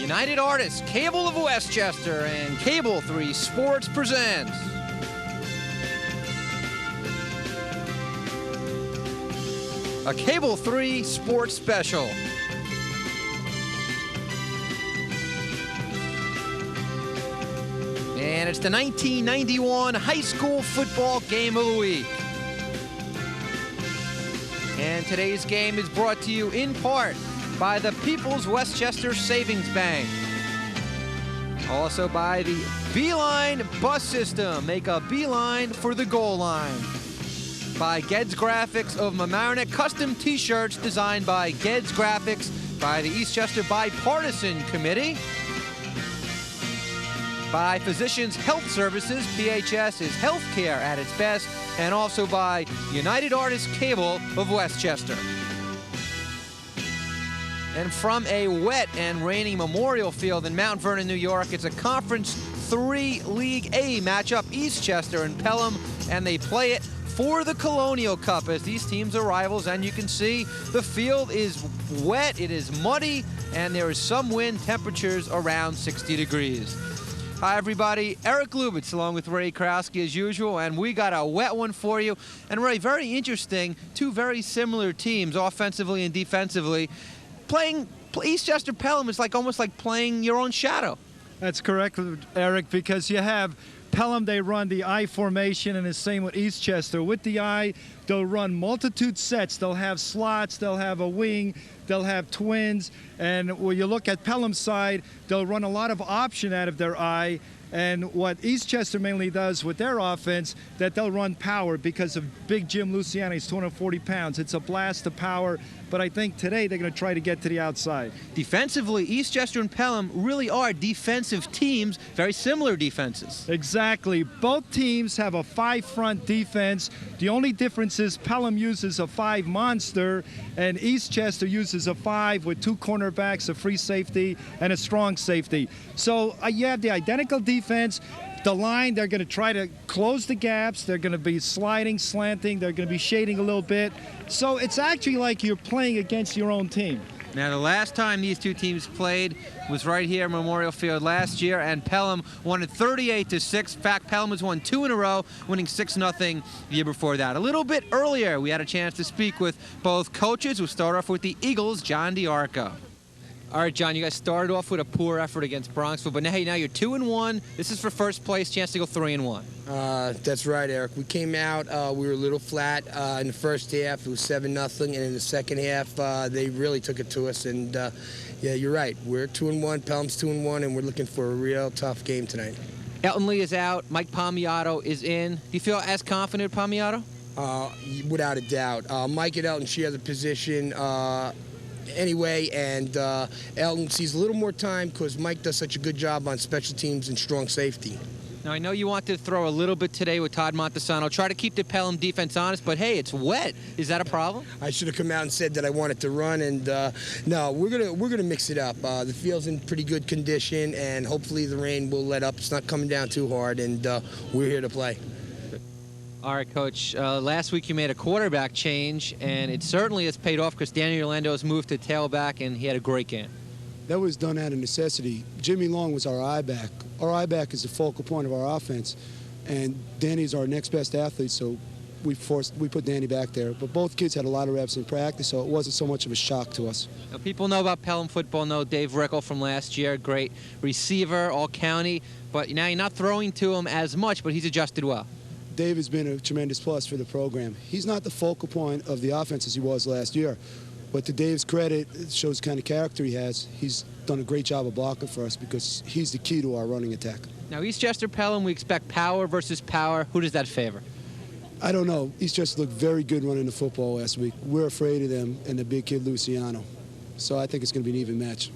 United Artists, Cable of Westchester, and Cable 3 Sports presents a Cable 3 Sports Special. And it's the 1991 High School Football Game of the Week. And today's game is brought to you in part by the People's Westchester Savings Bank. Also by the Beeline Bus System. Make a beeline for the goal line. By Ged's Graphics of Mamaroneck, custom t-shirts designed by Ged's Graphics by the Eastchester Bipartisan Committee. By Physicians Health Services, PHS is healthcare at its best. And also by United Artists Cable of Westchester. And from a wet and rainy Memorial Field in Mount Vernon, New York, it's a Conference 3 League A matchup, Eastchester and Pelham, and they play it for the Colonial Cup as these teams are rivals. And you can see the field is wet, it is muddy, and there is some wind, temperatures around 60 degrees. Hi, everybody. Eric Lubitz along with Ray Krowski as usual, and we got a wet one for you. And Ray, very interesting, two very similar teams offensively and defensively. Playing Eastchester Pelham is almost like playing your own shadow. That's correct, Eric, because you have Pelham, they run the I formation, and the same with Eastchester. With the I, they'll run multitude sets. They'll have slots, they'll have a wing, they'll have twins. And when you look at Pelham's side, they'll run a lot of option out of their I. And what Eastchester mainly does with their offense, that they'll run power because of big Jim Luciani. He's 240 pounds. It's a blast of power, but I think today they're going to try to get to the outside. Defensively, Eastchester and Pelham really are defensive teams, very similar defenses. Exactly. Both teams have a 5-front defense. The only difference is Pelham uses a 5 monster, and Eastchester uses a 5 with 2 cornerbacks, a free safety, and a strong safety. So you have the identical defense. The line, they're going to try to close the gaps. They're going to be sliding, slanting. They're going to be shading a little bit. So it's actually like you're playing against your own team. Now, the last time these two teams played was right here at Memorial Field last year, and Pelham won it 38-6. In fact, Pelham has won 2 in a row, winning 6-0 the year before that. A little bit earlier, we had a chance to speak with both coaches. We'll start off with the Eagles, John DiArco. All right, John, you guys started off with a poor effort against Bronxville, but now you're 2-1. This is for first place, chance to go 3-1. That's right, Eric. We came out, we were a little flat in the first half. It was 7-0, and in the second half, they really took it to us. And yeah, you're right. We're 2-1. Pelham's 2-1, and we're looking for a real tough game tonight. Elton Lee is out. Mike Palmiotto is in. Do you feel as confident, Palmiotto? Without a doubt. Mike and Elton share the position. Anyway, and Elton sees a little more time because Mike does such a good job on special teams and strong safety. Now, I know you want to throw a little bit today with Todd Montesano. Try to keep the Pelham defense honest, but hey, it's wet. Is that a problem? I should have come out and said that I wanted to run, and no, we're gonna mix it up. The field's in pretty good condition, and hopefully the rain will let up. It's not coming down too hard, and we're here to play. All right, Coach. Last week you made a quarterback change, and it certainly has paid off because Danny Orlando has moved to tailback, and he had a great game. That was done out of necessity. Jimmy Long was our I-back. Our I-back is the focal point of our offense, and Danny's our next best athlete, so we put Danny back there. But both kids had a lot of reps in practice, so it wasn't so much of a shock to us. Now, people know about Pelham football, know Dave Rickle from last year, great receiver, all-county, but now you're not throwing to him as much, but he's adjusted well. Dave has been a tremendous plus for the program. He's not the focal point of the offense as he was last year, but to Dave's credit, it shows the kind of character he has. He's done a great job of blocking for us because he's the key to our running attack. Now, Eastchester Pelham, we expect power versus power. Who does that favor? I don't know. Eastchester looked very good running the football last week. We're afraid of them and the big kid Luciano. So I think it's going to be an even match.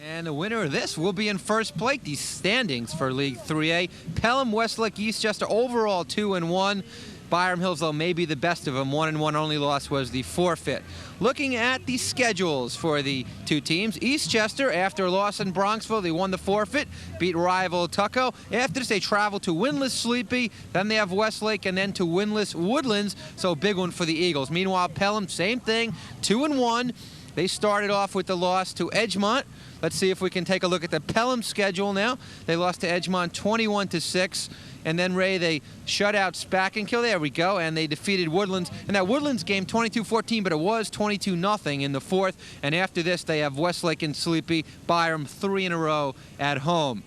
And the winner of this will be in first place. These standings for League 3A. Pelham, Westlake, Eastchester, overall 2-1. Byram Hills, though, may be the best of them. 1-1, only loss was the forfeit. Looking at the schedules for the two teams, Eastchester, after a loss in Bronxville, they won the forfeit, beat rival Tucko. After this, they travel to winless Sleepy, then they have Westlake, and then to winless Woodlands, so big one for the Eagles. Meanwhile, Pelham, same thing, 2-1. They started off with the loss to Edgemont. Let's see if we can take a look at the Pelham schedule now. They lost to Edgemont 21-6. And then, Ray, they shut out Spackenkill. There we go. And they defeated Woodlands. And that Woodlands game, 22-14, but it was 22-0 in the fourth. And after this, they have Westlake and Sleepy, Byram, 3 in a row at home.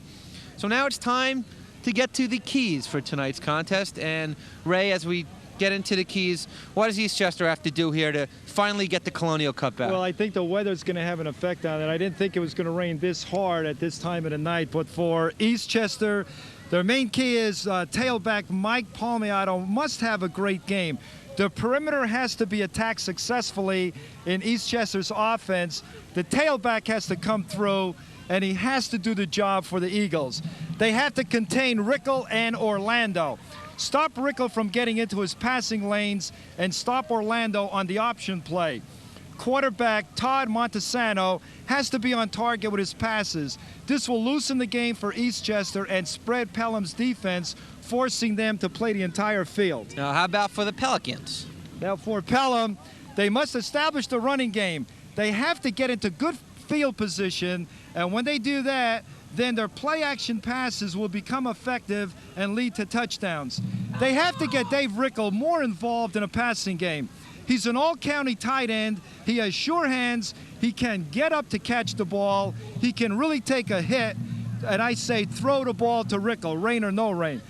So now it's time to get to the keys for tonight's contest. And, Ray, as we get into the keys, what does Eastchester have to do here to finally get the Colonial Cup back? Well, I think the weather's going to have an effect on it. I didn't think it was going to rain this hard at this time of the night, but for Eastchester, their main key is tailback Mike Palmiato must have a great game. The perimeter has to be attacked successfully in Eastchester's offense. The tailback has to come through, and he has to do the job for the Eagles. They have to contain Rickle and Orlando. Stop Rickle from getting into his passing lanes and stop Orlando on the option play. Quarterback Todd Montesano has to be on target with his passes. This will loosen the game for Eastchester and spread Pelham's defense, forcing them to play the entire field. Now, how about for the Pelicans? Now, for Pelham, they must establish the running game. They have to get into good field position, and when they do that, then their play-action passes will become effective and lead to touchdowns. They have to get Dave Rickle more involved in a passing game. He's an all-county tight end. He has sure hands. He can get up to catch the ball. He can really take a hit. And I say throw the ball to Rickle, rain or no rain.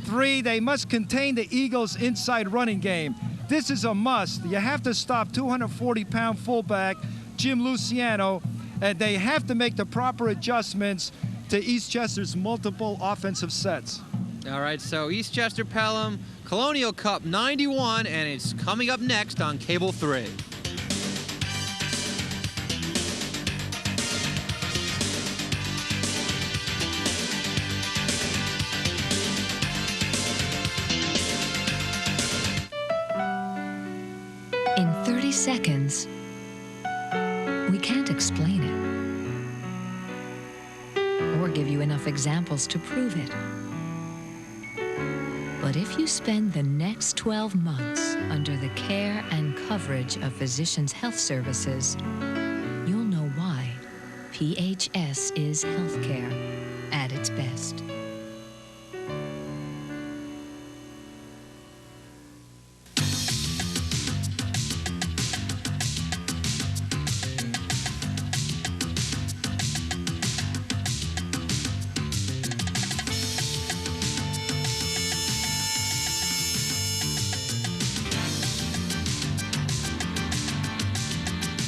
3, they must contain the Eagles' inside running game. This is a must. You have to stop 240-pound fullback Jim Luciano, and they have to make the proper adjustments to Eastchester's multiple offensive sets. All right, so Eastchester Pelham, Colonial Cup 91, and it's coming up next on Cable 3. In 30 seconds, we can't explain it or give you enough examples to prove it. But if you spend the next 12 months under the care and coverage of Physicians Health Services, you'll know why PHS is healthcare at its best.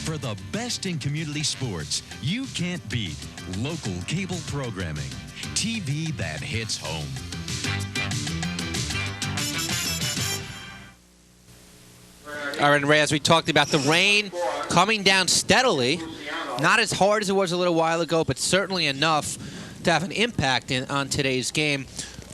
For the best in community sports, you can't beat local cable programming. TV that hits home. All right, Ray, as we talked about, the rain coming down steadily. Not as hard as it was a little while ago, but certainly enough to have an impact on today's game.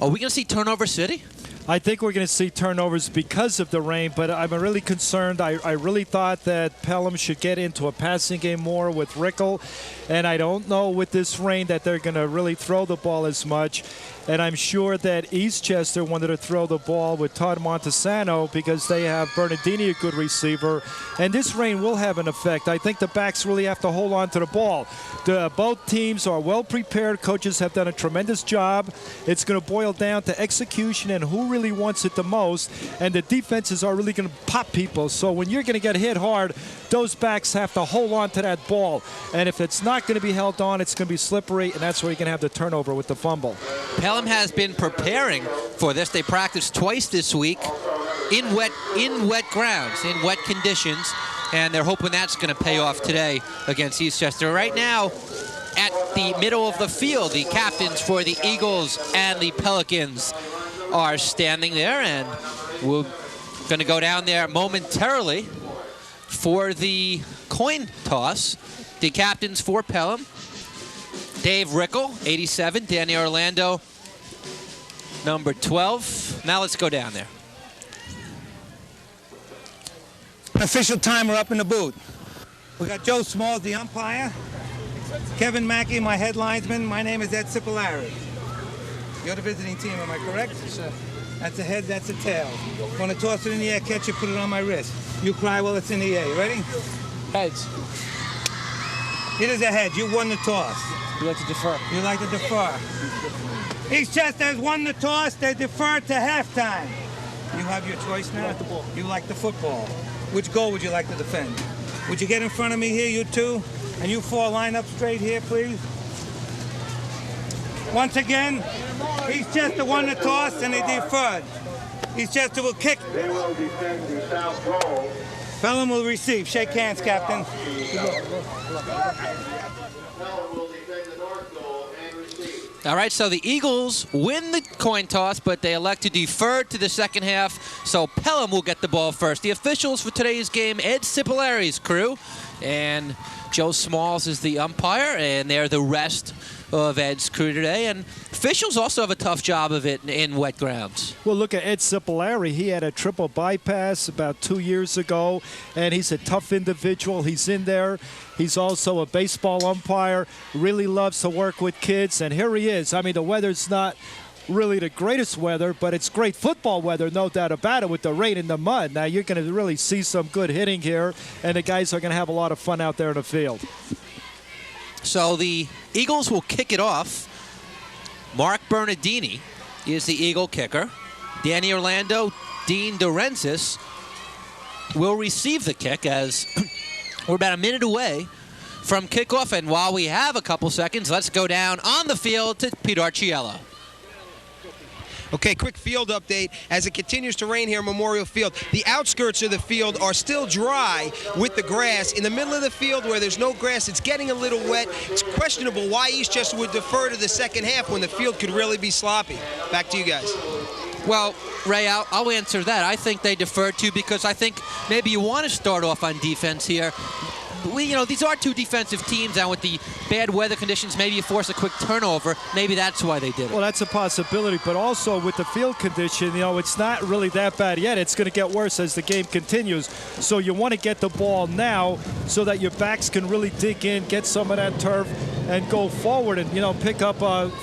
Are we going to see turnover city? I think we're going to see turnovers because of the rain, but I'm really concerned. I really thought that Pelham should get into a passing game more with Rickle, and I don't know with this rain that they're going to really throw the ball as much. And I'm sure that Eastchester wanted to throw the ball with Todd Montesano because they have Bernardini, a good receiver. And this rain will have an effect. I think the backs really have to hold on to the ball. Both teams are well prepared. Coaches have done a tremendous job. It's going to boil down to execution and who really wants it the most. And the defenses are really going to pop people. So when you're going to get hit hard, those backs have to hold on to that ball. And if it's not going to be held on, it's going to be slippery, and that's where you can have the turnover with the fumble. Pelham has been preparing for this. They practiced twice this week in wet grounds, in wet conditions, and they're hoping that's going to pay off today against Eastchester. Right now, at the middle of the field, the captains for the Eagles and the Pelicans are standing there, and we're going to go down there momentarily for the coin toss. The captains for Pelham, Dave Rickle, 87, Danny Orlando, number 12. Now let's go down there. Official timer up in the booth. We got Joe Smalls, the umpire. Kevin Mackey, my head linesman. My name is Ed Cipollari. You're the visiting team, am I correct? Yes, sir. That's a head, that's a tail. Want to toss it in the air, catch it, put it on my wrist. You cry while it's in the air. You ready? Heads. It is a head. You won the toss. You like to defer. You like to defer. Eastchester has won the toss. They defer to halftime. You have your choice now. You like the ball. You like the football. Which goal would you like to defend? Would you get in front of me here, you two? And you four line up straight here, please. Once again, Eastchester won the toss and they deferred. Eastchester will kick. They will defend the south goal. Pelham will receive. Shake hands, Captain. Pelham will defend the north goal and receive. All right, so the Eagles win the coin toss, but they elect to defer to the second half, so Pelham will get the ball first. The officials for today's game, Ed Cipolari's crew, and Joe Smalls is the umpire, and they're the rest of Ed's crew today. And officials also have a tough job of it in wet grounds. Well, look at Ed Cipolari. He had a triple bypass about 2 years ago, and he's a tough individual. He's in there. He's also a baseball umpire, really loves to work with kids, and here he is. I mean, the weather's not really the greatest weather, but it's great football weather, no doubt about it, with the rain and the mud. Now, you're going to really see some good hitting here, and the guys are going to have a lot of fun out there in the field. So the Eagles will kick it off. Mark Bernardini is the Eagle kicker. Danny Orlando, Dean DeRenzis will receive the kick as we're about a minute away from kickoff. And while we have a couple seconds, let's go down on the field to Pete Archiello. Okay, quick field update. As it continues to rain here at Memorial Field, the outskirts of the field are still dry with the grass. In the middle of the field where there's no grass, it's getting a little wet. It's questionable why Eastchester would defer to the second half when the field could really be sloppy. Back to you guys. Well, Ray, I'll answer that. I think they deferred to because I think maybe you want to start off on defense here. These are two defensive teams, and with the bad weather conditions, maybe you force a quick turnover. Maybe that's why they did it. Well, that's a possibility, but also with the field condition, it's not really that bad yet. It's going to get worse as the game continues. So you want to get the ball now so that your backs can really dig in, get some of that turf, and go forward and, pick up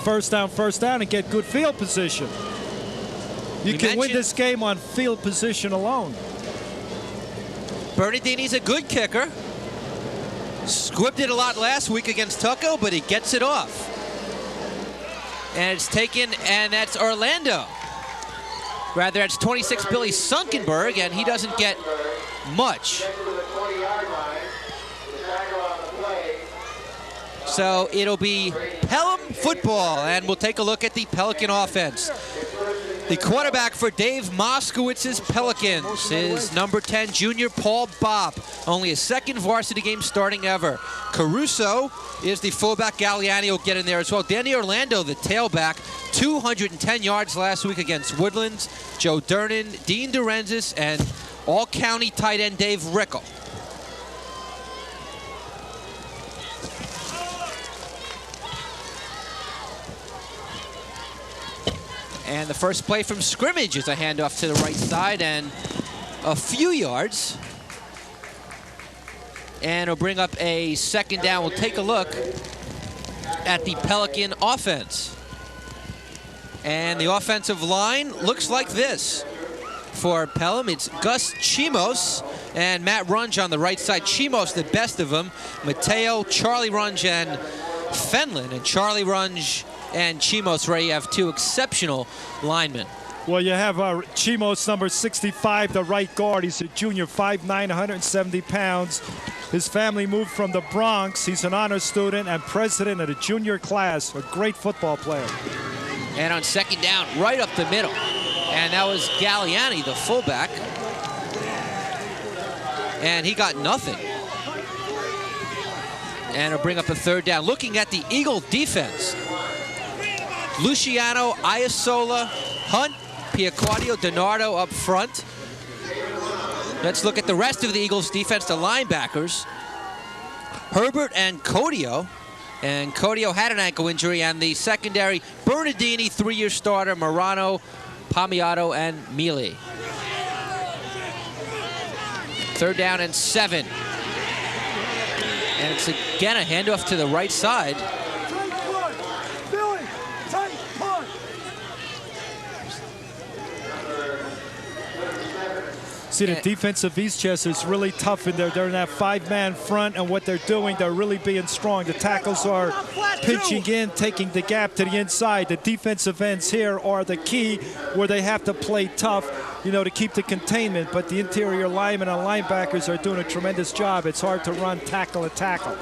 first down, and get good field position. You can win this game on field position alone. Bernardini's a good kicker. Squibbed it a lot last week against Tucko, but he gets it off. And it's taken, and that's Orlando. Rather, it's 26 Billy Sunkenberg, and he doesn't get much. So it'll be Pelham football, and we'll take a look at the Pelican offense. The quarterback for Dave Moskowitz's Pelicans is number 10, junior Paul Bob. Only his second varsity game starting ever. Caruso is the fullback. Galliani will get in there as well. Danny Orlando, the tailback, 210 yards last week against Woodlands. Joe Durnan, Dean DeRenzis, and all-county tight end Dave Rickle. And the first play from scrimmage is a handoff to the right side and a few yards. And it'll bring up a second down. We'll take a look at the Pelican offense. And the offensive line looks like this. For Pelham, it's Gus Chimos and Matt Runge on the right side. Chimos, the best of them. Mateo, Charlie Runge, and Fenlon. And Charlie Runge and Chimos, Ray, you have two exceptional linemen. Well, you have Chimos, number 65, the right guard. He's a junior, 5'9", 170 pounds. His family moved from the Bronx. He's an honor student and president of the junior class, a great football player. And on second down, right up the middle. And that was Galliani, the fullback. And he got nothing. And it'll bring up a third down. Looking at the Eagle defense, Luciano, Iasola, Hunt, Piaquadio, Donardo up front. Let's look at the rest of the Eagles defense, the linebackers. Herbert and Codio. And Codio had an ankle injury. And the secondary, Bernardini, three-year starter, Morano, Palmiato, and Mealy. Third down and 7. And it's again a handoff to the right side. See, the defense of Eastchester is really tough in there. They're in that 5-man front, and what they're doing, they're really being strong. The tackles are pitching in, taking the gap to the inside. The defensive ends here are the key where they have to play tough, you know, to keep the containment. But the interior linemen and linebackers are doing a tremendous job. It's hard to run tackle to tackle.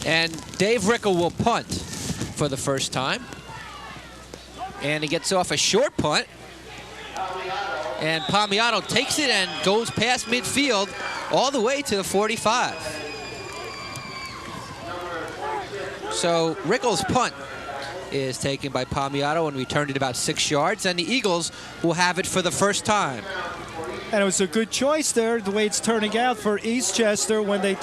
And Dave Rickle will punt for the first time. And he gets off a short punt. And Palmiato takes it and goes past midfield all the way to the 45. So Rickle's punt is taken by Palmiato and returned it about 6 yards. And the Eagles will have it for the first time. And it was a good choice there, the way it's turning out for Eastchester when they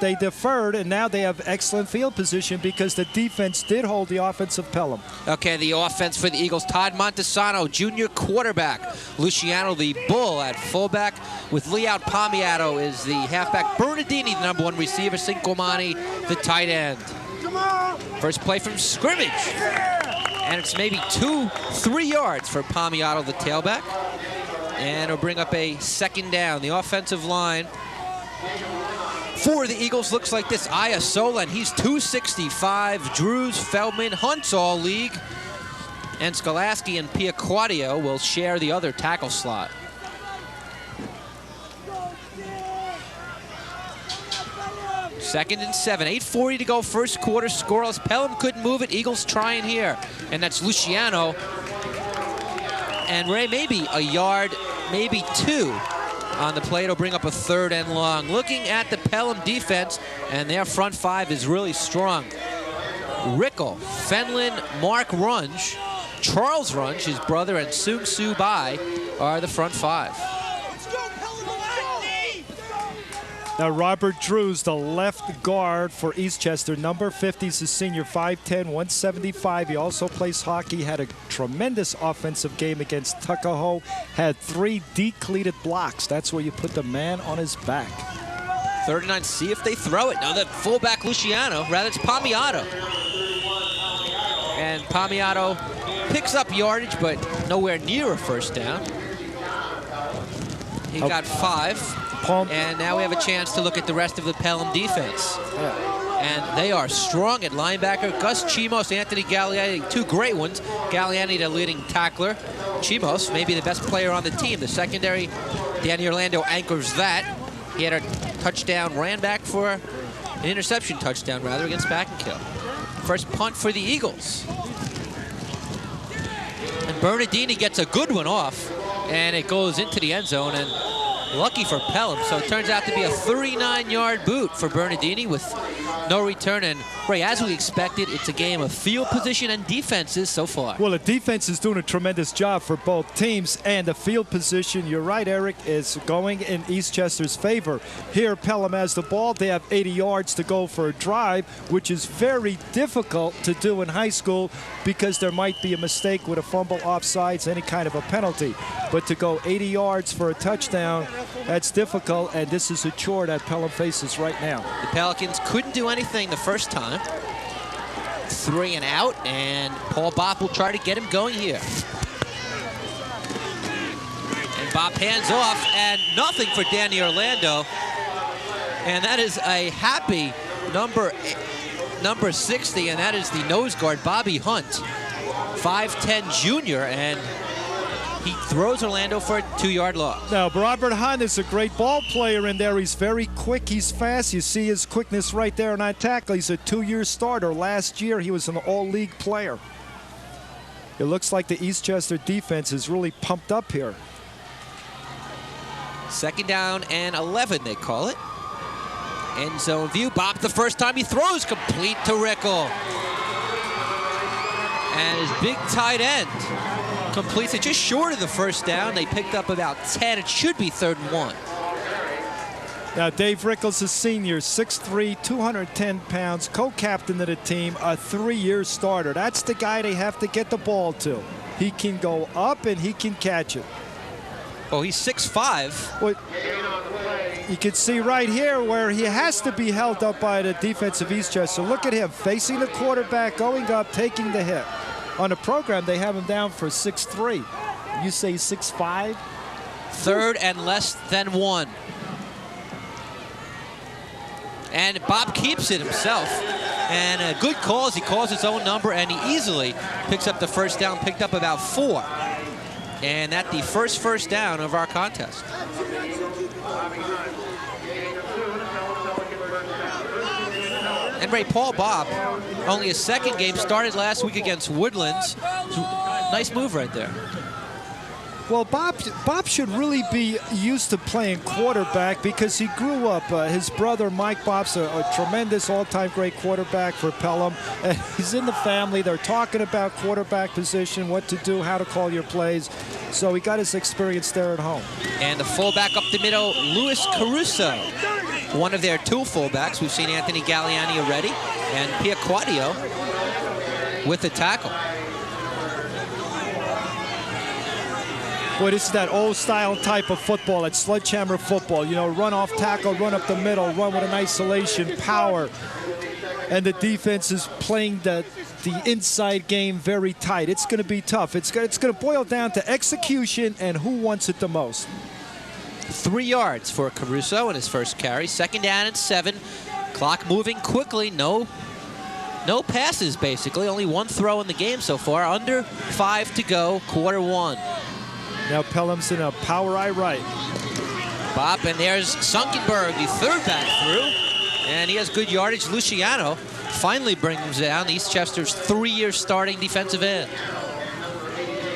they deferred, and now they have excellent field position because the defense did hold the offense of Pelham. Okay, the offense for the Eagles, Todd Montesano, junior quarterback. Luciano, the bull, at fullback, with Leout Palmiato is the halfback. Bernardini, the number 1 receiver. Sincomani, the tight end. First play from scrimmage. And it's maybe 2-3 yards for Palmiato, the tailback. And it'll bring up a second down. The offensive line for the Eagles looks like this. Iasola, and he's 265. Drews, Feldman, Hunt's all league. And Skolaski and Piaquadio will share the other tackle slot. Second and 7. 8:40 to go. First quarter scoreless. Pelham couldn't move it. Eagles trying here. And that's Luciano. And Ray, maybe a yard, maybe 2 on the play. It'll bring up a 3rd and long. Looking at the Pelham defense, and their front 5 is really strong. Rickle, Fenlon, Mark Runge, Charles Runge, his brother, and Sung Soo Bai are the front 5. Now Robert Drews, the left guard for Eastchester, number 50 is a senior, 5'10", 175. He also plays hockey, had a tremendous offensive game against Tuckahoe, had 3 decleated blocks. That's where you put the man on his back. 39, see if they throw it. Now that fullback Luciano, rather it's Palmiato. And Palmiato picks up yardage, but nowhere near a first down. He got 5. And now we have a chance to look at the rest of the Pelham defense. And they are strong at linebacker. Gus Chimos, Anthony Galliani, 2 great ones. Galliani, the leading tackler. Chimos, maybe the best player on the team. The secondary, Danny Orlando anchors that. He had a touchdown, ran back for an interception touchdown, rather, against Mackinkill. First punt for the Eagles. And Bernardini gets a good one off. And it goes into the end zone. And lucky for Pelham, so it turns out to be a 39-yard boot for Bernardini with no return. And Ray, as we expected, it's a game of field position and defenses so far. Well, the defense is doing a tremendous job for both teams, and the field position, you're right, Eric, is going in Eastchester's favor. Here, Pelham has the ball. They have 80 yards to go for a drive, which is very difficult to do in high school because there might be a mistake with a fumble, offsides, any kind of a penalty. But to go 80 yards for a touchdown, that's difficult, and this is a chore that Pelham faces right now. The Pelicans couldn't do anything the first time. 3 and out, and Paul Bopp will try to get him going here. And Bopp hands off, and nothing for Danny Orlando. And that is a happy number 60, and that is the nose guard, Bobby Hunt, 5'10" junior, and he throws Orlando for a 2-yard loss. Now, Robert Hunt is a great ball player in there. He's very quick. He's fast. You see his quickness right there on that tackle. He's a 2-year starter. Last year, he was an all-league player. It looks like the Eastchester defense is really pumped up here. 2nd down and 11, they call it. End zone view. Bopp, the first time he throws, complete to Rickle. And his big tight end completes it just short of the first down. They picked up about 10. It should be 3rd and 1. Now, Dave Rickle's a senior, 6'3", 210 pounds, co-captain of the team, a 3-year starter. That's the guy they have to get the ball to. He can go up and he can catch it. Oh, he's 6'5". Well, you can see right here where he has to be held up by the defense of Eastchester. Look at him facing the quarterback, going up, taking the hit. On the program, they have him down for 6'3". You say 6'5"? Third and less than 1. And Bob keeps it himself. And good calls. He calls his own number, and he easily picks up the first down, picked up about 4. And that's the first down of our contest. And Ray, Paul Bob, only his second game, started last week against Woodlands. Nice move right there. Well, Bob should really be used to playing quarterback because he grew up. His brother, Mike Bob's a tremendous all-time great quarterback for Pelham. And he's in the family. They're talking about quarterback position, what to do, how to call your plays. So he got his experience there at home. And the fullback up the middle, Luis Caruso. One of their 2 fullbacks. We've seen Anthony Galliani already. And Pia Quadio with the tackle. Boy, this is that old-style type of football, that sledgehammer football. You know, run off tackle, run up the middle, run with an isolation, power. And the defense is playing the inside game very tight. It's going to be tough. It's going to boil down to execution and who wants it the most. 3 yards for Caruso in his first carry. 2nd down and 7. Clock moving quickly. No passes, basically. Only 1 throw in the game so far. Under 5 to go, quarter 1. Now Pelham's in a power eye right. Bob, and there's Sunkenberg, the 3rd back through. And he has good yardage. Luciano finally brings down Eastchester's 3-year starting defensive end.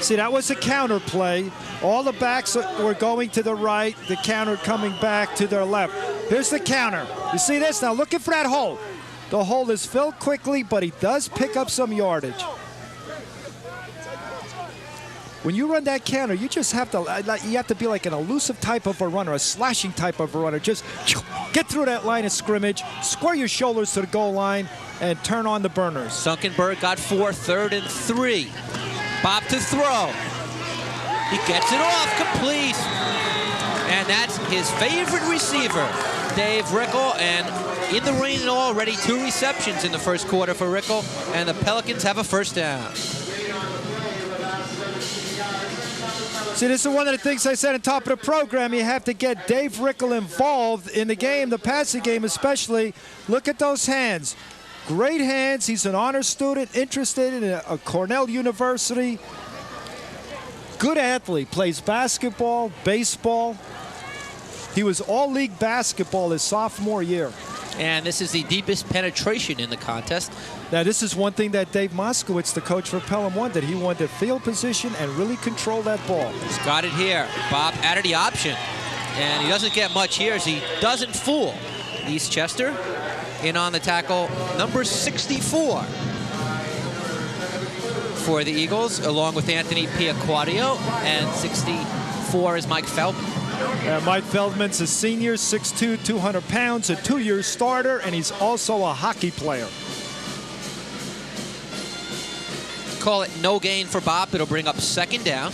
See, that was a counter play. All the backs were going to the right, the counter coming back to their left. Here's the counter. You see this? Now looking for that hole. The hole is filled quickly, but he does pick up some yardage. When you run that counter, you just have to be like an elusive type of a runner, a slashing type of a runner. Just get through that line of scrimmage, square your shoulders to the goal line, and turn on the burners. Sunkenberg got 4, 3rd and 3. Bob to throw. He gets it off, complete. And that's his favorite receiver, Dave Rickle. And in the rain and all, already 2 receptions in the first quarter for Rickle. And the Pelicans have a first down. See, this is one of the things I said on top of the program. You have to get Dave Rickle involved in the game, the passing game especially. Look at those hands. Great hands. He's an honor student, interested in a Cornell University. Good athlete. Plays basketball, baseball. He was all-league basketball his sophomore year. And this is the deepest penetration in the contest. Now, this is one thing that Dave Moskowitz, the coach for Pelham, wanted. He wanted to field position and really control that ball. He's got it here. Bob added the option. And he doesn't get much here as he doesn't fool Eastchester. In on the tackle, number 64 for the Eagles, along with Anthony Piaquadio. And 64 is Mike Feldman. Mike Feldman's a senior, 6'2", 200 pounds, a 2-year starter, and he's also a hockey player. Call it no gain for Bob. It'll bring up 2nd down.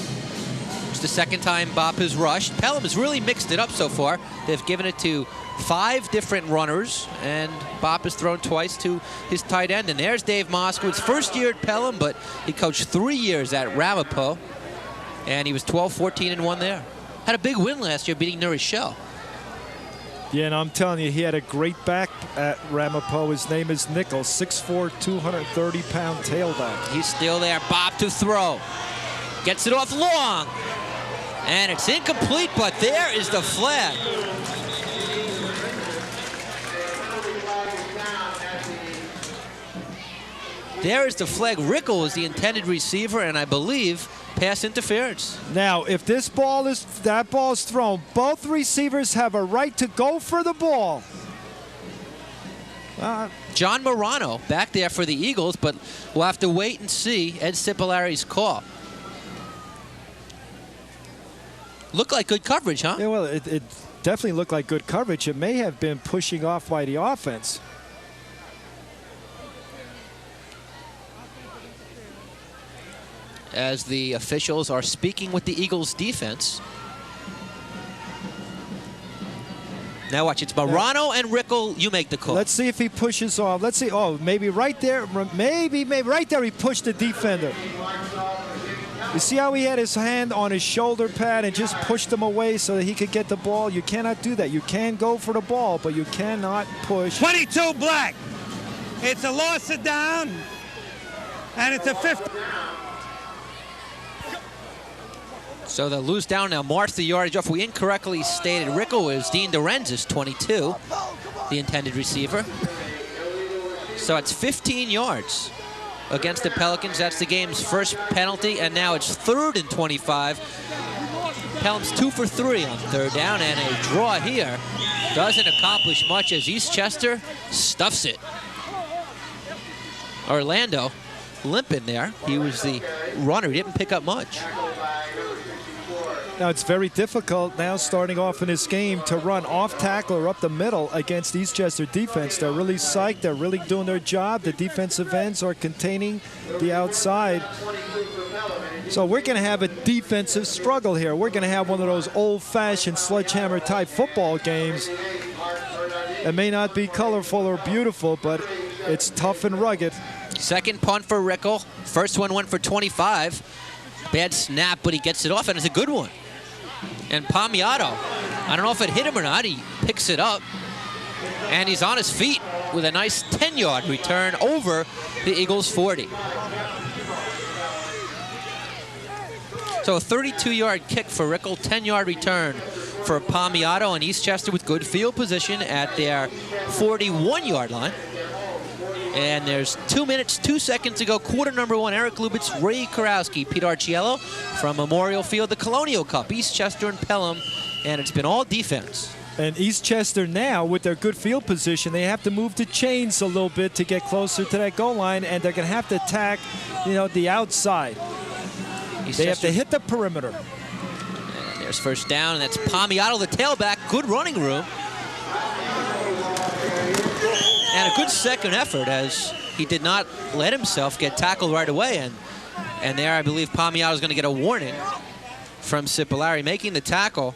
It's the 2nd time Bob has rushed. Pelham has really mixed it up so far. They've given it to 5 different runners, and Bob has thrown twice to his tight end. And there's Dave Moskowitz, first year at Pelham, but he coached 3 years at Ramapo, and he was 12-14-1 there. Had a big win last year, beating New Rochelle. Yeah, and I'm telling you, he had a great back at Ramapo. His name is Nichols, 6'4", 230-pound tailback. He's still there. Bob to throw. Gets it off long. And it's incomplete, but there is the flag. There is the flag. Rickle is the intended receiver, and I believe pass interference. Now, if that ball is thrown, both receivers have a right to go for the ball. John Morano back there for the Eagles, but we'll have to wait and see Ed Cipolari's call. Looked like good coverage, huh? Yeah, well, it definitely looked like good coverage. It may have been pushing off by the offense. As the officials are speaking with the Eagles defense. Now watch, it's Morano and Rickle. You make the call. Let's see if he pushes off. Let's see. Oh, maybe right there. Maybe right there he pushed the defender. You see how he had his hand on his shoulder pad and just pushed him away so that he could get the ball? You cannot do that. You can go for the ball, but you cannot push. 22 black. It's a loss of down, and it's a 50. So they'll lose down now. March the yardage off. We incorrectly stated Rickle was Dean Dorenzis, 22, the intended receiver. So it's 15 yards against the Pelicans. That's the game's first penalty, and now it's 3rd and 25. Pelham's 2 for 3 on 3rd down, and a draw here doesn't accomplish much as Eastchester stuffs it. Orlando limping there. He was the runner. He didn't pick up much. Now it's very difficult now starting off in this game to run off tackle or up the middle against Eastchester defense. They're really psyched. They're really doing their job. The defensive ends are containing the outside. So we're going to have a defensive struggle here. We're going to have one of those old-fashioned sledgehammer type football games. It may not be colorful or beautiful, but it's tough and rugged. Second punt for Rickle. First one went for 25. Bad snap, but he gets it off, and it's a good one. And Palmiato, I don't know if it hit him or not, he picks it up. And he's on his feet with a nice 10-yard return over the Eagles' 40. So a 32-yard kick for Rickle, 10-yard return for Palmiato, and Eastchester with good field position at their 41-yard line. And there's 2 minutes, 2 seconds to go. Quarter number 1, Eric Lubitz, Ray Karowski, Pete Arciello from Memorial Field, the Colonial Cup, Eastchester and Pelham, and it's been all defense. And Eastchester now, with their good field position, they have to move the chains a little bit to get closer to that goal line, and they're going to have to attack, the outside. They have to hit the perimeter. And there's first down, and that's Palmiato, the tailback. Good running room. And a good second effort as he did not let himself get tackled right away. And there, I believe Palmiato is going to get a warning from Cipollari. Making the tackle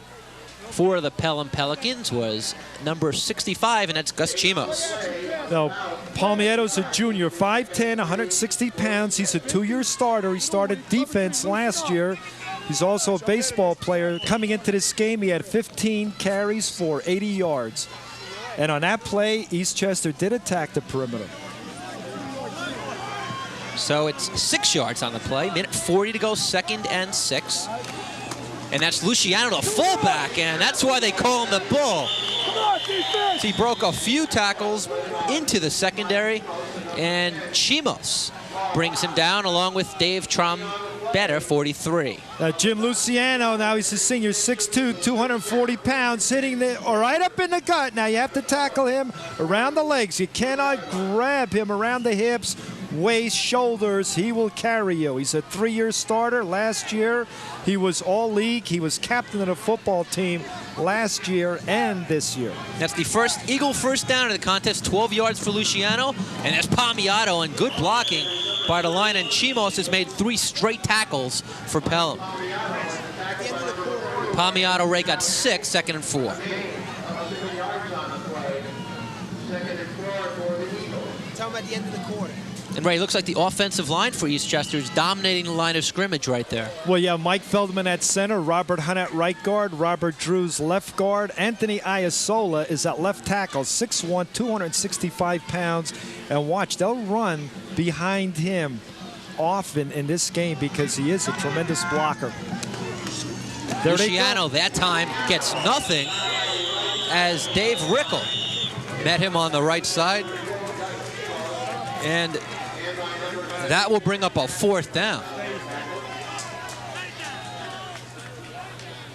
for the Pelham Pelicans was number 65, and that's Gus Chimos. Now, Palmiato's a junior, 5'10", 160 pounds. He's a 2-year starter. He started defense last year. He's also a baseball player. Coming into this game, he had 15 carries for 80 yards. And on that play, Eastchester did attack the perimeter. So it's 6 yards on the play. Minute 40 to go, 2nd and 6. And that's Luciano, the fullback, and that's why they call him the Bull. He broke a few tackles into the secondary, and Chimos brings him down along with Dave Trombetter, 43. Jim Luciano, now he's a senior, 6'2", 240 pounds, hitting right up in the gut. Now you have to tackle him around the legs. You cannot grab him around the hips, waist, shoulders. He will carry you. He's a 3-year starter. Last year, he was all-league. He was captain of the football team last year and this year. That's the first Eagle first down in the contest, 12 yards for Luciano, and that's Palmiato, and good blocking by the line, and Chimos has made 3 straight tackles for Pelham. Palmiato, Ray got 6, 2nd and 4. Talking about the end of the quarter. And Ray, it looks like the offensive line for Eastchester is dominating the line of scrimmage right there. Well, yeah, Mike Feldman at center, Robert Hunt at right guard, Robert Drews left guard, Anthony Iasola is at left tackle, 6'1", 265 pounds. And watch, they'll run behind him often in this game because he is a tremendous blocker. Luciano that time gets nothing as Dave Rickle met him on the right side. And that will bring up a 4th down.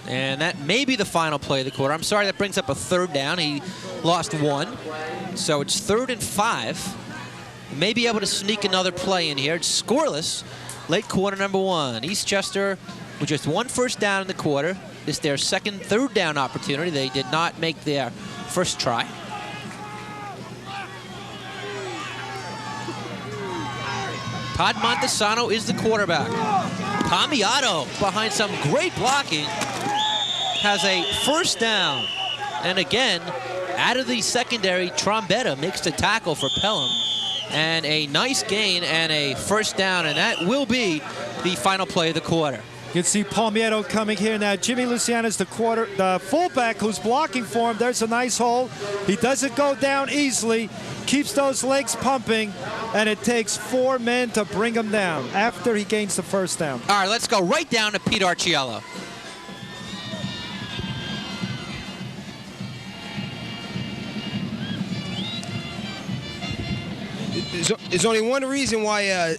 And that may be the final play of the quarter. I'm sorry, that brings up a 3rd down. He lost 1. So it's 3rd and 5. May be able to sneak another play in here. It's scoreless. Late quarter number 1. Eastchester with just 1 first down in the quarter. This is their 3rd down opportunity. They did not make their first try. Todd Montesano is the quarterback. Palmiato, behind some great blocking, has a first down. And again, out of the secondary, Trombetta makes the tackle for Pelham. and a nice gain and a first down, and that will be the final play of the quarter. You can see Palmiero coming here now. Jimmy Luciano's the fullback who's blocking for him. There's a nice hole. He doesn't go down easily, keeps those legs pumping, and it takes 4 men to bring him down after he gains the first down. All right, let's go right down to Pete Arciello. There's only one reason why a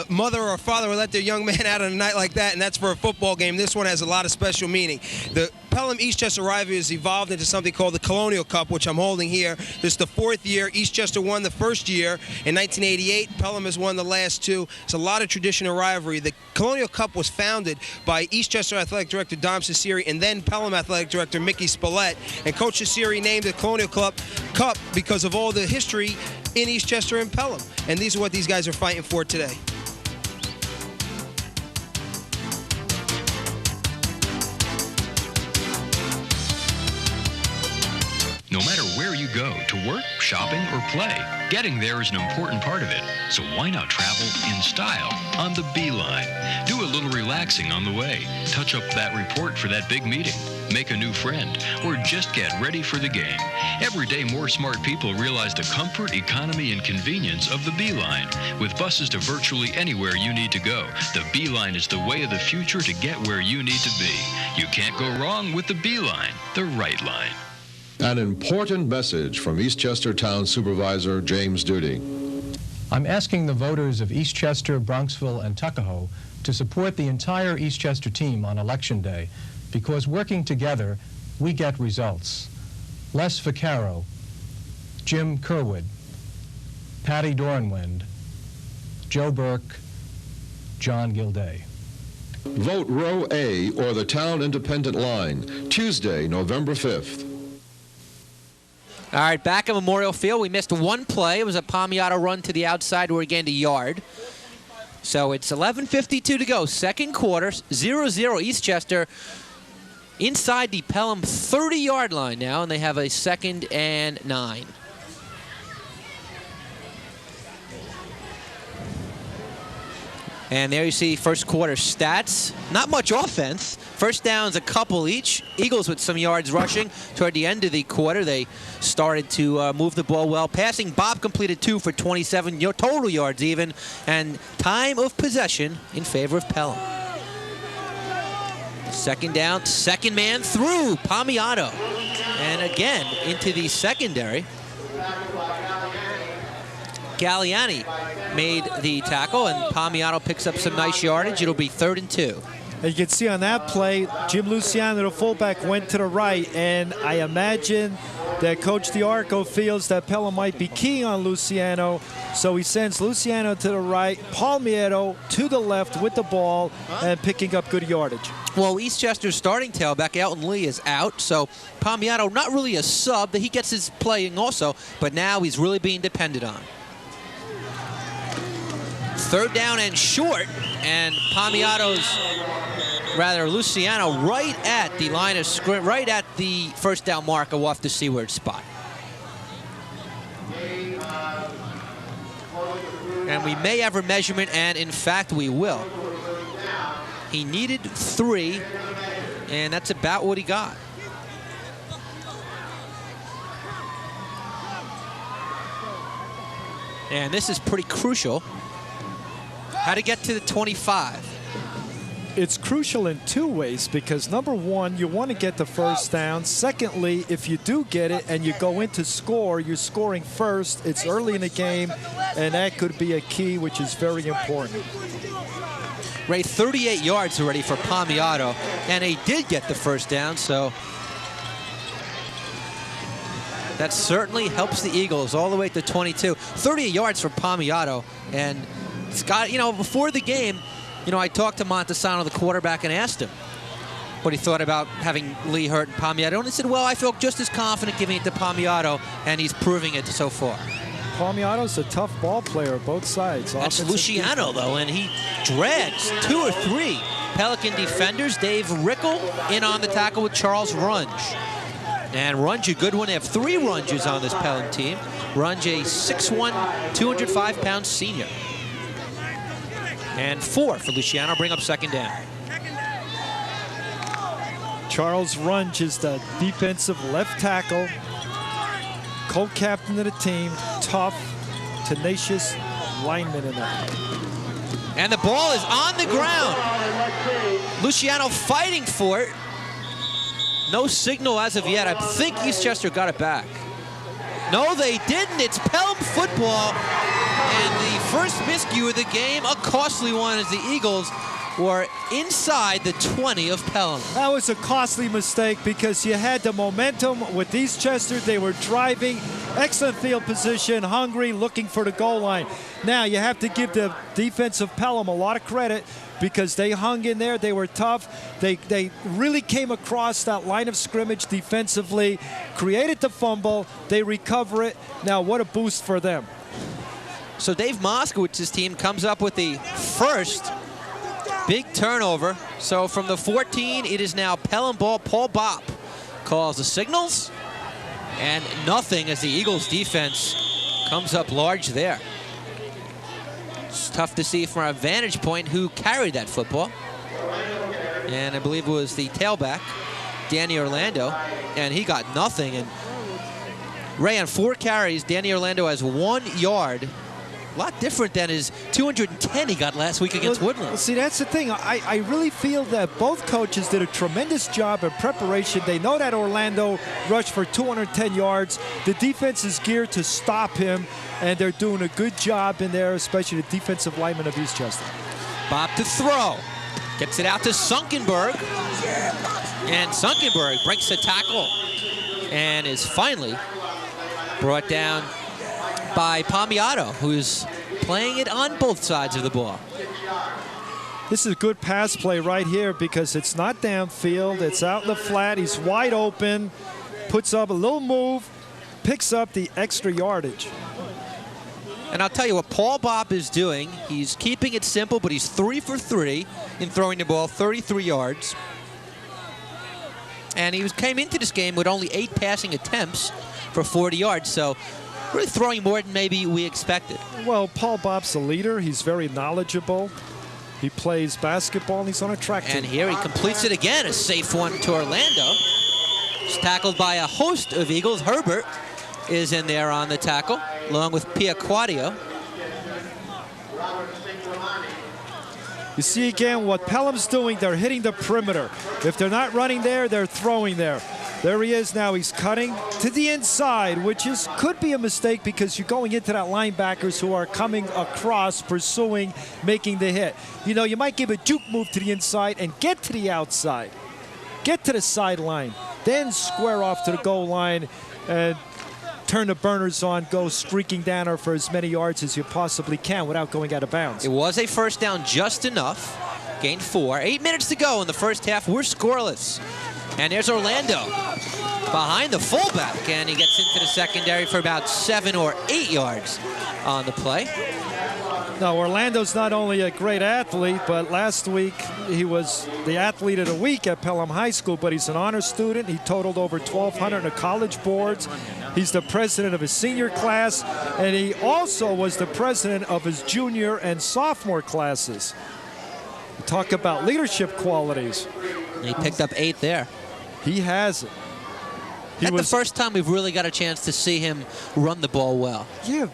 mother or father would let their young man out on a night like that, and that's for a football game. This one has a lot of special meaning. The Pelham Eastchester rivalry has evolved into something called the Colonial Cup, which I'm holding here. This is the 4th year. Eastchester won the first year in 1988. Pelham has won the last 2. It's a lot of tradition and rivalry. The Colonial Cup was founded by Eastchester Athletic Director Dom Ciceri and then Pelham Athletic Director Mickey Spillett. And Coach Ciceri named the Colonial Cup because of all the history in Eastchester and Pelham. And these are what these guys are fighting for today. No matter where you go, to work, shopping, or play, getting there is an important part of it. So why not travel in style on the Beeline? Do a little relaxing on the way. Touch up that report for that big meeting. Make a new friend, or just get ready for the game. Every day, more smart people realize the comfort, economy, and convenience of the Beeline. With buses to virtually anywhere you need to go, the Beeline is the way of the future to get where you need to be. You can't go wrong with the Beeline, the right line. An important message from Eastchester Town Supervisor James Duty. I'm asking the voters of Eastchester, Bronxville, and Tuckahoe to support the entire Eastchester team on Election Day, because working together, we get results. Les Vaccaro, Jim Kerwood, Patty Dornwind, Joe Burke, John Gilday. Vote Row A or the Town Independent Line, Tuesday, November 5th. All right, back at Memorial Field, we missed one play. It was a Palmiero run to the outside where he gained a yard. So it's 11:52 to go. Second quarter, 0-0 Eastchester inside the Pelham 30-yard line now, and they have a 2nd and 9. And there you see first quarter stats. Not much offense. First downs, a couple each. Eagles with some yards rushing. Toward the end of the quarter, they started to move the ball well. Passing, Bob completed 2 for 27 total yards even. And time of possession in favor of Pelham. Second down, second man through, Palmiero. And again, into the secondary. Galliani made the tackle, and Palmiero picks up some nice yardage. It'll be 3rd and 2. And you can see on that play, Jim Luciano, the fullback, went to the right, and I imagine that Coach DiArco feels that Pelham might be keying on Luciano, so he sends Luciano to the right, Palmiero to the left with the ball, and picking up good yardage. Well, Eastchester's starting tailback, Elton Lee, is out, so Palmiero not really a sub, that he gets his playing also, but now he's really being depended on. 3rd down and short, and Luciano right at the line of scrimmage, right at the first down marker off the seaward spot. And we may have a measurement, and in fact we will. He needed 3, and that's about what he got. And this is pretty crucial. How to get to the 25. It's crucial in 2 ways, because number one, you want to get the first down. Secondly, if you do get it and you go in to score, you're scoring first. It's early in the game, and that could be a key, which is very important. Ray, 38 yards already for Palmiero, and he did get the first down, so that certainly helps the Eagles all the way to 22. 38 yards for Palmiero, and Scott, before the game, I talked to Montesano, the quarterback, and asked him what he thought about having Lee hurt and Palmiero. And he said, well, I feel just as confident giving it to Palmiero, and he's proving it so far. Palmiero's a tough ball player, both sides. That's Luciano, though, and he drags 2 or 3 Pelican defenders. Dave Rickle in on the tackle with Charles Runge. And Runge, a good one. They have 3 Runges on this Pelham team. Runge, a 6'1", 205-pound senior. And 4 for Luciano, bring up second down. Charles Runge is the defensive left tackle, co-captain of the team, tough, tenacious lineman in that. And the ball is on the ground. Luciano fighting for it. No signal as of yet. I think Eastchester got it back. No, they didn't. It's Pelham football. And the first miscue of the game, a costly one, as the Eagles were inside the 20 of Pelham. That was a costly mistake because you had the momentum with Eastchester. They were driving, excellent field position, hungry, looking for the goal line. Now, you have to give the defense of Pelham a lot of credit because they hung in there. They were tough. They really came across that line of scrimmage defensively, created the fumble. They recover it. Now, what a boost for them. So Dave Moskowitz's team comes up with the first big turnover. So from the 14, it is now Pelham ball. Paul Bopp calls the signals, and nothing as the Eagles defense comes up large there. It's tough to see from our vantage point who carried that football. And I believe it was the tailback, Danny Orlando, and he got nothing. And Ray, on 4 carries, Danny Orlando has 1 yard. A lot different than his 210 he got last week against Woodland. See, that's the thing. I really feel that both coaches did a tremendous job in preparation. They know that Orlando rushed for 210 yards. The defense is geared to stop him, and they're doing a good job in there, especially the defensive lineman of Eastchester. Bopp to throw. Gets it out to Sunkenberg. And Sunkenberg breaks the tackle and is finally brought down by Palmiato, who's playing it on both sides of the ball. This is a good pass play right here because it's not downfield. It's out in the flat. He's wide open, puts up a little move, picks up the extra yardage. And I'll tell you what Paul Bopp is doing. He's keeping it simple, but he's 3 for 3 in throwing the ball, 33 yards. And he came into this game with only 8 passing attempts for 40 yards. So really throwing more than maybe we expected. Well, Paul Bopp's a leader. He's very knowledgeable. He plays basketball, and he's on a track team. And here he completes it again, a safe one to Orlando. He's tackled by a host of Eagles. Herbert is in there on the tackle, along with Piaquadio. You see again what Pelham's doing. They're hitting the perimeter. If they're not running there, they're throwing there. There he is now. He's cutting to the inside, which could be a mistake because you're going into that linebackers who are coming across, pursuing, making the hit. You know, you might give a juke move to the inside and get to the outside. Get to the sideline. Then square off to the goal line and turn the burners on, go streaking down her for as many yards as you possibly can without going out of bounds. It was a first down just enough. Gained 4. 8 minutes to go in the first half. We're scoreless. And there's Orlando behind the fullback, and he gets into the secondary for about 7 or 8 yards on the play. Now, Orlando's not only a great athlete, but last week he was the athlete of the week at Pelham High School, but he's an honor student. He totaled over 1,200 in the college boards. He's the president of his senior class, and he also was the president of his junior and sophomore classes. Talk about leadership qualities. He picked up 8 there. He has it. That's the first time we've really got a chance to see him run the ball well. Yeah,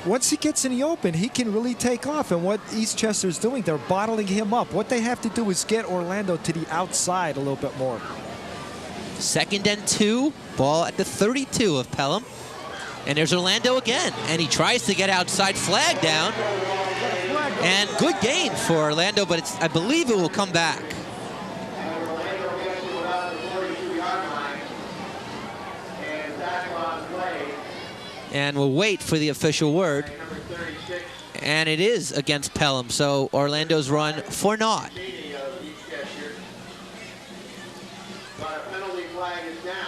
once he gets in the open, he can really take off. And what Eastchester's doing, they're bottling him up. What they have to do is get Orlando to the outside a little bit more. 2nd and 2, ball at the 32 of Pelham. And there's Orlando again, and he tries to get outside, flag down. And good gain for Orlando, but I believe it will come back. And we'll wait for the official word. And it is against Pelham, so Orlando's run for naught.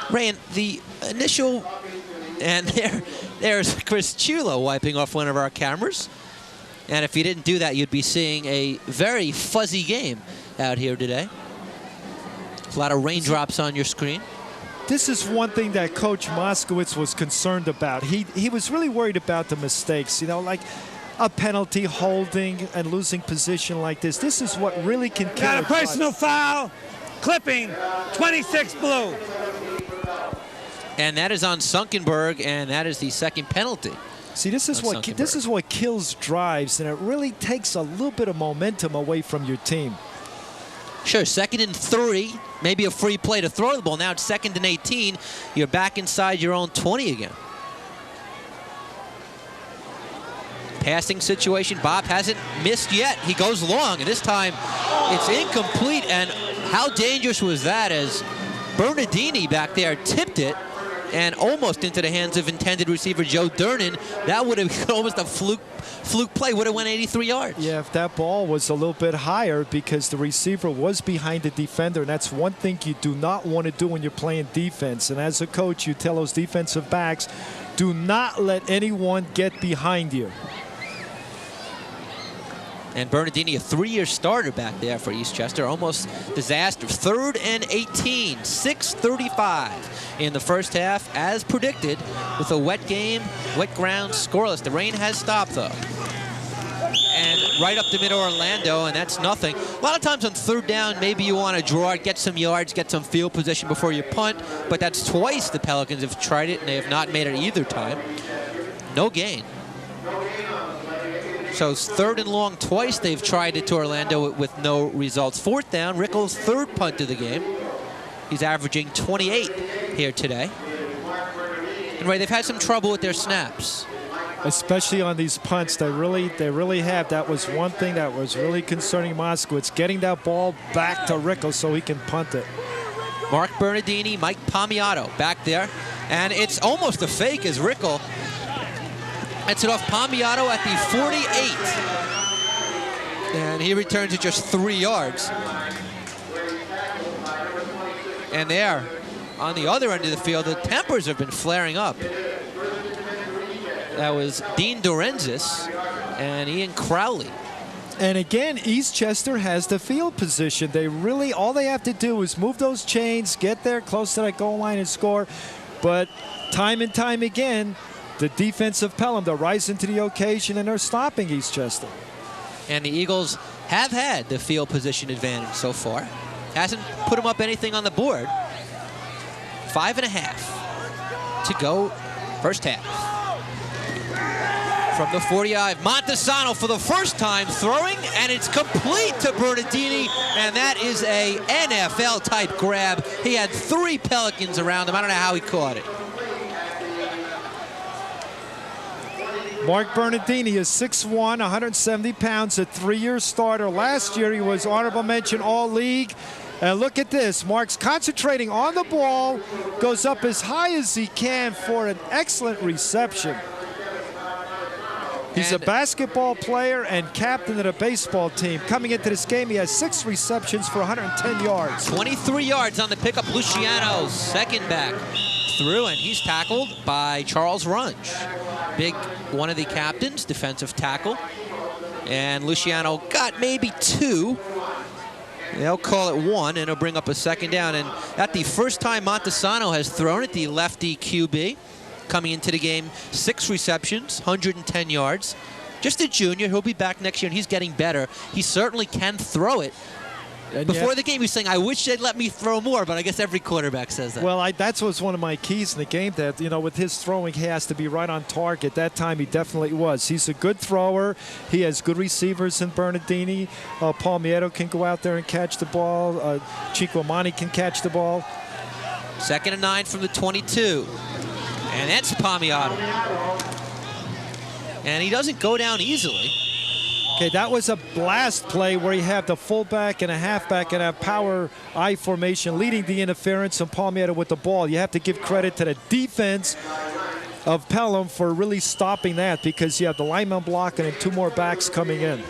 Ray, the initial, and there's Chris Chulo wiping off one of our cameras. And if you didn't do that, you'd be seeing a very fuzzy game out here today. A lot of raindrops on your screen. this is one thing that Coach Moskowitz was concerned about. He was really worried about the mistakes, you know, like a penalty, holding, and losing position like this. This is what really can kill Got a personal foul, clipping, 26 blue. And that is on Sunkenberg, and that is the second penalty. See, this is what kills drives, and it really takes a little bit of momentum away from your team. Sure, 2nd and 3, maybe a free play to throw the ball. Now it's 2nd and 18. You're back inside your own 20 again. Passing situation, Bob hasn't missed yet. He goes long, and this time it's incomplete. And how dangerous was that as Bernardini back there tipped it and almost into the hands of intended receiver Joe Durnan. That would have been almost a fluke play, would have went 83 yards. Yeah, if that ball was a little bit higher, because the receiver was behind the defender, and that's one thing you do not want to do when you're playing defense. And as a coach, you tell those defensive backs, do not let anyone get behind you. And Bernardini, a 3-year starter back there for Eastchester, almost disaster. 3rd and 18, 6:35 in the first half, as predicted, with a wet game, wet ground, scoreless. The rain has stopped, though. And right up the middle Orlando, and that's nothing. A lot of times on 3rd down, maybe you want to draw it, get some yards, get some field position before you punt, but that's twice the Pelicans have tried it, and they have not made it either time. No gain. So it's 3rd and long twice they've tried it to Orlando with no results. 4th down, Rickles' 3rd punt of the game. He's averaging 28 here today. And Ray, they've had some trouble with their snaps. Especially on these punts, they really have. That was one thing that was really concerning Moskowitz, getting that ball back to Rickles so he can punt it. Mark Bernardini, Mike Palmiotto back there. And it's almost a fake as Rickles gets it off Palmiotto at the 48. And he returns it just 3 yards. And there, on the other end of the field, the tempers have been flaring up. That was Dean Dorenzis and Ian Crowley. And again, Eastchester has the field position. They really, all they have to do is move those chains, get there close to that goal line and score. But time and time again, the defense of Pelham, they're rising to the occasion and they're stopping Eastchester. And the Eagles have had the field position advantage so far. Hasn't put them up anything on the board. 5.5 to go first half. From the 40-yard, Montesano for the first time throwing, and it's complete to Bernardini, and that is a NFL-type grab. He had 3 Pelicans around him. I don't know how he caught it. Mark Bernardini is 6'1", 170 pounds, a 3-year starter. Last year he was honorable mention All-League. And look at this. Mark's concentrating on the ball, goes up as high as he can for an excellent reception. He's a basketball player and captain of the baseball team. Coming into this game, he has 6 receptions for 110 yards. 23 yards on the pickup. Luciano's second back through, and he's tackled by Charles Runge. Big, one of the captains, defensive tackle. And Luciano got maybe 2. They'll call it 1, and it'll bring up a second down. And at the first time Montesano has thrown it, the lefty QB, coming into the game, 6 receptions, 110 yards. Just a junior. He'll be back next year, and he's getting better. He certainly can throw it. And before the game, he was saying, I wish they'd let me throw more, but I guess every quarterback says that. Well, that was one of my keys in the game, that, you know, with his throwing, he has to be right on target. That time he definitely was. He's a good thrower. He has good receivers in Bernardini. Palmiotto can go out there and catch the ball. Chico Amani can catch the ball. 2nd and 9 from the 22. And that's Palmiotto. And he doesn't go down easily. Okay, that was a blast play where you have the fullback and a halfback and a power I formation leading the interference, and Palmiotto with the ball. You have to give credit to the defense of Pelham for really stopping that, because you have the lineman blocking and 2 more backs coming in.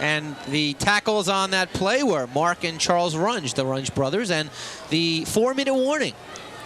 And the tackles on that play were Mark and Charles Runge, the Runge brothers, and the 4-minute warning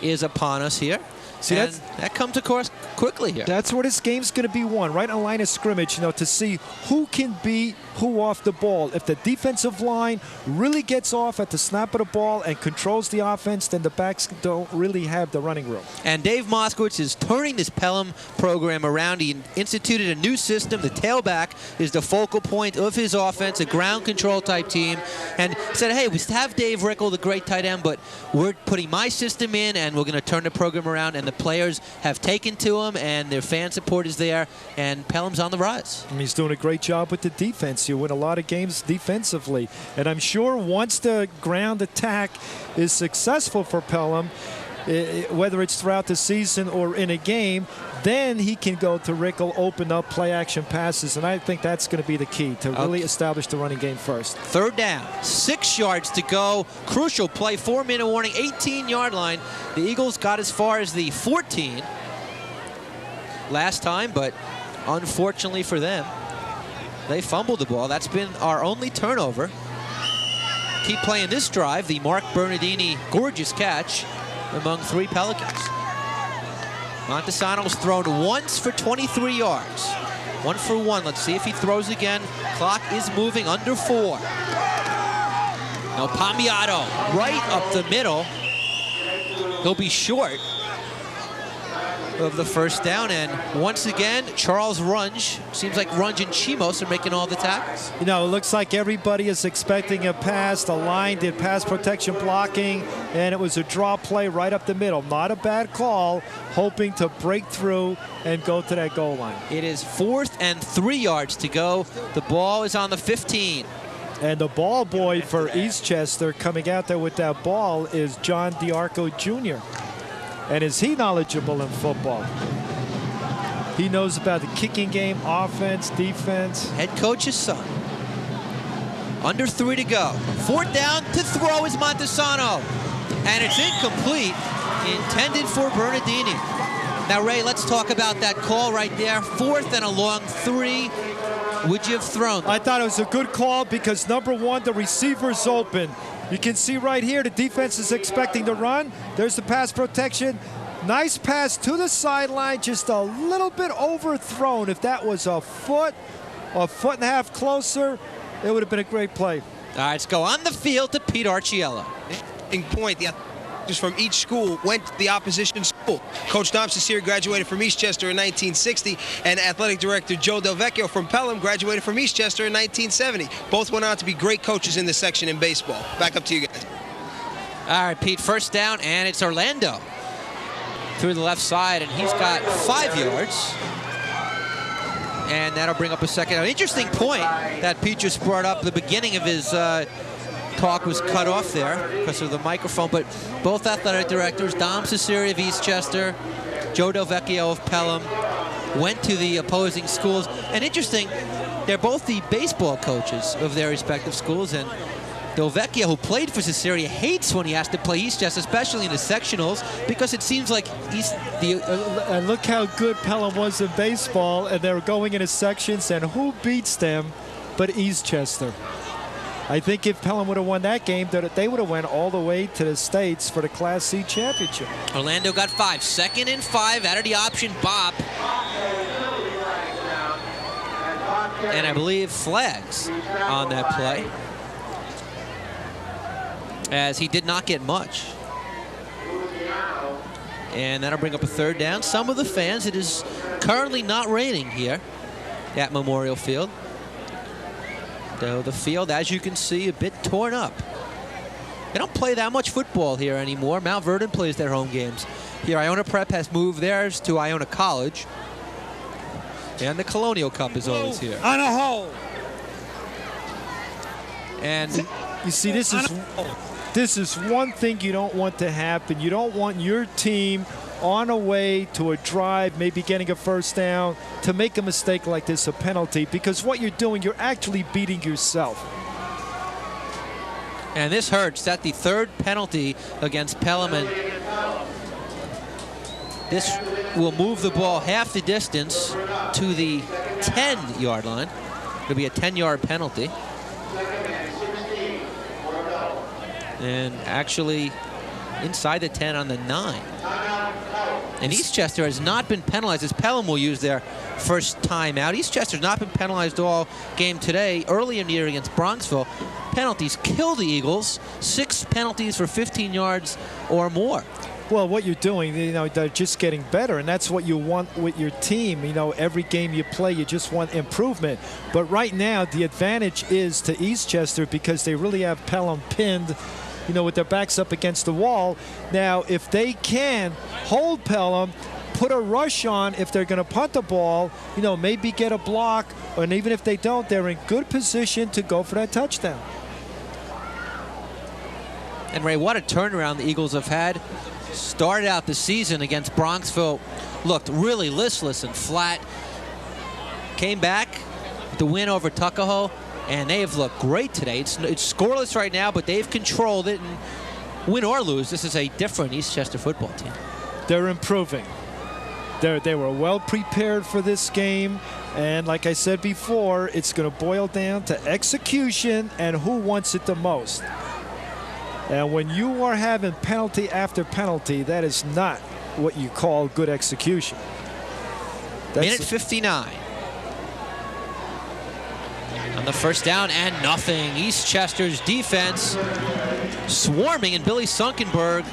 is upon us here. See, that comes, of course, quickly here. That's where this game's going to be won, right on the line of scrimmage, you know, to see who can beat who off the ball. If the defensive line really gets off at the snap of the ball and controls the offense, then the backs don't really have the running room. And Dave Moskowitz is turning this Pelham program around. He instituted a new system. The tailback is the focal point of his offense, a ground control type team, and said, hey, we have Dave Rickle, the great tight end, but we're putting my system in, and we're going to turn the program around. And the players have taken to him, and their fan support is there, and Pelham's on the rise. And he's doing a great job with the defense. You win a lot of games defensively. And I'm sure once the ground attack is successful for Pelham, whether it's throughout the season or in a game, then he can go to Rickle, open up play action passes, and I think that's going to be the key to really establish the running game first. Third down, 6 yards to go. Crucial play, 4-minute warning, 18-yard line. The Eagles got as far as the 14 last time, but unfortunately for them, they fumbled the ball. That's been our only turnover. Keep playing this drive. The Mark Bernardini gorgeous catch among 3 Pelicans. Montesano's thrown once for 23 yards. 1 for 1. Let's see if he throws again. Clock is moving under 4. Now Palmiato right up the middle. He'll be short of the first down, and once again Charles Runge, seems like Runge and Chimos are making all the tackles. You know, it looks like everybody is expecting a pass. The line did pass protection blocking, and it was a draw play right up the middle. Not a bad call, hoping to break through and go to that goal line. It is 4th and 3 yards to go. The ball is on the 15. And the ball boy for Eastchester coming out there with that ball is John DiArco Jr. And is he knowledgeable in football? He knows about the kicking game, offense, defense. Head coach's son. Under 3 to go. 4th down to throw is Montesano. And it's incomplete, intended for Bernardini. Now, Ray, let's talk about that call right there. 4th and a long 3. Would you have thrown? I thought it was a good call because, number one, the receiver's open. You can see right here the defense is expecting to run. There's the pass protection. Nice pass to the sideline, just a little bit overthrown. If that was a foot and a half closer, it would have been a great play. All right, let's go on the field to Pete Archiello. Point, just from each school went to the opposition school. Coach Dom Ciceri graduated from Eastchester in 1960, and athletic director Joe Del Vecchio from Pelham graduated from Eastchester in 1970. Both went on to be great coaches in this section in baseball. Back up to you guys. All right, Pete, first down, and it's Orlando through the left side, and he's got 5 yards. And that'll bring up a second. An interesting point that Pete just brought up. The beginning of his talk was cut off there because of the microphone, but both athletic directors, Dom Ciceri of Eastchester, Joe Del Vecchio of Pelham, went to the opposing schools. And interesting, they're both the baseball coaches of their respective schools, and Del Vecchio, who played for Ciceri, hates when he has to play Eastchester, especially in the sectionals, because it seems like and look how good Pelham was in baseball, and they're going into sections, and who beats them but Eastchester? I think if Pelham would have won that game, they would have went all the way to the States for the Class C championship. Orlando got 5. 2nd and 5 out of the option, Bob. And I believe flags on that play, as he did not get much. And that'll bring up a 3rd down. Some of the fans, it is currently not raining here at Memorial Field. Though the field, as you can see, a bit torn up. They don't play that much football here anymore. Mount Vernon plays their home games. Here, Iona Prep has moved theirs to Iona College. And the Colonial Cup is always here. On a hole. And you see, this is one thing you don't want to happen. You don't want your team on a way to a drive, maybe getting a first down, to make a mistake like this, a penalty, because what you're doing, you're actually beating yourself. And this hurts. That's the 3rd penalty against Pelham, and this will move the ball half the distance to the 10-yard line. It'll be a 10-yard penalty. And actually inside the 10 on the 9. And Eastchester has not been penalized, as Pelham will use their first timeout. Eastchester's not been penalized all game today. Early in the year against Bronxville, penalties kill the Eagles. 6 penalties for 15 yards or more. Well, what you're doing, they're just getting better, and that's what you want with your team. Every game you play, you just want improvement. But right now, the advantage is to Eastchester because they really have Pelham pinned, with their backs up against the wall. Now, if they can hold Pelham, put a rush on if they're going to punt the ball, maybe get a block, and even if they don't, they're in good position to go for that touchdown. And Ray, what a turnaround the Eagles have had. Started out the season against Bronxville, looked really listless and flat. Came back with the win over Tuckahoe, and they have looked great today. It's scoreless right now, but they've controlled it. And win or lose, this is a different Eastchester football team. They're improving. They were well prepared for this game, and like I said before, it's going to boil down to execution and who wants it the most. And when you are having penalty after penalty, that is not what you call good execution. Minute 59. On the first down and nothing. Eastchester's defense swarming, and Billy Sunkenberg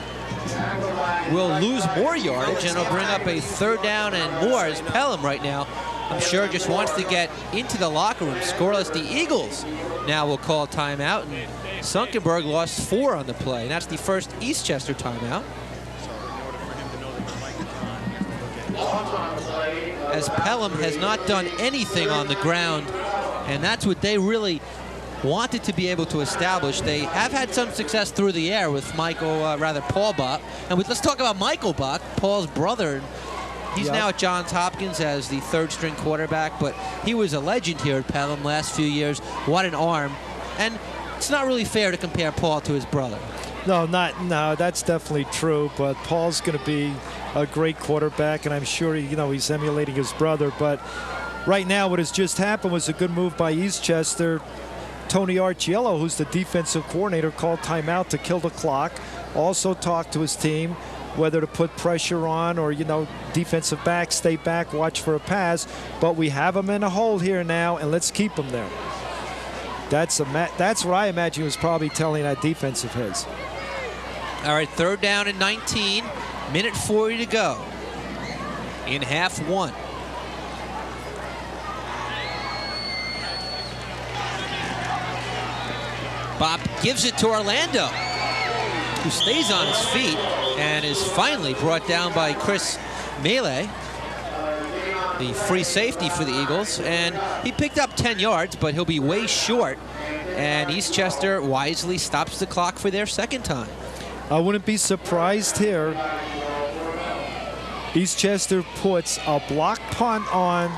will lose more yardage, and it'll bring up a 3rd down and more, as Pelham right now, I'm sure, just wants to get into the locker room scoreless. The Eagles now will call timeout, and Sunkenberg lost 4 on the play, and that's the first Eastchester timeout. As Pelham has not done anything on the ground, and that's what they really wanted to be able to establish. They have had some success through the air with Paul Buck. And let's talk about Michael Buck, Paul's brother. He's now at Johns Hopkins as the 3rd-string quarterback, but he was a legend here at Pelham last few years. What an arm. And it's not really fair to compare Paul to his brother. No, that's definitely true, but Paul's going to be a great quarterback, and I'm sure he's emulating his brother. But right now, what has just happened was a good move by Eastchester. Tony Archiello, who's the defensive coordinator, called timeout to kill the clock. Also talked to his team whether to put pressure on or, defensive back, stay back, watch for a pass. But we have him in a hole here now, and let's keep him there. That's what I imagine he was probably telling that defense of his. All right, 3rd down and 19. Minute 40 to go in half 1. Bob gives it to Orlando, who stays on his feet and is finally brought down by Chris Melee, the free safety for the Eagles. And he picked up 10 yards, but he'll be way short. And Eastchester wisely stops the clock for their 2nd time. I wouldn't be surprised here. Eastchester puts a block punt on,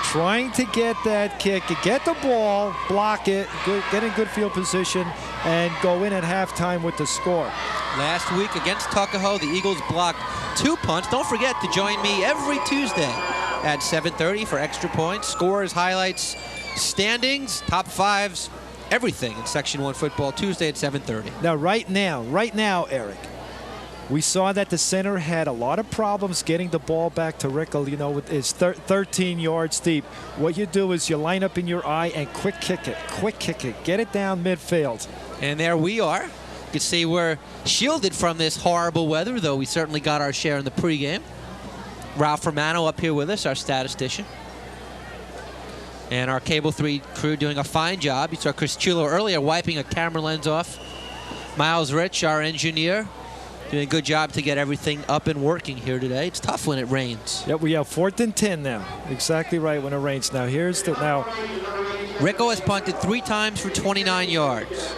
trying to get that kick, get the ball, block it, get in good field position, and go in at halftime with the score. Last week against Tuckahoe, the Eagles blocked 2 punts. Don't forget to join me every Tuesday at 7:30 for extra points, scores, highlights, standings, top 5s, everything in Section 1 football, Tuesday at 7:30. Now, right now, Eric, we saw that the center had a lot of problems getting the ball back to Rickle, with his 13 yards deep. What you do is you line up in your eye and quick kick it, get it down midfield. And there we are. You can see we're shielded from this horrible weather, though we certainly got our share in the pregame. Ralph Romano up here with us, our statistician. And our Cable 3 crew doing a fine job. You saw Chris Chulo earlier wiping a camera lens off. Miles Rich, our engineer, doing a good job to get everything up and working here today. It's tough when it rains. Yep, we have 4th and 10 now. Exactly right, when it rains. Now Rico has punted 3 times for 29 yards.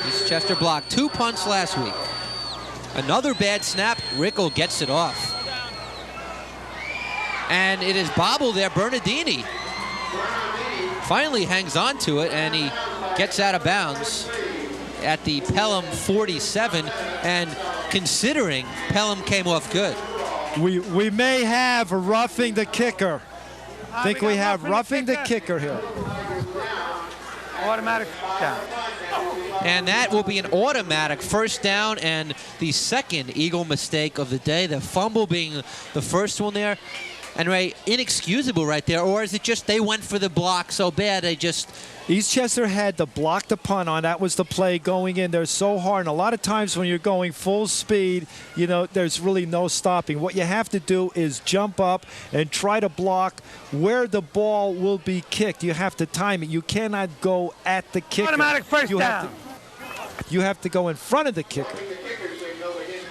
Eastchester blocked 2 punts last week. Another bad snap. Rico gets it off. And it is bobbled there. Bernardini finally hangs on to it, and he gets out of bounds at the Pelham 47. And considering Pelham came off good, we may have roughing the kicker. I think we have roughing the kicker here. Automatic down. And that will be an automatic first down, and the second Eagle mistake of the day, the fumble being the first one there. And Ray, inexcusable right there, or is it just they went for the block so bad they just... Eastchester had to block the punt on. That was the play going in. They're so hard. And a lot of times when you're going full speed, you know, there's really no stopping. What you have to do is jump up and try to block where the ball will be kicked. You have to time it. You cannot go at the kicker. Automatic first down. You have to go in front of the kicker.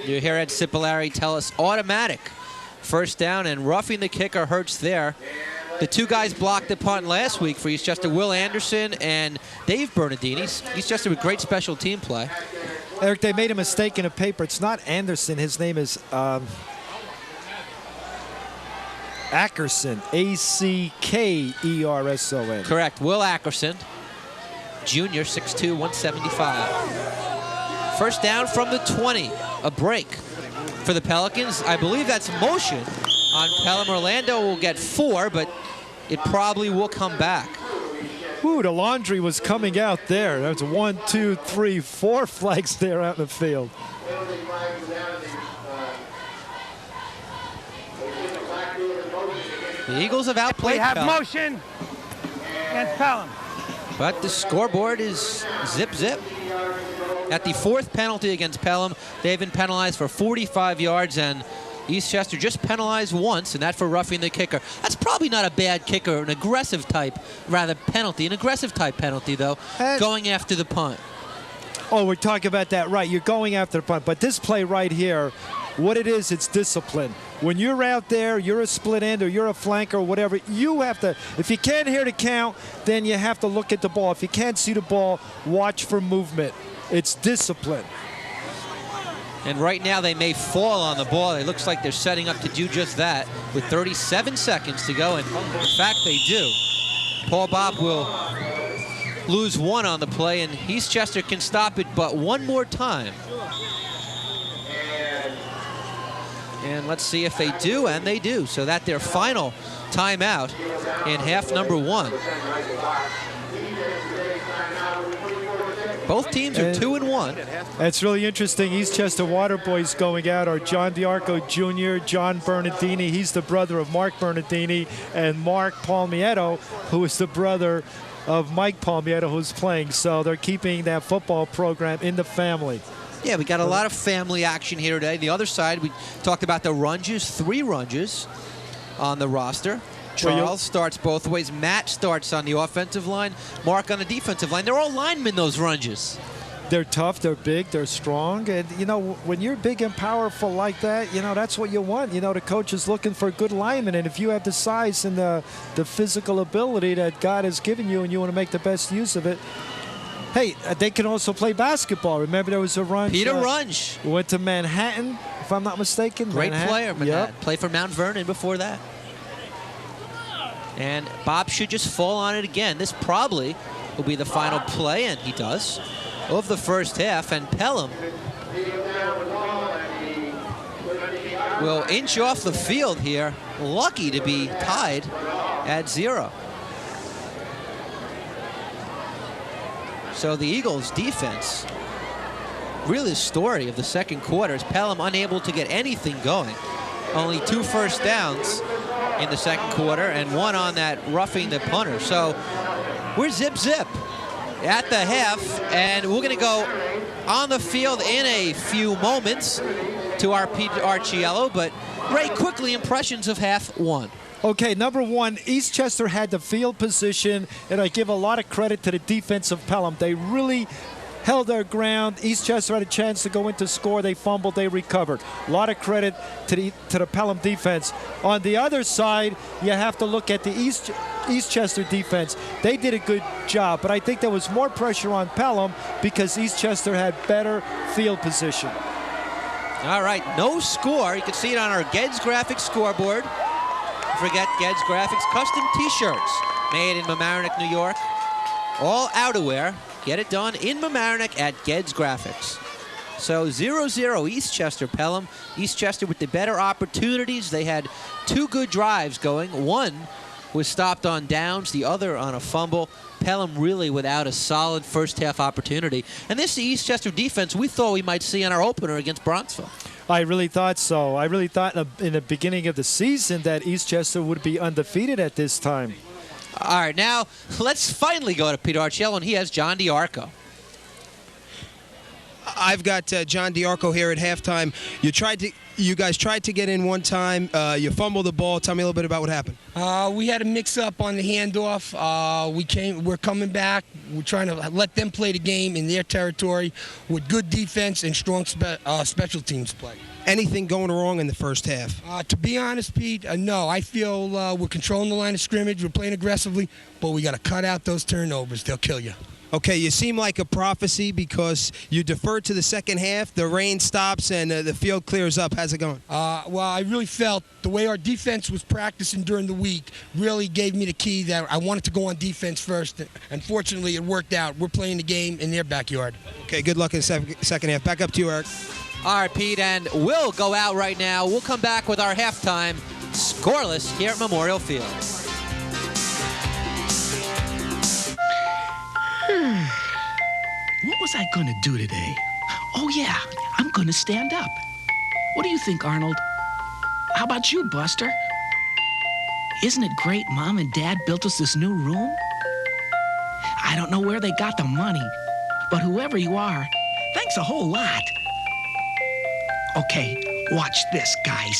You hear Ed Cipollari tell us automatic first down, and roughing the kicker hurts there. The two guys blocked the punt last week for Eastchester, Will Anderson and Dave Bernardini. Eastchester with great special team play. Eric, they made a mistake in a paper. It's not Anderson. His name is Ackerson, A-C-K-E-R-S-O-N. Correct. Will Ackerson, junior, 6'2", 175. First down from the 20, a break for the Pelicans. I believe that's motion on Pelham. Orlando will get 4, but it probably will come back. Ooh, the laundry was coming out there. There's 1, 2, 3, 4 flags there out in the field. The Eagles have outplayed We have Pelham, motion against Pelham. but the scoreboard is zip-zip. At the 4th penalty against Pelham, they've been penalized for 45 yards, and Eastchester just penalized once, and that for roughing the kicker. That's probably not a bad kicker, an aggressive type, rather penalty. An aggressive type penalty, though, going after the punt. Oh, we're talking about that, right. You're going after the punt. But this play right here, what it is, it's discipline. When you're out there, you're a split end or you're a flanker or whatever, you have to, if you can't hear the count, then you have to look at the ball. If you can't see the ball, watch for movement. It's discipline. And right now they may fall on the ball. It looks like they're setting up to do just that with 37 seconds to go. And in fact, they do. Paul Bob will lose 1 on the play, and Eastchester can stop it but one more time. And let's see if they do, and they do. So that's their final timeout in half number 1. Both teams are 2-1. It's really interesting. Eastchester Water Boys going out are John DiArco Jr., John Bernardini. He's the brother of Mark Bernardini, and Mark Palmietto, who is the brother of Mike Palmietto, who's playing. So they're keeping that football program in the family. Yeah, we got a lot of family action here today. The other side, we talked about the runges, 3 runges on the roster. Charles starts both ways. Matt starts on the offensive line. Mark on the defensive line. They're all linemen, those runges. They're tough, they're big, they're strong. And, you know, when you're big and powerful like that, you know, that's what you want. You know, the coach is looking for good linemen. And if you have the size and the physical ability that God has given you and you want to make the best use of it, hey, they can also play basketball. Remember there was a Runge. Peter Runge. Went to Manhattan, if I'm not mistaken. Great Manhattan. player, Manhattan. Yep. Played for Mount Vernon before that. And Bob should just fall on it again. This probably will be the final play, and he does, of the first half. And Pelham will inch off the field here. Lucky to be tied at 0. So the Eagles' defense, really the story of the second quarter, is Pelham unable to get anything going. Only 2 first downs in the second quarter and 1 on that roughing the punter. So we're zip-zip at the half, and we're going to go on the field in a few moments to our Pete Archiello. But Ray, quickly, impressions of half 1. Okay, number 1, Eastchester had the field position, and I give a lot of credit to the defense of Pelham. They really held their ground. Eastchester had a chance to go into score. They fumbled, they recovered. A lot of credit to the Pelham defense. On the other side, you have to look at the Eastchester defense. They did a good job, but I think there was more pressure on Pelham because Eastchester had better field position. All right, no score. You can see it on our Ged's Graphics scoreboard. Don't forget Ged's Graphics custom T-shirts made in Mamaroneck, New York. All outerwear. Get it done in Mamaroneck at Ged's Graphics. So 0-0 Eastchester Pelham. Eastchester with the better opportunities. They had 2 good drives going. One was stopped on downs, the other on a fumble. Pelham really without a solid first-half opportunity. And this is the Eastchester defense we thought we might see in our opener against Bronxville. I really thought so. I really thought in the beginning of the season that Eastchester would be undefeated at this time. All right, now let's finally go to Peter Arcello, and he has John DiArco. I've got John DiArco here at halftime. You guys tried to get in one time. You fumbled the ball. Tell me a little bit about what happened. We had a mix-up on the handoff. We're coming back. We're trying to let them play the game in their territory with good defense and strong special teams play. Anything going wrong in the first half? To be honest, Pete, no. I feel we're controlling the line of scrimmage. We're playing aggressively, but we got to cut out those turnovers. They'll kill you. Okay, you seem like a prophecy because you deferred to the second half, the rain stops, and the field clears up. How's it going? Well, I really felt the way our defense was practicing during the week really gave me the key that I wanted to go on defense first. Unfortunately, it worked out. We're playing the game in their backyard. Okay, good luck in the second half. Back up to you, Eric. All right, Pete, and we'll go out right now. We'll come back with our halftime scoreless here at Memorial Field. What was I going to do today? Oh, yeah, I'm going to stand up. What do you think, Arnold? How about you, Buster? Isn't it great Mom and Dad built us this new room? I don't know where they got the money, but whoever you are, thanks a whole lot. Okay, watch this, guys.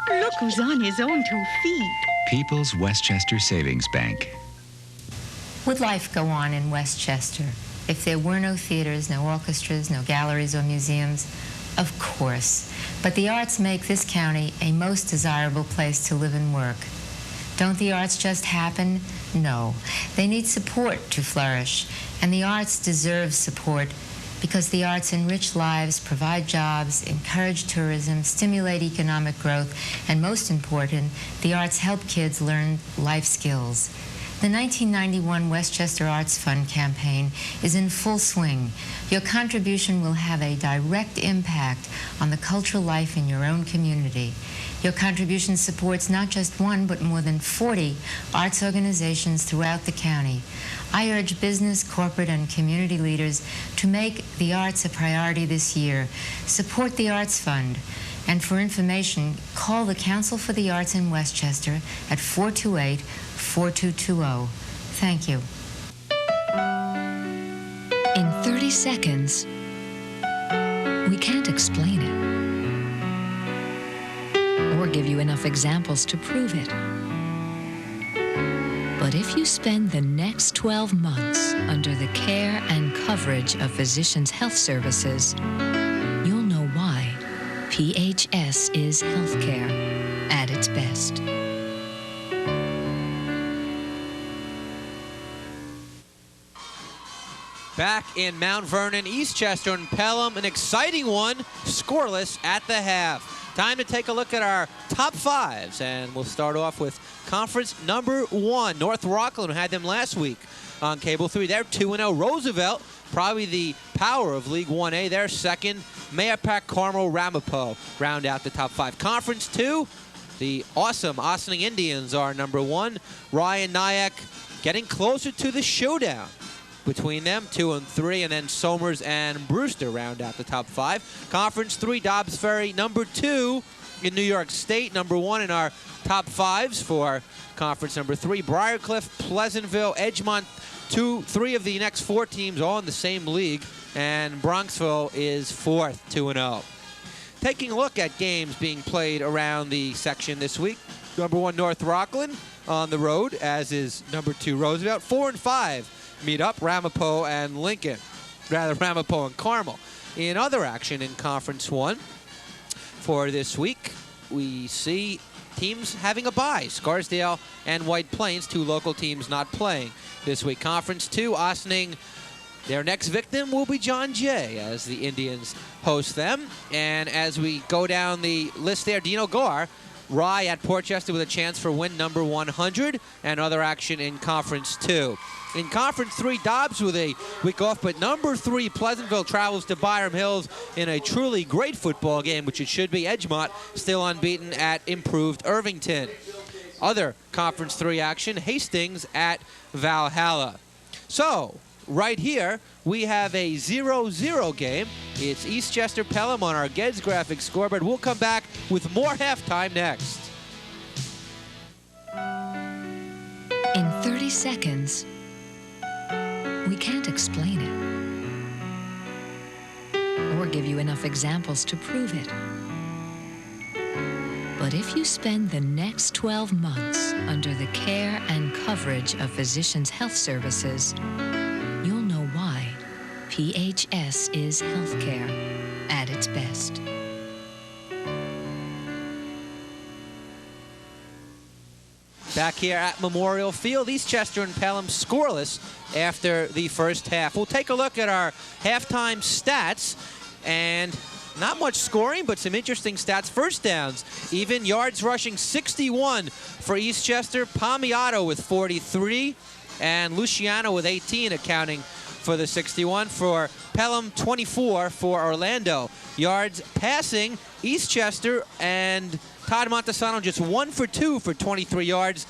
Look who's on his own 2 feet. People's Westchester Savings Bank. Would life go on in Westchester if there were no theaters, no orchestras, no galleries or museums? Of course. But the arts make this county a most desirable place to live and work. Don't the arts just happen? No. They need support to flourish, and the arts deserve support because the arts enrich lives, provide jobs, encourage tourism, stimulate economic growth, and most important, the arts help kids learn life skills. The 1991 Westchester Arts Fund campaign is in full swing. Your contribution will have a direct impact on the cultural life in your own community. Your contribution supports not just one, but more than 40 arts organizations throughout the county. I urge business, corporate, and community leaders to make the arts a priority this year. Support the Arts Fund. And for information, call the Council for the Arts in Westchester at 428-4220. Thank you. In 30 seconds, we can't explain it or give you enough examples to prove it. But if you spend the next 12 months under the care and coverage of Physicians Health Services, you'll know why PHS is healthcare at its best. Back in Mount Vernon, Eastchester and Pelham, an exciting one, scoreless at the half. Time to take a look at our top fives, and we'll start off with conference number 1, North Rockland, who had them last week on Cable 3. They're 2-0. Roosevelt, probably the power of League 1A. They're second. Mayapack, Carmel, Ramapo round out the top 5. Conference 2, the awesome Ossining Indians are number 1. Ryan Nyack getting closer to the showdown between them, 2 and 3, and then Somers and Brewster round out the top 5. Conference 3, Dobbs Ferry, number 2 in New York State, number 1 in our top 5s for conference number 3. Briarcliff, Pleasantville, Edgemont, 3 of the next 4 teams all in the same league, and Bronxville is 4th, 2-0. Taking a look at games being played around the section this week, number 1, North Rockland on the road, as is number 2, Roosevelt. 4 and 5 meet up, Ramapo and Lincoln, rather Ramapo and Carmel. In other action in Conference 1 for this week, we see teams having a bye. Scarsdale and White Plains, 2 local teams not playing this week. Conference 2, Ossining, their next victim will be John Jay as the Indians host them. And as we go down the list there, Dino Gar, Rye at Portchester with a chance for win number 100, and other action in Conference 2. In Conference 3, Dobbs with a week off, but number 3, Pleasantville travels to Byram Hills in a truly great football game, which it should be. Edgemont still unbeaten at improved Irvington. other Conference 3 action, Hastings at Valhalla. So, right here, we have a 0-0 game. It's Eastchester Pelham on our Geds graphic scoreboard. We'll come back with more halftime next. In 30 seconds, we can't explain it or give you enough examples to prove it. But if you spend the next 12 months under the care and coverage of Physicians Health Services, you'll know why PHS is healthcare at its best. Back here at Memorial Field, Eastchester and Pelham scoreless after the first half. We'll take a look at our halftime stats, and not much scoring, but some interesting stats. First downs, even. Yards rushing, 61 for Eastchester. Palmiato with 43, and Luciano with 18, accounting for the 61. For Pelham, 24 for Orlando. Yards passing, Eastchester and Todd Montesano just 1 for 2 for 23 yards.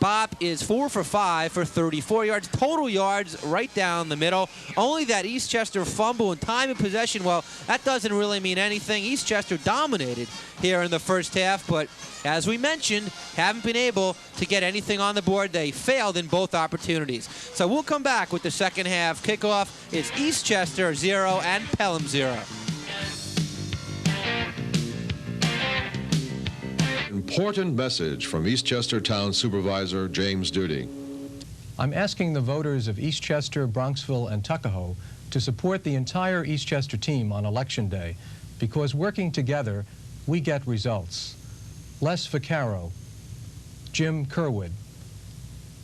Bob is 4 for 5 for 34 yards. Total yards right down the middle. Only that Eastchester fumble and time of possession, well, that doesn't really mean anything. Eastchester dominated here in the first half, but as we mentioned, haven't been able to get anything on the board. They failed in both opportunities. So we'll come back with the second half kickoff. It's Eastchester 0 and Pelham 0. Important message from Eastchester Town Supervisor James Duty. I'm asking the voters of Eastchester, Bronxville, and Tuckahoe to support the entire Eastchester team on Election Day, because working together, we get results. Les Vaccaro, Jim Kerwood,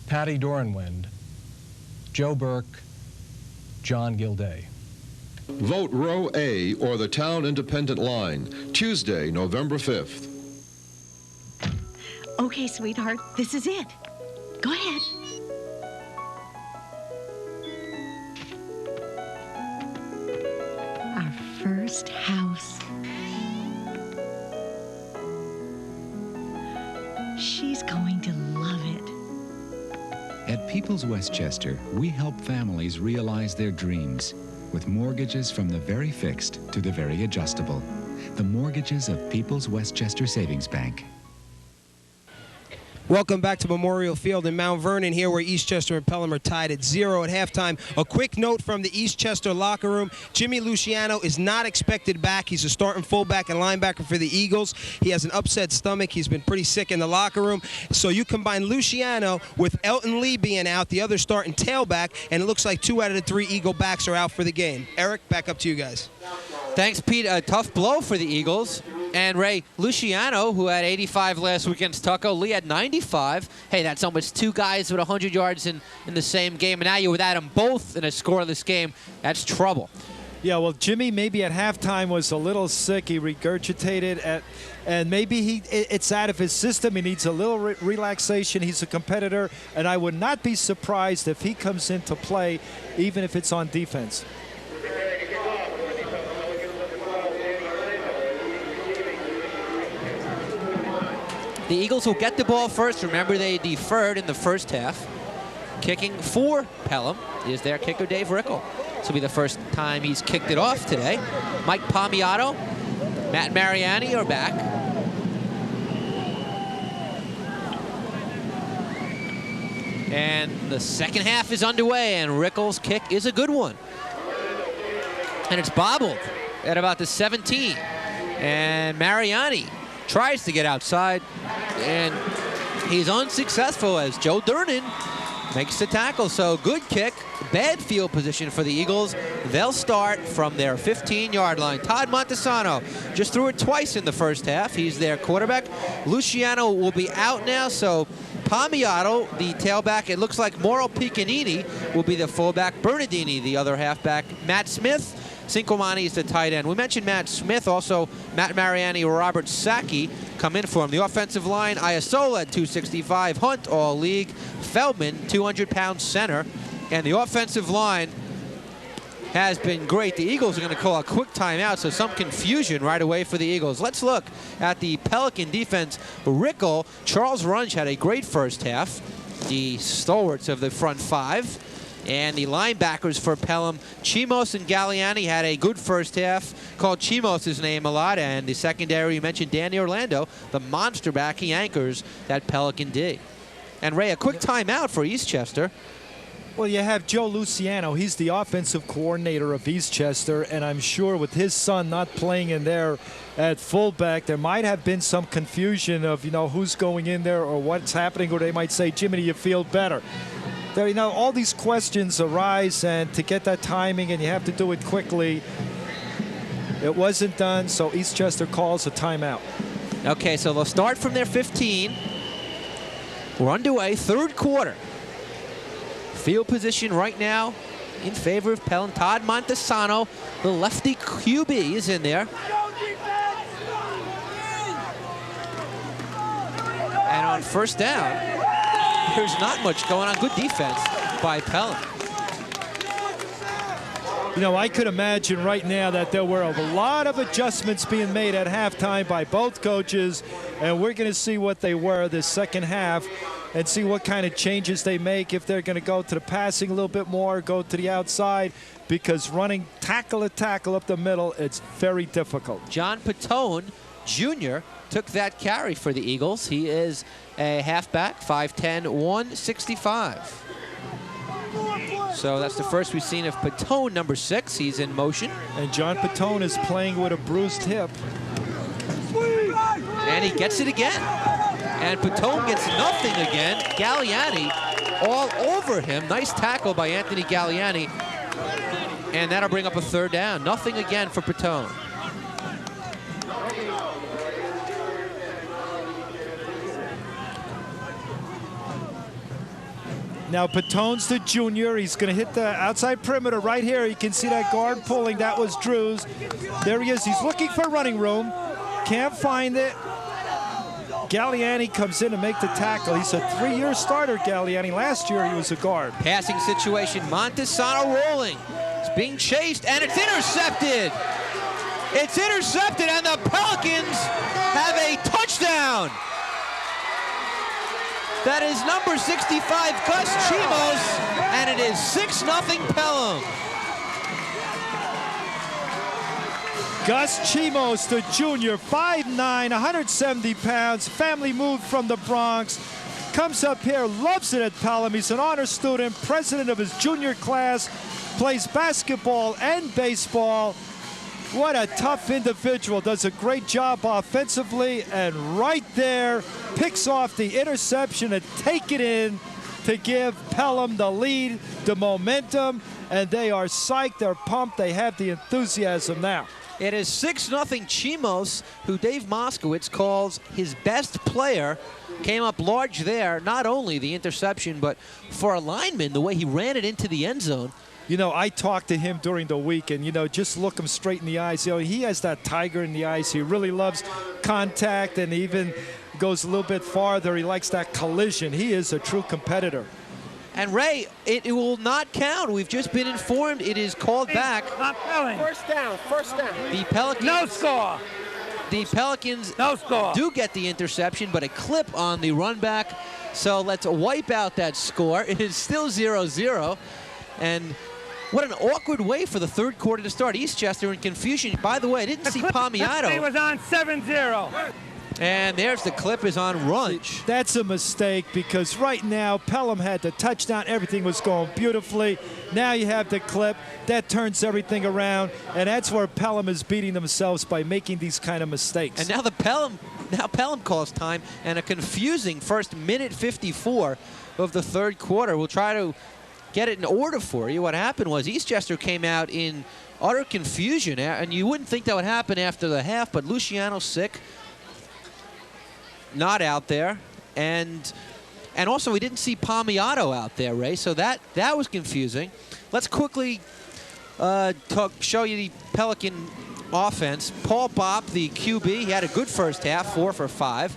Patty Dorenwind, Joe Burke, John Gilday. Vote Row A or the Town Independent Line, Tuesday, November 5th. Okay, sweetheart, this is it. Go ahead. Our first house. She's going to love it. At People's Westchester, we help families realize their dreams with mortgages from the very fixed to the very adjustable. The mortgages of People's Westchester Savings Bank. Welcome back to Memorial Field in Mount Vernon, here where Eastchester and Pelham are tied at 0 at halftime. A quick note from the Eastchester locker room. Jimmy Luciano is not expected back. He's a starting fullback and linebacker for the Eagles. He has an upset stomach. He's been pretty sick in the locker room. So you combine Luciano with Elton Lee being out, the other starting tailback, and it looks like 2 out of the 3 Eagle backs are out for the game. Eric, back up to you guys. Thanks, Pete. A tough blow for the Eagles. And Ray, Luciano, who had 85 last week against Tucko, Lee had 95. Hey, that's almost 2 guys with 100 yards in the same game. And now you're without them both in a scoreless game. That's trouble. Yeah, well, Jimmy maybe at halftime was a little sick. He regurgitated, and maybe it's out of his system. He needs a little relaxation. He's a competitor, and I would not be surprised if he comes into play, even if it's on defense. The Eagles will get the ball first. Remember, they deferred in the first half. Kicking for Pelham is their kicker, Dave Rickle. This will be the first time he's kicked it off today. Mike Palmiato, Matt Mariani are back. And the second half is underway, and Rickle's kick is a good one. And it's bobbled at about the 17. And Mariani tries to get outside, and he's unsuccessful as Joe Durnan makes the tackle. So good kick, bad field position for the Eagles. They'll start from their 15-yard line. Todd Montesano just threw it twice in the first half. He's their quarterback. Luciano will be out now, so Palmiato, the tailback. It looks like Mauro Piccinini will be the fullback. Bernardini, the other halfback. Matt Smith. Cinquemani is the tight end. We mentioned Matt Smith, also Matt Mariani, Robert Sacchi come in for him. The offensive line, Iasola at 265, Hunt all league, Feldman 200-pound center, and the offensive line has been great. The Eagles are going to call a quick timeout, so some confusion right away for the Eagles. Let's look at the Pelican defense. Rickle, Charles Runge had a great first half, the stalwarts of the front five. And the linebackers for Pelham, Chimos and Galliani, had a good first half. Called Chimos' name a lot. And the secondary, you mentioned Danny Orlando, the monster back. He anchors that Pelican D. And Ray, a quick timeout for Eastchester. Well, you have Joe Luciano. He's the offensive coordinator of Eastchester, and I'm sure with his son not playing in there at fullback, there might have been some confusion of, who's going in there or what's happening, or they might say, Jimmy, do you feel better? There, all these questions arise, and to get that timing, and you have to do it quickly. It wasn't done, so Eastchester calls a timeout. Okay, so they'll start from their 15. We're underway, third quarter. Field position right now in favor of Pelham. Todd Montesano, the lefty QB, is in there. And on first down, there's not much going on. Good defense by Pelham. I could imagine right now that there were a lot of adjustments being made at halftime by both coaches, and we're going to see what they were this second half and see what kind of changes they make, if they're going to go to the passing a little bit more, go to the outside, because running tackle to tackle up the middle, it's very difficult. John Patone Jr. took that carry for the Eagles. He is a halfback, 5'10", 165. So that's the first we've seen of Patone, number 6. He's in motion. And John Patone is playing with a bruised hip. And he gets it again. And Patone gets nothing again. Galliani all over him. Nice tackle by Anthony Galliani. And that'll bring up a third down. Nothing again for Patone. Now Patone's the junior. He's going to hit the outside perimeter right here. You can see that guard pulling. That was Drews. There he is. He's looking for running room. Can't find it. Galliani comes in to make the tackle. He's a 3-year starter, Galliani. Last year he was a guard. Passing situation. Montesano rolling. It's being chased, and it's intercepted. It's intercepted, and the Pelicans have a touchdown. That is number 65, Gus Chimos, and it is 6-0 Pelham. Gus Chimos, the junior, 5'9", 170 pounds, family moved from the Bronx, comes up here, loves it at Pelham. He's an honor student, president of his junior class, plays basketball and baseball. What a tough individual, does a great job offensively, and right there picks off the interception and take it in to give Pelham the lead, the momentum, and they are psyched, they're pumped, they have the enthusiasm now. It is 6-0 Chimos, who Dave Moskowitz calls his best player. Came up large there, not only the interception, but for a lineman, the way he ran it into the end zone. I talked to him during the week, and, just look him straight in the eyes. He has that tiger in the eyes. He really loves contact and even goes a little bit farther. He likes that collision. He is a true competitor. And Ray, it will not count. We've just been informed it is called back. First down. The Pelicans. No score. The Pelicans no score. Do get the interception, but a clip on the run back. So let's wipe out that score. It is still 0-0. And what an awkward way for the third quarter to start. Eastchester in confusion. By the way, I didn't see Palmiato. It was on 7-0. And there's the clip is on Runge. That's a mistake, because right now Pelham had the touchdown. Everything was going beautifully. Now you have the clip. That turns everything around, and that's where Pelham is beating themselves by making these kind of mistakes. And now Pelham calls time, and a confusing first minute 54 of the third quarter. We'll try to get it in order for you. What happened was Eastchester came out in utter confusion, and you wouldn't think that would happen after the half, but Luciano's sick. Not out there, and also we didn't see Palmiato out there, Ray. So that was confusing. Let's quickly show you the Pelican offense. Paul Bopp, the QB, he had a good first half, 4 for 5.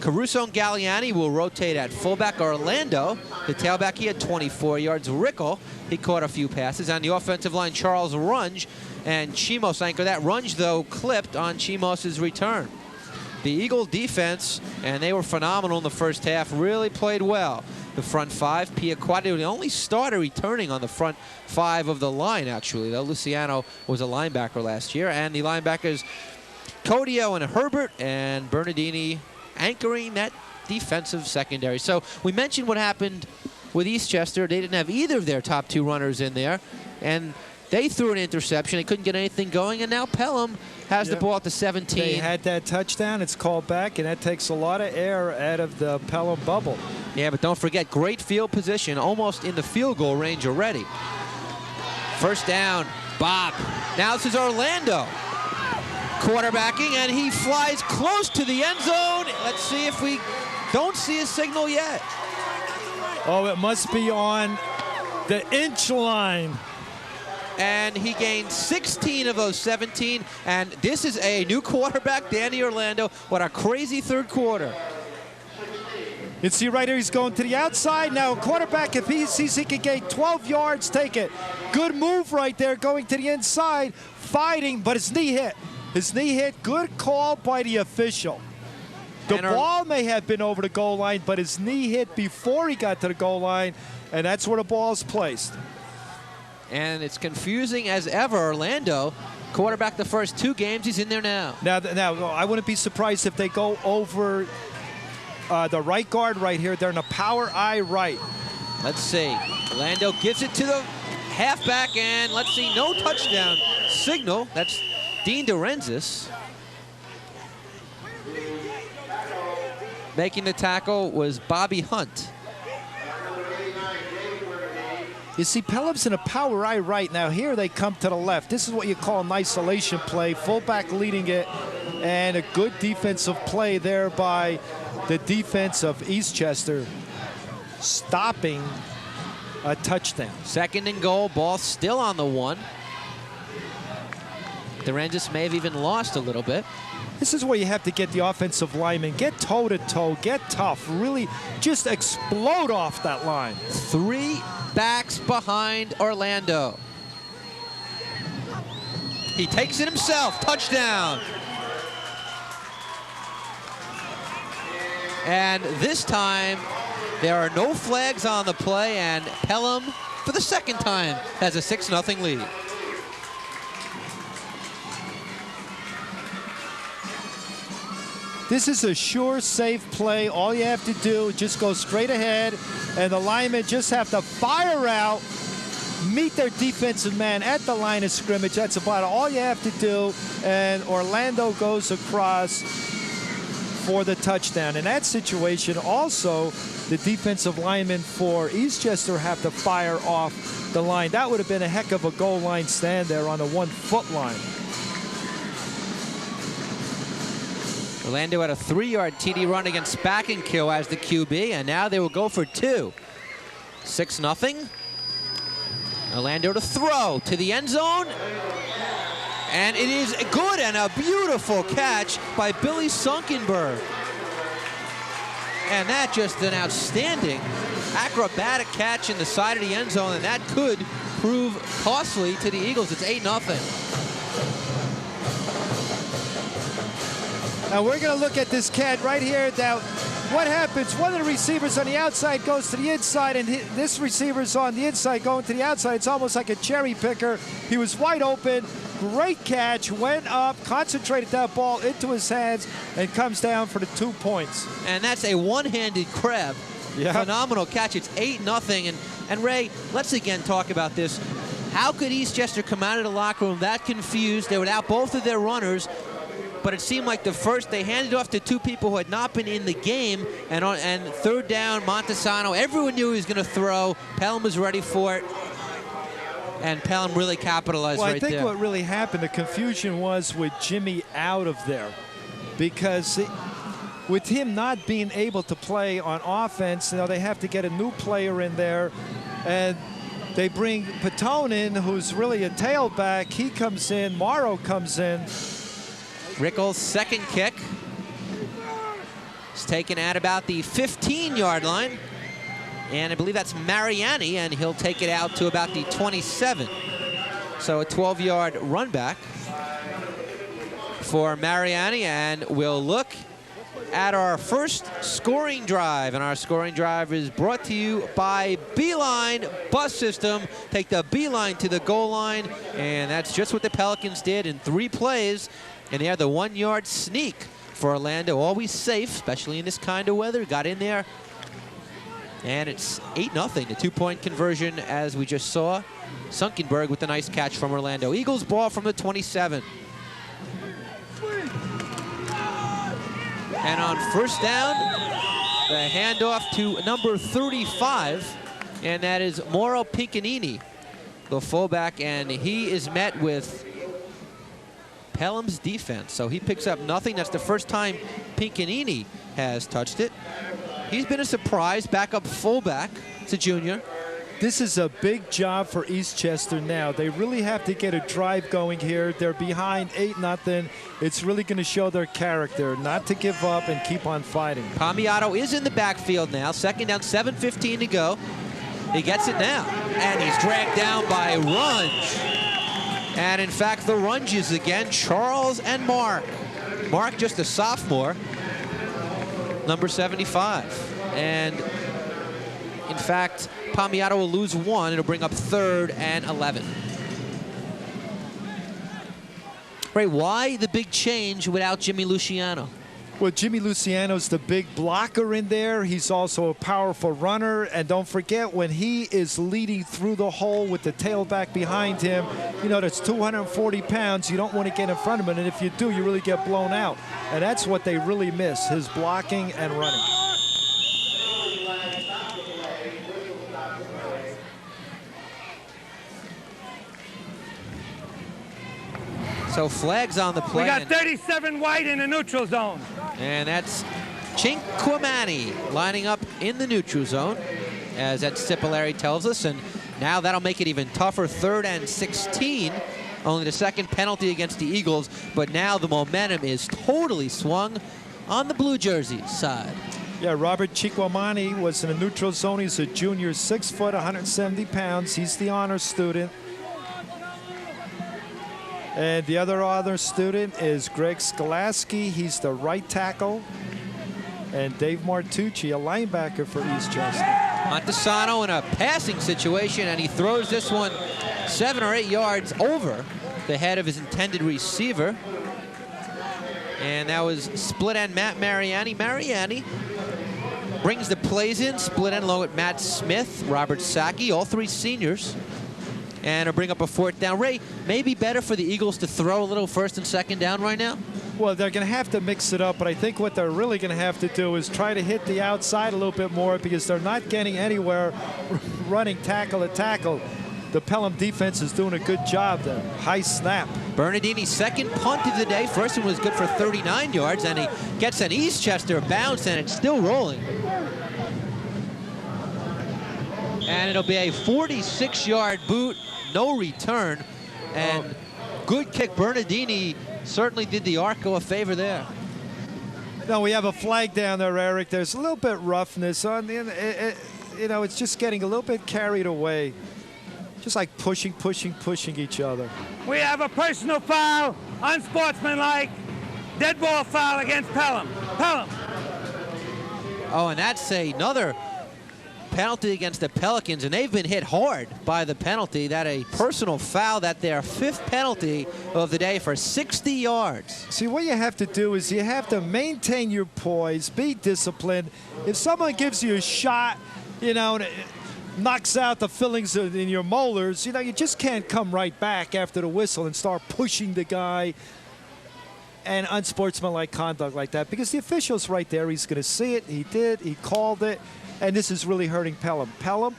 Caruso and Galliani will rotate at fullback. Orlando, the tailback, he had 24 yards. Rickle, he caught a few passes. On the offensive line, Charles Runge and Chimos anchor that. Runge, though, clipped on Chimos' return. The Eagle defense, and they were phenomenal in the first half, really played well. The front five, Piaquati, the only starter returning on the front five of the line, actually, though. Luciano was a linebacker last year. And the linebackers, Codio and Herbert, and Bernardini anchoring that defensive secondary. So we mentioned what happened with Eastchester. They didn't have either of their top two runners in there, and they threw an interception. They couldn't get anything going, and now Pelham has the ball at the 17. They had that touchdown. It's called back, and that takes a lot of air out of the Pelham bubble. Yeah, but don't forget, great field position, almost in the field goal range already. First down, Bob. Now this is Orlando quarterbacking, and he flies close to the end zone. Let's see if we don't see a signal yet. Oh, it must be on the inch line. And he gained 16 of those 17, and this is a new quarterback, Danny Orlando. What a crazy third quarter. You see right here, he's going to the outside. Now, quarterback, if he sees he can gain 12 yards, take it. Good move right there, going to the inside, fighting, but his knee hit. His knee hit. Good call by the official. The ball may have been over the goal line, but his knee hit before he got to the goal line, and that's where the ball's placed. And it's confusing as ever. Orlando, quarterback the first two games, he's in there now. Now, I wouldn't be surprised if they go over the right guard right here. They're in a power I right. Let's see. Orlando gives it to the halfback, and let's see, no touchdown signal. That's Dean DeRenzis. Making the tackle was Bobby Hunt. You see, Pelham's in a power I right. Now here they come to the left. This is what you call an isolation play. Fullback leading it, and a good defensive play there by the defense of Eastchester, stopping a touchdown. Second and goal, ball still on the one. DeRenzis may have even lost a little bit. This is where you have to get the offensive lineman, get toe-to-toe, get tough, really just explode off that line. 3 backs behind Orlando. He takes it himself, touchdown. And this time, there are no flags on the play, and Pelham, for the second time, has a 6-0 lead. This is a sure, safe play. All you have to do is just go straight ahead, and the linemen just have to fire out, meet their defensive man at the line of scrimmage. That's about all you have to do, and Orlando goes across for the touchdown. In that situation, also, the defensive linemen for Eastchester have to fire off the line. That would have been a heck of a goal line stand there on the 1-foot line. Orlando had a 3-yard TD run against Spackenkill as the QB, and now they will go for 2. 6-0. Orlando to throw to the end zone. And it is good, and a beautiful catch by Billy Sunkenberg. And that just an outstanding acrobatic catch in the side of the end zone, and that could prove costly to the Eagles. It's 8-0. Now we're going to look at this cat right here. Now, what happens? One of the receivers on the outside goes to the inside, and this receiver's on the inside going to the outside. It's almost like a cherry picker. He was wide open. Great catch. Went up, concentrated that ball into his hands, and comes down for the 2 points. And that's a one-handed grab. Yeah. Phenomenal catch. It's 8-0. And Ray, let's again talk about this. How could Eastchester come out of the locker room that confused? They were without both of their runners. But it seemed like they handed off to 2 people who had not been in the game, and third down, Montesano, everyone knew he was going to throw. Pelham was ready for it, and Pelham really capitalized right there. I think what really happened, the confusion was with Jimmy out of there, because with him not being able to play on offense, they have to get a new player in there, and they bring Patone in, who's really a tailback. He comes in, Morrow comes in. Rickles' second kick. It's taken at about the 15-yard line. And I believe that's Mariani, and he'll take it out to about the 27. So a 12-yard run back for Mariani, and we'll look at our first scoring drive. And our scoring drive is brought to you by Beeline Bus System. Take the Beeline to the goal line, and that's just what the Pelicans did in 3 plays. And they had the 1-yard sneak for Orlando. Always safe, especially in this kind of weather. Got in there. And it's 8-0, the 2-point conversion, as we just saw. Sunkenberg with a nice catch from Orlando. Eagles ball from the 27. And on first down, the handoff to number 35, and that is Mauro Piccanini, the fullback, and he is met with Pelham's defense. So he picks up nothing. That's the first time Piccanini has touched it. He's been a surprise backup fullback. It's a junior. This is a big job for Eastchester now. They really have to get a drive going here. They're behind 8-0. It's really going to show their character, not to give up and keep on fighting. Palmiato is in the backfield now. Second down, 7:15 to go. He gets it now, and he's dragged down by Runge. And in fact, the Runges again, Charles and Mark. Mark just a sophomore, number 75. And in fact, Palmiato will lose 1. It'll bring up 3rd and 11. Ray, why the big change without Jimmy Luciano? Well, Jimmy Luciano's the big blocker in there. He's also a powerful runner. And don't forget, when he is leading through the hole with the tailback behind him, you know, that's 240 pounds. You don't want to get in front of him. And if you do, you really get blown out. And that's what they really miss, his blocking and running. So flags on the play. We got 37 wide in the neutral zone. And that's Cinquemani lining up in the neutral zone, as Ed Cipollari tells us. And now that'll make it even tougher. 3rd and 16. Only the second penalty against the Eagles. But now the momentum is totally swung on the Blue Jersey side. Yeah, Robert Cinquemani was in the neutral zone. He's a junior, 6 foot, 170 pounds. He's the honor student. And the other student is Greg Skolaski. He's the right tackle. And Dave Martucci, a linebacker for Eastchester. Montesano in a passing situation, and he throws this one 7 or 8 yards over the head of his intended receiver. And that was split end Matt Mariani. Mariani brings the plays in, split end along with Matt Smith, Robert Sacchi, all 3 seniors. And it'll bring up a 4th down. Ray, maybe better for the Eagles to throw a little 1st and 2nd down right now? Well, they're going to have to mix it up, but I think what they're really going to have to do is try to hit the outside a little bit more, because they're not getting anywhere running tackle to tackle. The Pelham defense is doing a good job there. High snap. Bernardini's second punt of the day. First one was good for 39 yards, and he gets an Eastchester bounce, and it's still rolling. And it'll be a 46-yard boot, no return. And good kick. Bernardini certainly did the Arco a favor there. No, we have a flag down there, Eric. There's a little bit roughness on the, you know, it's just getting a little bit carried away. Just like pushing each other. We have a personal foul, unsportsmanlike, dead ball foul against Pelham. Pelham. Oh, and that's another penalty against the Pelicans, and they've been hit hard by the penalty. That a personal foul, that their 5th penalty of the day for 60 yards. See, what you have to do is you have to maintain your poise, be disciplined. If someone gives you a shot, you know, and it knocks out the fillings in your molars, you know, you just can't come right back after the whistle and start pushing the guy. And unsportsmanlike conduct like that, because the official's right there. He's going to see it. He did. He called it. And this is really hurting Pelham. Pelham,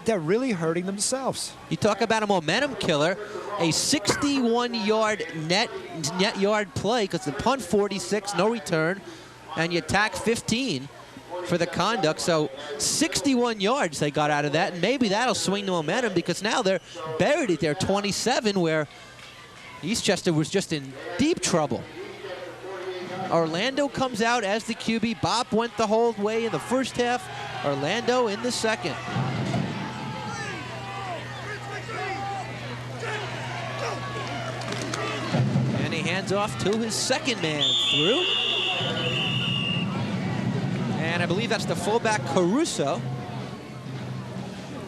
they're really hurting themselves. You talk about a momentum killer, a 61-yard net yard play, because the punt 46, no return, and you tack 15 for the conduct. So 61 yards they got out of that, and maybe that'll swing the momentum, because now they're buried at their 27, where Eastchester was just in deep trouble. Orlando comes out as the QB. Bob went the whole way in the first half. Orlando in the second. And he hands off to his second man through. And I believe that's the fullback Caruso.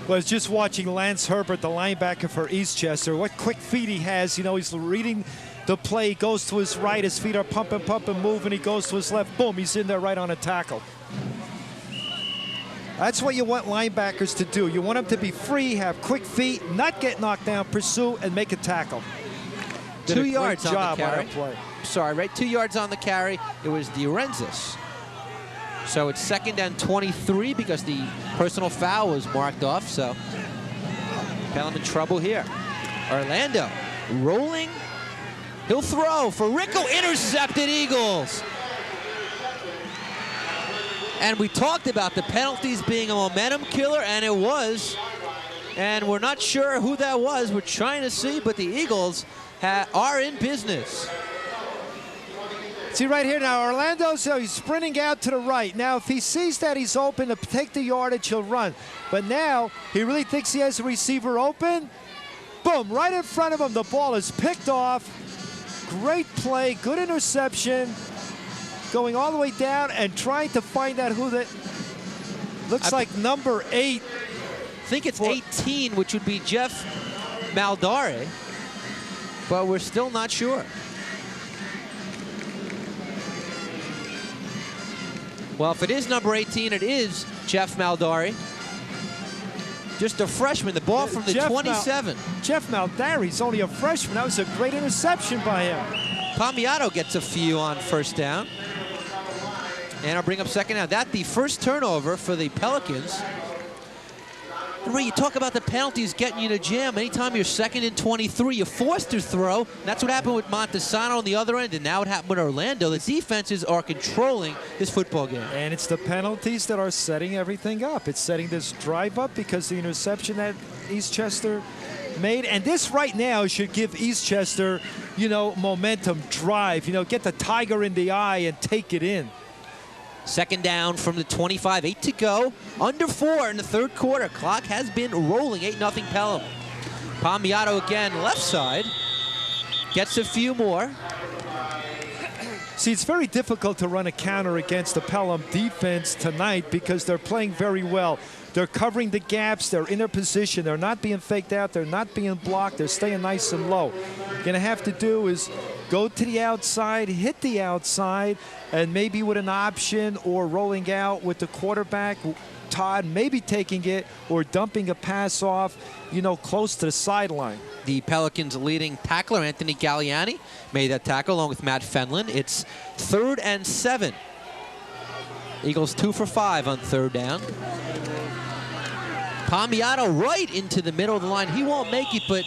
Well, I was just watching Lance Herbert, the linebacker for Eastchester. What quick feet he has. You know, he's reading the play, goes to his right, his feet are pumping, moving, he goes to his left, boom, he's in there right on a tackle. That's what you want linebackers to do. You want them to be free, have quick feet, not get knocked down, pursue, and make a tackle. Did 2 a yards great on the job on carry. that play. Sorry, right? 2 yards on the carry. It was DeRenzis. So it's 2nd and 23 because the personal foul was marked off. So Pelham in trouble here. Orlando rolling. He'll throw for Rico, intercepted, Eagles. And we talked about the penalties being a momentum killer, and it was. And we're not sure who that was. We're trying to see, but the Eagles are in business. See right here now, Orlando's he's sprinting out to the right. Now, if he sees that he's open to take the yardage, he'll run. But now, he really thinks he has a receiver open. Boom, right in front of him, the ball is picked off. Great play, good interception. Going all the way down and trying to find out who that looks like number 8. I think it's 18, which would be Jeff Maldare. But we're still not sure. Well, if it is number 18, it is Jeff Maldari. Just a freshman, the ball from the 27. Jeff Maldari's only a freshman. That was a great interception by him. Palmiato gets a few on first down. And I'll bring up second down. That's the first turnover for the Pelicans. And Ray, you talk about the penalties getting you to jam. Anytime you're 2nd and 23, you're forced to throw. That's what happened with Montesano on the other end, and now it happened with Orlando. The defenses are controlling this football game. And it's the penalties that are setting everything up. It's setting this drive up because the interception that Eastchester made. And this right now should give Eastchester, you know, momentum, drive, you know, get the tiger in the eye and take it in. Second down from the 25, 8 to go. Under 4 in the third quarter. Clock has been rolling, 8-0 Pelham. Palmiato again, left side. Gets a few more. See, it's very difficult to run a counter against the Pelham defense tonight because they're playing very well. They're covering the gaps. They're in their position. They're not being faked out. They're not being blocked. They're staying nice and low. Going to have to do is go to the outside, hit the outside, and maybe with an option or rolling out with the quarterback, Todd, maybe taking it or dumping a pass off, you know, close to the sideline. The Pelicans' leading tackler, Anthony Galliani, made that tackle along with Matt Fenlon. It's 3rd and 7. Eagles 2 for 5 on third down. Palmiato right into the middle of the line. He won't make it, but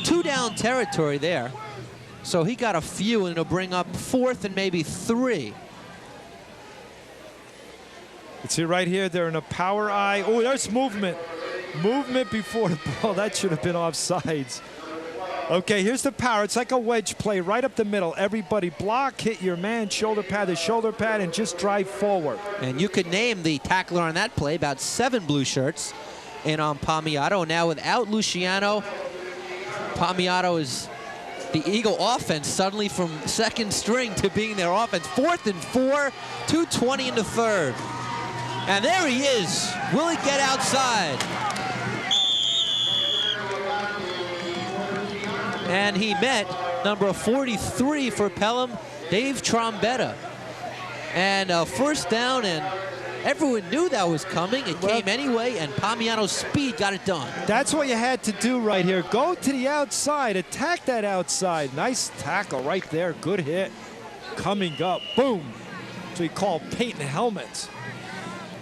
2 down territory there. So he got a few, and it'll bring up 4th and maybe 3. You see right here, they're in a power eye. Oh, there's movement. Movement before the ball. That should have been offsides. Okay, here's the power. It's like a wedge play right up the middle. Everybody block, hit your man, shoulder pad, and just drive forward. And you could name the tackler on that play, about 7 blue shirts in on Palmiato. Now without Luciano, Palmiato is the Eagle offense suddenly from second string to being their offense. 4th and 4, 2:20 in the third. And there he is. Will he get outside? And he met number 43 for Pelham, Dave Trombetta. And first down, and everyone knew that was coming. It came anyway, and Palmiato's speed got it done. That's what you had to do right here. Go to the outside, attack that outside. Nice tackle right there, good hit. Coming up, boom. That's what we call painting helmets.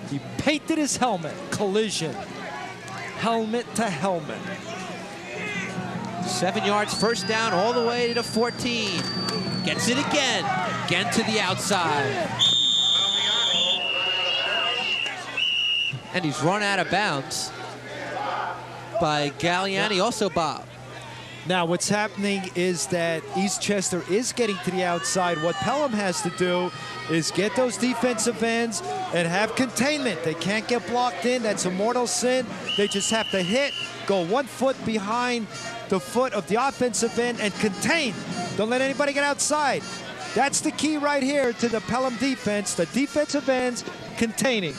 He painted his helmet, collision. Helmet to helmet. 7 yards, first down, all the way to 14. Gets it again to the outside. And he's run out of bounds by Galliani, also Bob. Now, what's happening is that Eastchester is getting to the outside. What Pelham has to do is get those defensive ends and have containment. They can't get blocked in. That's a mortal sin. They just have to hit, go 1 foot behind the foot of the offensive end and contain. Don't let anybody get outside. That's the key right here to the Pelham defense, the defensive ends containing.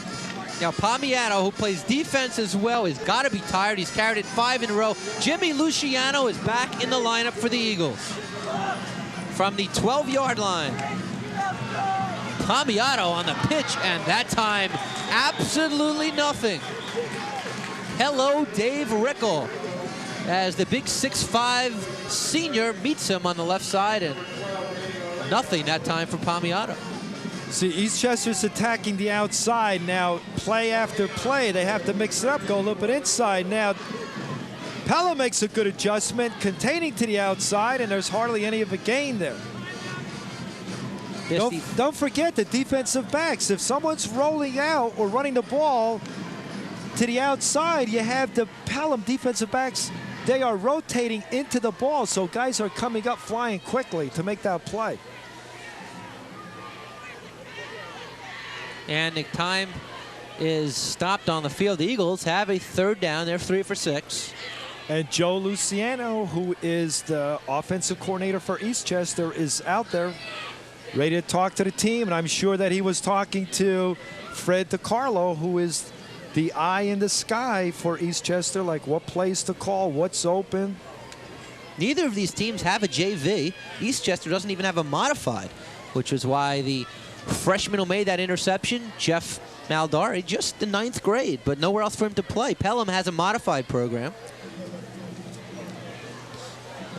Now, Palmiano, who plays defense as well, has got to be tired. He's carried it 5 in a row. Jimmy Luciano is back in the lineup for the Eagles. From the 12-yard line. Palmiano on the pitch, and that time, absolutely nothing. Hello, Dave Rickle, as the big 6'5" senior meets him on the left side, and nothing that time for Palmiano. See, Eastchester's attacking the outside. Now, play after play, they have to mix it up, go a little bit inside. Now, Pelham makes a good adjustment, containing to the outside, and there's hardly any of a gain there. Don't forget the defensive backs. If someone's rolling out or running the ball to the outside, you have the Pelham defensive backs. They are rotating into the ball, so guys are coming up flying quickly to make that play. And the time is stopped on the field. The Eagles have a 3rd down. They're 3 for 6. And Joe Luciano, who is the offensive coordinator for Eastchester, is out there ready to talk to the team. And I'm sure that he was talking to Fred DiCarlo, who is the eye in the sky for Eastchester, like what plays to call, what's open. Neither of these teams have a JV. Eastchester doesn't even have a modified, which is why the freshman who made that interception, Jeff Maldari, just in 9th grade, but nowhere else for him to play. Pelham has a modified program.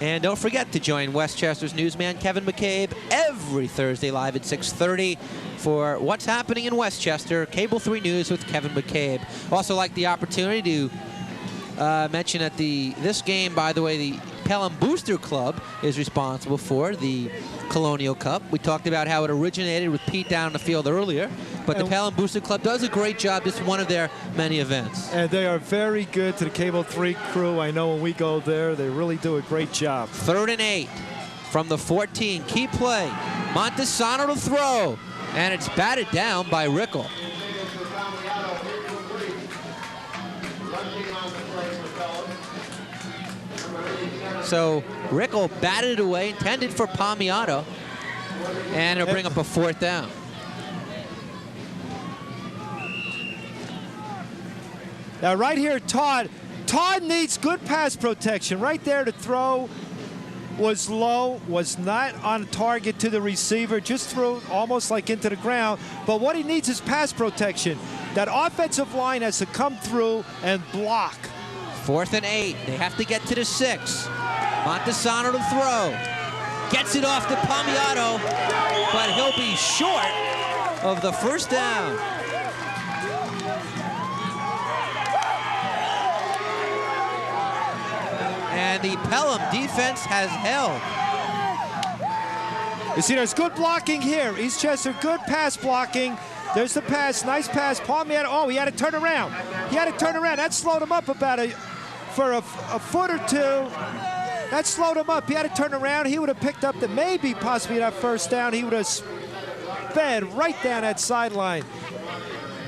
And don't forget to join Westchester's newsman Kevin McCabe every Thursday live at 6:30 for what's happening in Westchester. Cable 3 News with Kevin McCabe. Also like the opportunity to mention that this game, by the way, the Pelham Booster Club is responsible for the Colonial Cup. We talked about how it originated with Pete down the field earlier, but the Pelham Booster Club does a great job. Just one of their many events. And they are very good to the Cable 3 crew. I know when we go there, they really do a great job. 3rd and 8 from the 14. Key play. Montesano to throw, and it's batted down by Rickle. So Rickle batted it away, intended for Palmiano, and it'll bring up a 4th down. Now right here, Todd needs good pass protection. Right there, to throw was low, was not on target to the receiver, just threw almost like into the ground. But what he needs is pass protection. That offensive line has to come through and block. 4th and 8. They have to get to the 6. Montesano to throw. Gets it off to Palmiano, but he'll be short of the 1st down. And the Pelham defense has held. You see, there's good blocking here. Eastchester, good pass blocking. There's the pass, nice pass. Palmiano, oh, he had to turn around. That slowed him up for a foot or two. That slowed him up. He had to turn around. He would have picked up possibly that 1st down. He would have sped right down that sideline.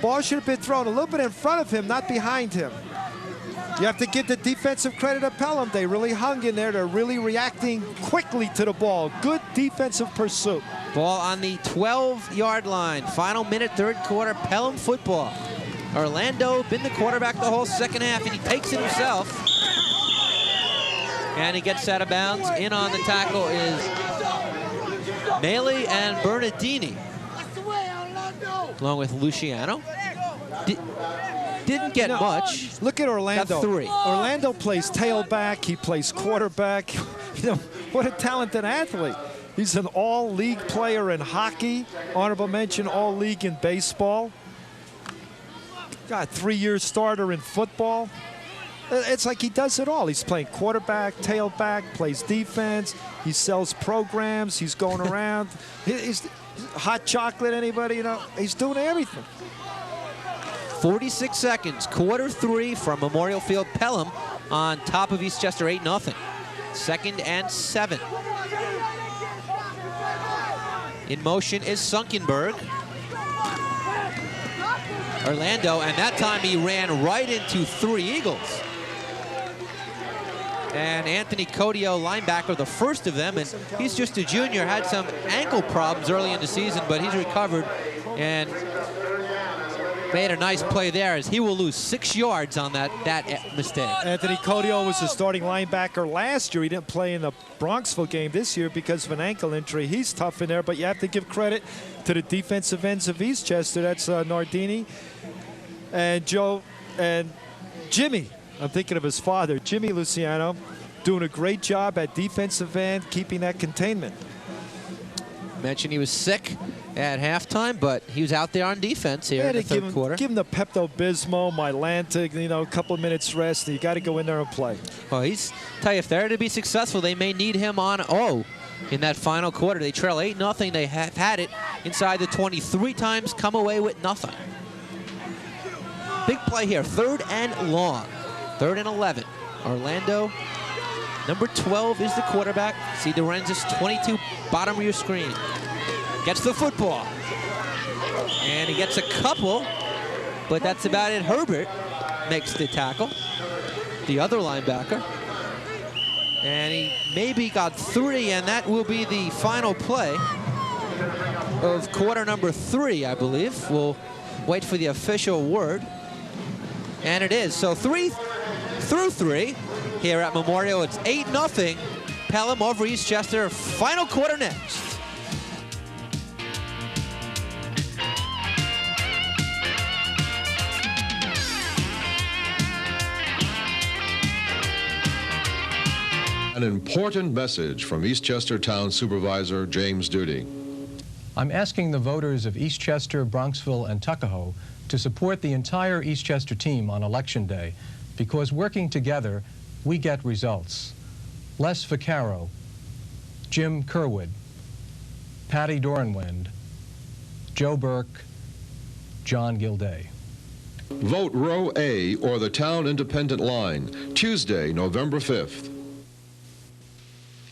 Ball should have been thrown a little bit in front of him, not behind him. You have to give the defensive credit to Pelham. They really hung in there. They're really reacting quickly to the ball. Good defensive pursuit. Ball on the 12-yard line. Final minute, 3rd quarter, Pelham football. Orlando been the quarterback the whole 2nd half, and he takes it himself. And he gets out of bounds. In on the tackle is Maley and Bernardini, along with Luciano. Didn't get much. Look at Orlando. Got 3. Orlando plays tailback. He plays quarterback. You know, what a talented athlete. He's an all-league player in hockey. Honorable mention, all-league in baseball. Got 3-year starter in football. It's like he does it all. He's playing quarterback, tailback, plays defense. He sells programs. He's going around. He's hot chocolate, anybody, you know. He's doing everything. 46 seconds, quarter 3 from Memorial Field. Pelham on top of Eastchester 8-0. 2nd and 7. In motion is Sunkenberg. Orlando, and that time he ran right into 3 Eagles. And Anthony Codio, linebacker, the first of them, and he's just a junior, had some ankle problems early in the season, but he's recovered and made a nice play there as he will lose 6 yards on that mistake. Anthony Codio was the starting linebacker last year. He didn't play in the Bronxville game this year because of an ankle injury. He's tough in there, but you have to give credit to the defensive ends of Eastchester. That's Nardini and Joe and Jimmy. I'm thinking of his father, Jimmy Luciano, doing a great job at defensive end, keeping that containment. Mentioned he was sick at halftime, but he was out there on defense here in the third quarter. Give him the Pepto-Bismol, Mylantic, a couple of minutes rest. You got to go in there and play. Well, tell you, if they're to be successful, they may need him on in that final quarter. They trail 8-0. They have had it inside the 23 times, come away with nothing. Big play here, 3rd and long. 3rd and 11. Orlando, number 12 is the quarterback. See Dorenzis, 22, bottom of your screen. Gets the football. And he gets a couple, but that's about it. Herbert makes the tackle, the other linebacker. And he maybe got 3, and that will be the final play of quarter number 3, I believe. We'll wait for the official word. And it is. So 3 through 3 here at Memorial. It's 8-0. Pelham over Eastchester. Final quarter next. An important message from Eastchester Town Supervisor James Duty. I'm asking the voters of Eastchester, Bronxville, and Tuckahoe to support the entire Eastchester team on Election Day, because working together, we get results. Les Vaccaro, Jim Kerwood, Patty Dorenwind, Joe Burke, John Gilday. Vote row A or the Town Independent line, Tuesday, November 5th.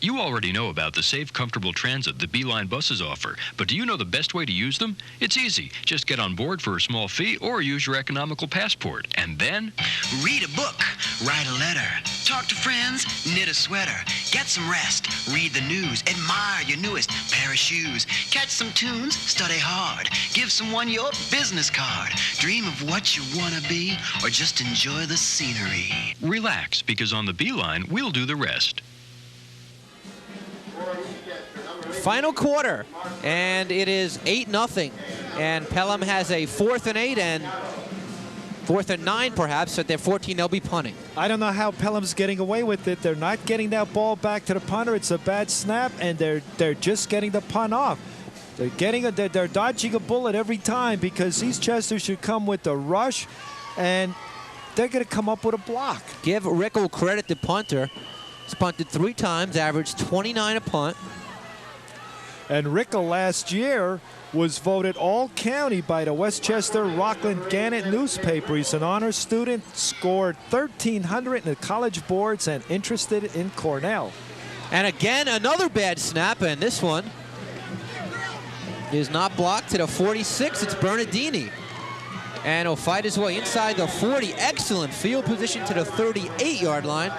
You already know about the safe, comfortable transit the Beeline buses offer, but do you know the best way to use them? It's easy. Just get on board for a small fee or use your economical passport. And then read a book, write a letter, talk to friends, knit a sweater, get some rest, read the news, admire your newest pair of shoes, catch some tunes, study hard, give someone your business card, dream of what you want to be, or just enjoy the scenery. relax, because on the Beeline, we'll do the rest. Final quarter, and it is 8-0. And Pelham has a 4th and 8 and 4th and 9 perhaps. At their 14, they'll be punting. I don't know how Pelham's getting away with it. They're not getting that ball back to the punter. It's a bad snap, and they're just getting the punt off. They're dodging a bullet every time, because Eastchester should come with the rush, and they're going to come up with a block. Give Rickle credit, the punter. He's punted 3 times, averaged 29 a punt. And Rickle last year was voted all-county by the Westchester Rockland Gannett newspaper. He's an honor student, scored 1,300 in the college boards, and interested in Cornell. And again, another bad snap, and this one is not blocked to the 46. It's Bernardini. And he'll fight his way inside the 40. Excellent field position to the 38-yard line.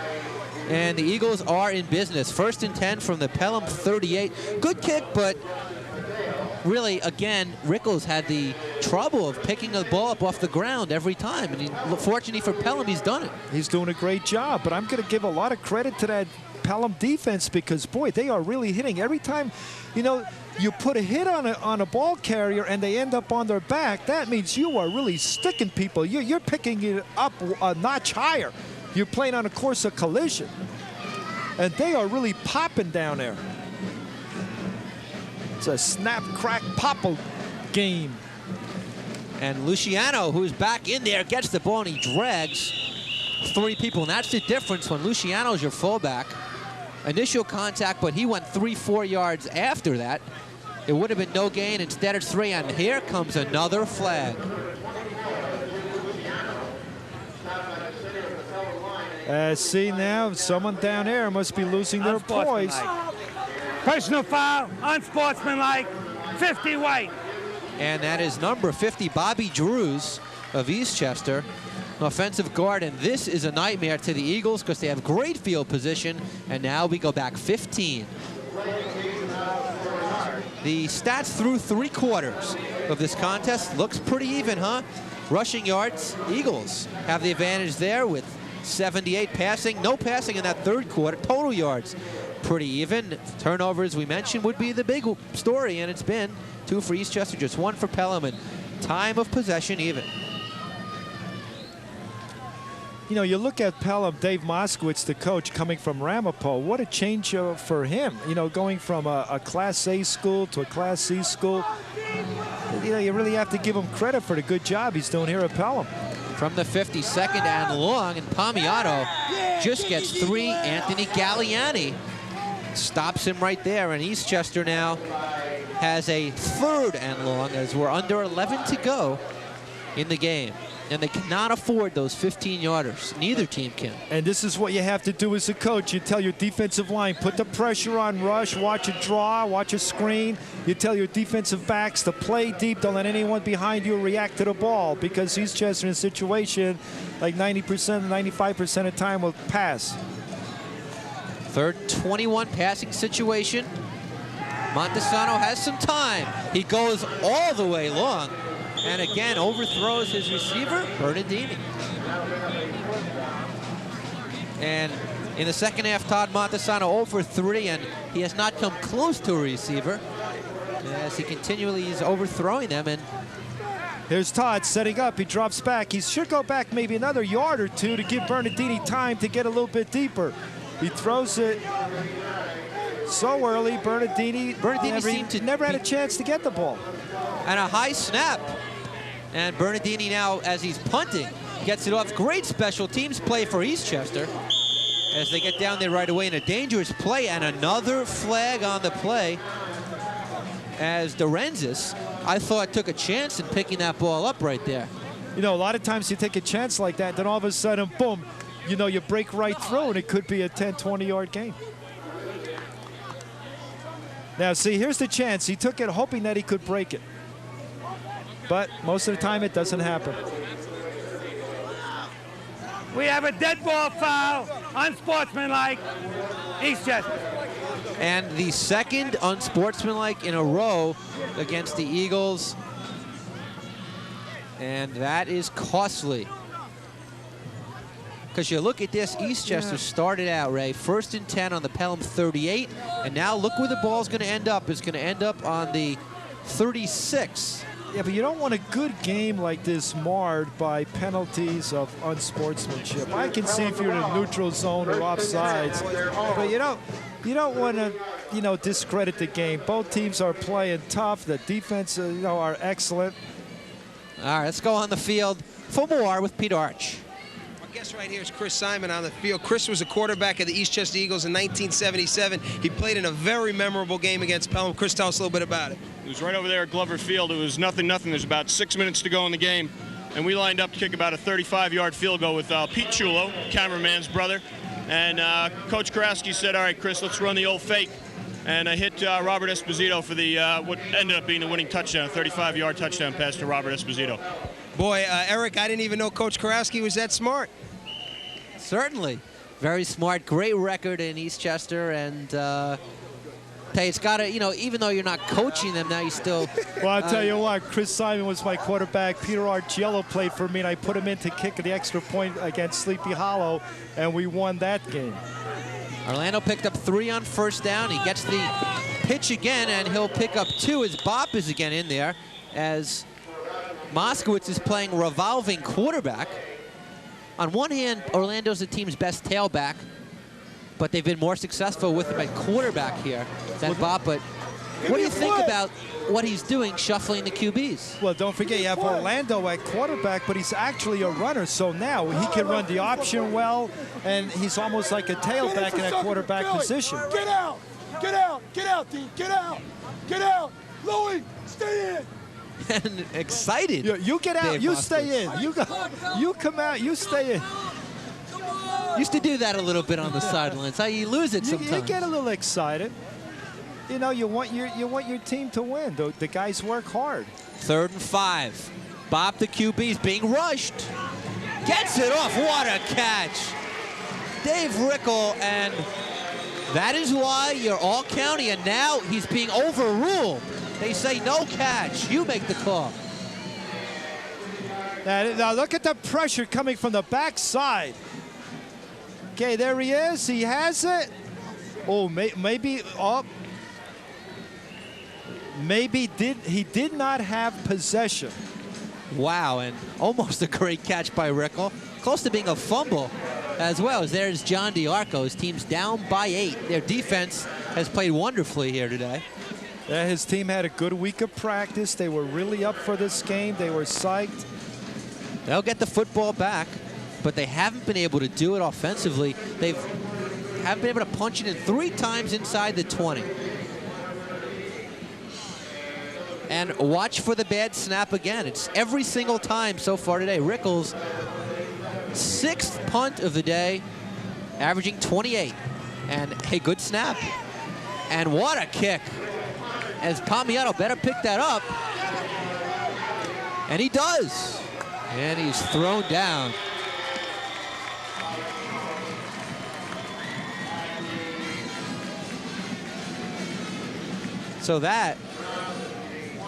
And the Eagles are in business. 1st and 10 from the Pelham 38. Good kick, but really, again, Rickles had the trouble of picking the ball up off the ground every time. And fortunately for Pelham, he's done it. He's doing a great job, but I'm going to give a lot of credit to that Pelham defense, because, boy, they are really hitting. Every time, you put a hit on a ball carrier and they end up on their back, that means you are really sticking people. You're picking it up a notch higher. You're playing on a course of collision. And they are really popping down there. It's a snap, crack, popple game. And Luciano, who's back in there, gets the ball and he drags 3 people. And that's the difference when Luciano's your fullback. Initial contact, but he went 3-4 yards after that. It would have been no gain. Instead, it's 3. And here comes another flag. See now, someone down there must be losing their poise. Personal foul, unsportsmanlike, 50 white. And that is number 50, Bobby Drews of Eastchester, offensive guard. And this is a nightmare to the Eagles because they have great field position. And now we go back 15. The stats through 3 quarters of this contest looks pretty even, huh? Rushing yards, Eagles have the advantage there with 78 passing. No passing in that 3rd quarter. Total yards, pretty even. Turnovers, we mentioned, would be the big story, and it's been 2 for Eastchester, just 1 for Pelham, and time of possession even. You know, you look at Pelham, Dave Moskowitz, the coach, coming from Ramapo. What a change for him. You know, going from a Class A school to a Class C school. You know, you really have to give him credit for the good job he's doing here at Pelham. From the 52nd and long, and Palmiato just gets 3. Anthony Galliani stops him right there, and Eastchester now has a 3rd and long as we're under 11 to go in the game. And they cannot afford those 15-yarders. Neither team can. And this is what you have to do as a coach. You tell your defensive line, put the pressure on rush, watch a draw, watch a screen. You tell your defensive backs to play deep. Don't let anyone behind you react to the ball, because Eastchester in a situation like 90%, 95% of the time will pass. 3rd 21 passing situation. Montesano has some time. He goes all the way long. And again, overthrows his receiver, Bernardini. And in the second half, Todd Montesano 0 for 3, and he has not come close to a receiver as he continually is overthrowing them. And here's Todd setting up. He drops back. He should go back maybe another yard or 2 to give Bernardini time to get a little bit deeper. He throws it so early. Bernardini never had a chance to get the ball. And a high snap. And Bernardini now, as he's punting, gets it off. Great special teams play for Eastchester as they get down there right away in a dangerous play. And another flag on the play as Dorenzis, I thought, took a chance in picking that ball up right there. You know, a lot of times you take a chance like that, then all of a sudden, boom, you know, you break right through, and it could be a 10, 20-yard game. Now, see, here's the chance. He took it hoping that he could break it. But most of the time, it doesn't happen. We have a dead ball foul, unsportsmanlike, Eastchester. And the 2nd unsportsmanlike in a row against the Eagles. And that is costly. Because you look at this, Eastchester started out, Ray, 1st and 10 on the Pelham 38. And now look where the ball's going to end up. It's going to end up on the 36. Yeah, but you don't want a good game like this marred by penalties of unsportsmanship. I can see if you're in a neutral zone or offsides, but you don't want to, you know, discredit the game. Both teams are playing tough. The defense, you know, are excellent. All right, let's go on the field for more with Pete Arch. Our guest right here is Chris Simon on the field. Chris was a quarterback of the Eastchester Eagles in 1977. He played in a very memorable game against Pelham. Chris, tell us a little bit about it. It was right over there at Glover Field. It was 0-0. There's about 6 minutes to go in the game. And we lined up to kick about a 35-yard field goal with Pete Chulo, cameraman's brother. And Coach Karowski said, all right, Chris, let's run the old fake. And I hit Robert Esposito for the what ended up being the winning touchdown, a 35-yard touchdown pass to Robert Esposito. Boy, Eric, I didn't even know Coach Karowski was that smart. Certainly. Very smart. Great record in Eastchester. And tell you, it's got to, you know, even though you're not coaching them now, you still... Well, I'll tell you what, Chris Simon was my quarterback. Peter Archiello played for me, and I put him in to kick the extra point against Sleepy Hollow, and we won that game. Orlando picked up 3 on 1st down. He gets the pitch again, and he'll pick up 2 as Bop is again in there, as Moskowitz is playing revolving quarterback. On one hand, Orlando's the team's best tailback, but they've been more successful with him at quarterback here than Bop. But what do you think about what he's doing, shuffling the QBs? Well, don't forget, you have Orlando at quarterback, but he's actually a runner. So now he can run the option well, and he's almost like a tailback in that quarterback position. Get out! Get out! Get out, Dean! Get out! Get out! Louie, stay in! And excited. You get out, Dave you Moskowitz. stay in. You come out, you stay in. Used to do that a little bit on the sidelines. How you lose it sometimes. You get a little excited. You know, you want your team to win. The guys work hard. 3rd and 5. Bob the QB is being rushed. Gets it off. What a catch. Dave Rickle, and that is why you're all county, and now he's being overruled. They say no catch. You make the call. Now look at the pressure coming from the backside. Okay, there he is. He has it. Oh, maybe. Oh, maybe he did not have possession. Wow, and almost a great catch by Rickle. Close to being a fumble as well. As there's John DiArco. His team's down by 8. Their defense has played wonderfully here today. Yeah, his team had a good week of practice. They were really up for this game. They were psyched. They'll get the football back, but they haven't been able to do it offensively. They haven't been able to punch it in 3 times inside the 20. And watch for the bad snap again. It's every single time so far today. Rickles, 6th punt of the day, averaging 28. And a good snap. And what a kick. As Palmiotto better pick that up. And he does. And he's thrown down. So that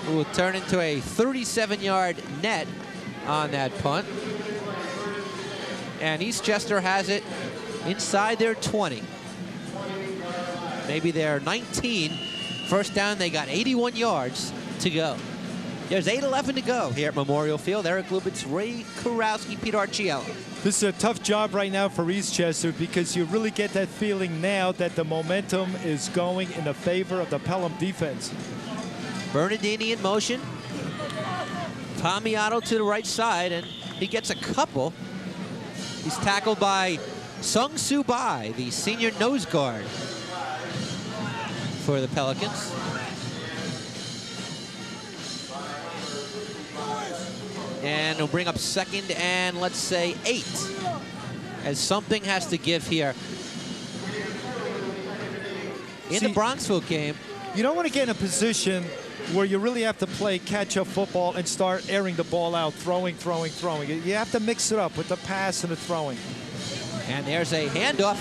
will turn into a 37-yard net on that punt. And Eastchester has it inside their 20. Maybe their 19. First down, they got 81 yards to go. There's 8:11 to go here at Memorial Field. Eric Lubitz, Ray Kurowski, Peter Archiello. This is a tough job right now for Eastchester because you really get that feeling now that the momentum is going in the favor of the Pelham defense. Bernardini in motion. Palmiotto to the right side, and he gets a couple. He's tackled by Sung Soo Bai, the senior nose guard for the Pelicans. And we'll bring up 2nd and, let's say, 8, as something has to give here. In the Bronxville game. You don't want to get in a position where you really have to play catch-up football and start airing the ball out, throwing. You have to mix it up with the pass and the throwing. And there's a handoff.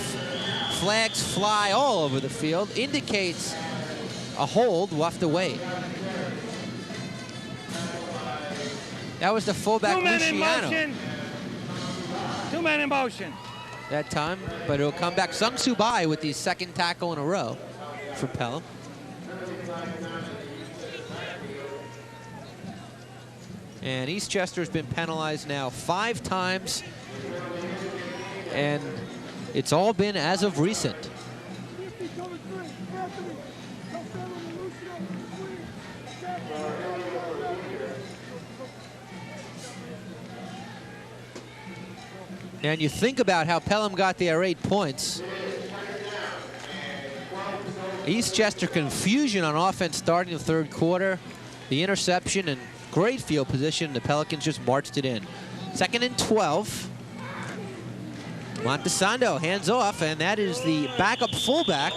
Flags fly all over the field. Indicates a hold. We'll have to wait. That was the fullback, Luciano. 2 men in motion. That time, but it'll come back. Sung Soo Bai with the 2nd tackle in a row for Pelham. And Eastchester's been penalized now 5 times, and it's all been as of recent. And you think about how Pelham got their 8 points. Eastchester confusion on offense starting the 3rd quarter. The interception and great field position. The Pelicans just marched it in. 2nd and 12. Montesando hands off, and that is the backup fullback,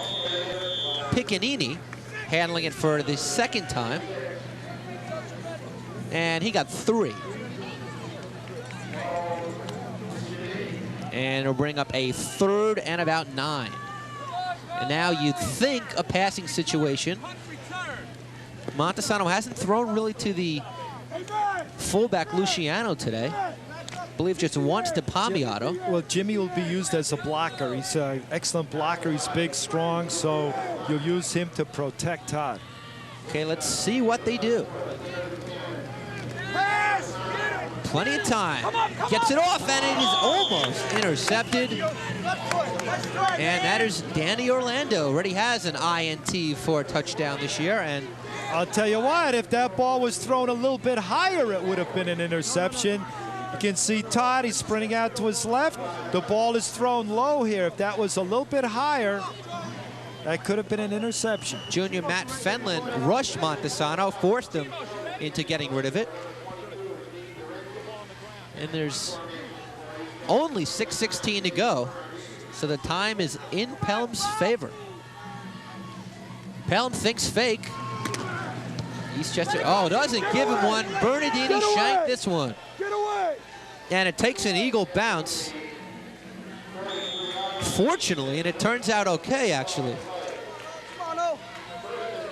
Piccinini, handling it for the 2nd time. And he got 3. And it'll bring up a 3rd and about 9. And now you'd think a passing situation. Montesano hasn't thrown really to the fullback Luciano today. I believe just once to Palmiotto. Well, Jimmy will be used as a blocker. He's an excellent blocker. He's big, strong, so you'll use him to protect Todd. Okay, let's see what they do. Plenty of time. Gets it off, and it is almost intercepted. And that is Danny Orlando. Already has an INT for a touchdown this year. And I'll tell you what, if that ball was thrown a little bit higher, it would have been an interception. You can see Todd, he's sprinting out to his left. The ball is thrown low here. If that was a little bit higher, that could have been an interception. Junior Matt Fenlon rushed Montesano, forced him into getting rid of it. And there's only 6:16 to go So the time is in Pelham's favor. Pelham thinks fake. Eastchester, oh, doesn't give him one. Bernardini shanked this one. Get away! And it takes an Eagle bounce. Fortunately, and it turns out okay, actually.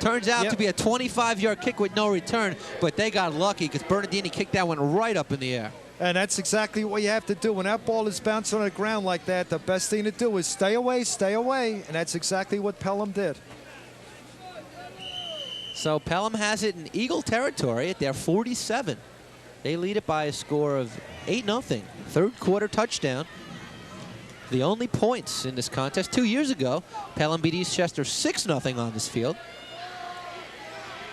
Turns out to be a 25-yard kick with no return, but they got lucky because Bernardini kicked that one right up in the air. And that's exactly what you have to do. When that ball is bouncing on the ground like that, the best thing to do is stay away, and that's exactly what Pelham did. So Pelham has it in Eagle territory at their 47. They lead it by a score of 8-0. Third quarter touchdown. The only points in this contest. 2 years ago, Pelham beat Eastchester 6-0 on this field.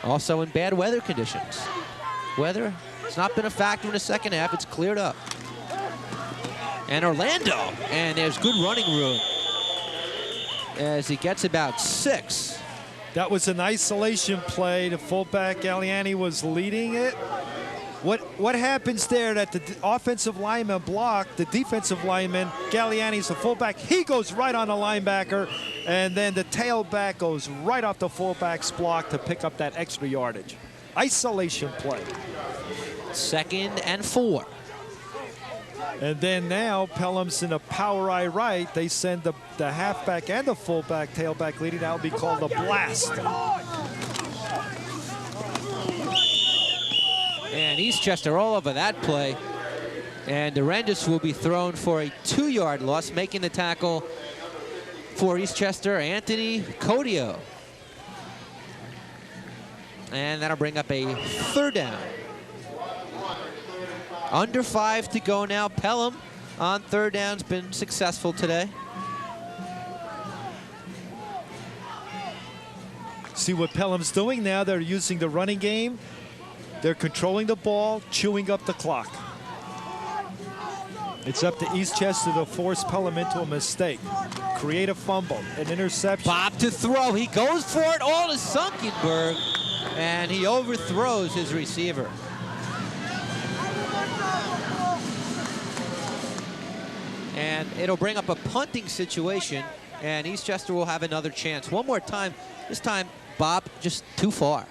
Also in bad weather conditions. Weather has not been a factor in the second half. It's cleared up. And Orlando, and there's good running room as he gets about 6. That was an isolation play. The fullback, Galliani, was leading it. What happens there that the offensive lineman blocked, the defensive lineman, Galliani's the fullback, he goes right on the linebacker, and then the tailback goes right off the fullback's block to pick up that extra yardage. Isolation play. 2nd and 4. And then now Pelham's in a power eye right. They send the halfback and the fullback, tailback leading. That would be called a blast. And Eastchester all over that play. And Durandis will be thrown for a 2-yard loss, making the tackle for Eastchester, Anthony Codio. And that'll bring up a 3rd down. Under 5 to go now. Pelham on 3rd down's been successful today. See what Pelham's doing now. They're using the running game. They're controlling the ball, chewing up the clock. It's up to Eastchester to force Pelham into a mistake. Create a fumble, an interception. Bob to throw. He goes for it all to Sunkenberg, and he overthrows his receiver. And it'll bring up a punting situation, and Eastchester will have another chance. One more time. This time, Bob just too far.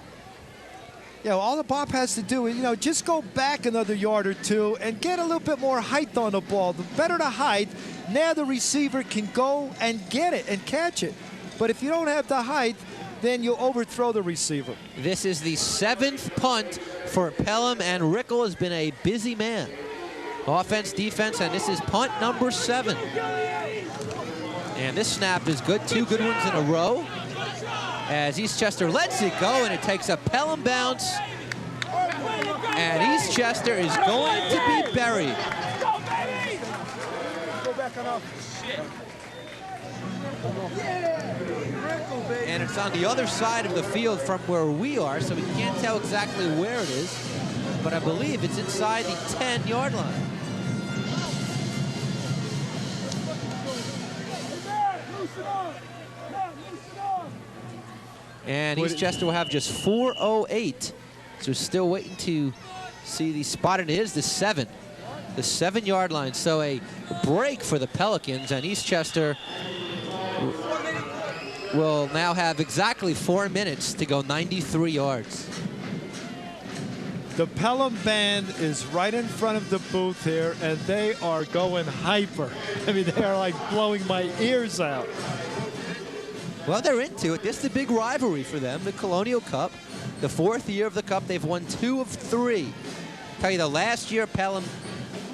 Yeah, all the Bob has to do is, just go back another yard or two and get a little bit more height on the ball. The better the height, now the receiver can go and get it and catch it. But if you don't have the height, then you'll overthrow the receiver. This is the 7th punt for Pelham, and Rickel has been a busy man. Offense, defense, and this is punt number 7. And this snap is good. 2 good ones in a row. As Eastchester lets it go, and it takes a Pelham bounce. And Eastchester is going to be buried. And it's on the other side of the field from where we are, so we can't tell exactly where it is. But I believe it's inside the 10-yard line. And Eastchester will have just 4:08. So still waiting to see the spot. And it is the 7. The 7-yard line. So a break for the Pelicans. And Eastchester will now have exactly 4 minutes to go 93 yards. The Pelham band is right in front of the booth here, and they are going hyper. I mean, they are like blowing my ears out. Well, they're into it. This is the big rivalry for them, the Colonial Cup. The 4th year of the Cup, they've won 2 of 3. Tell you, the last year, Pelham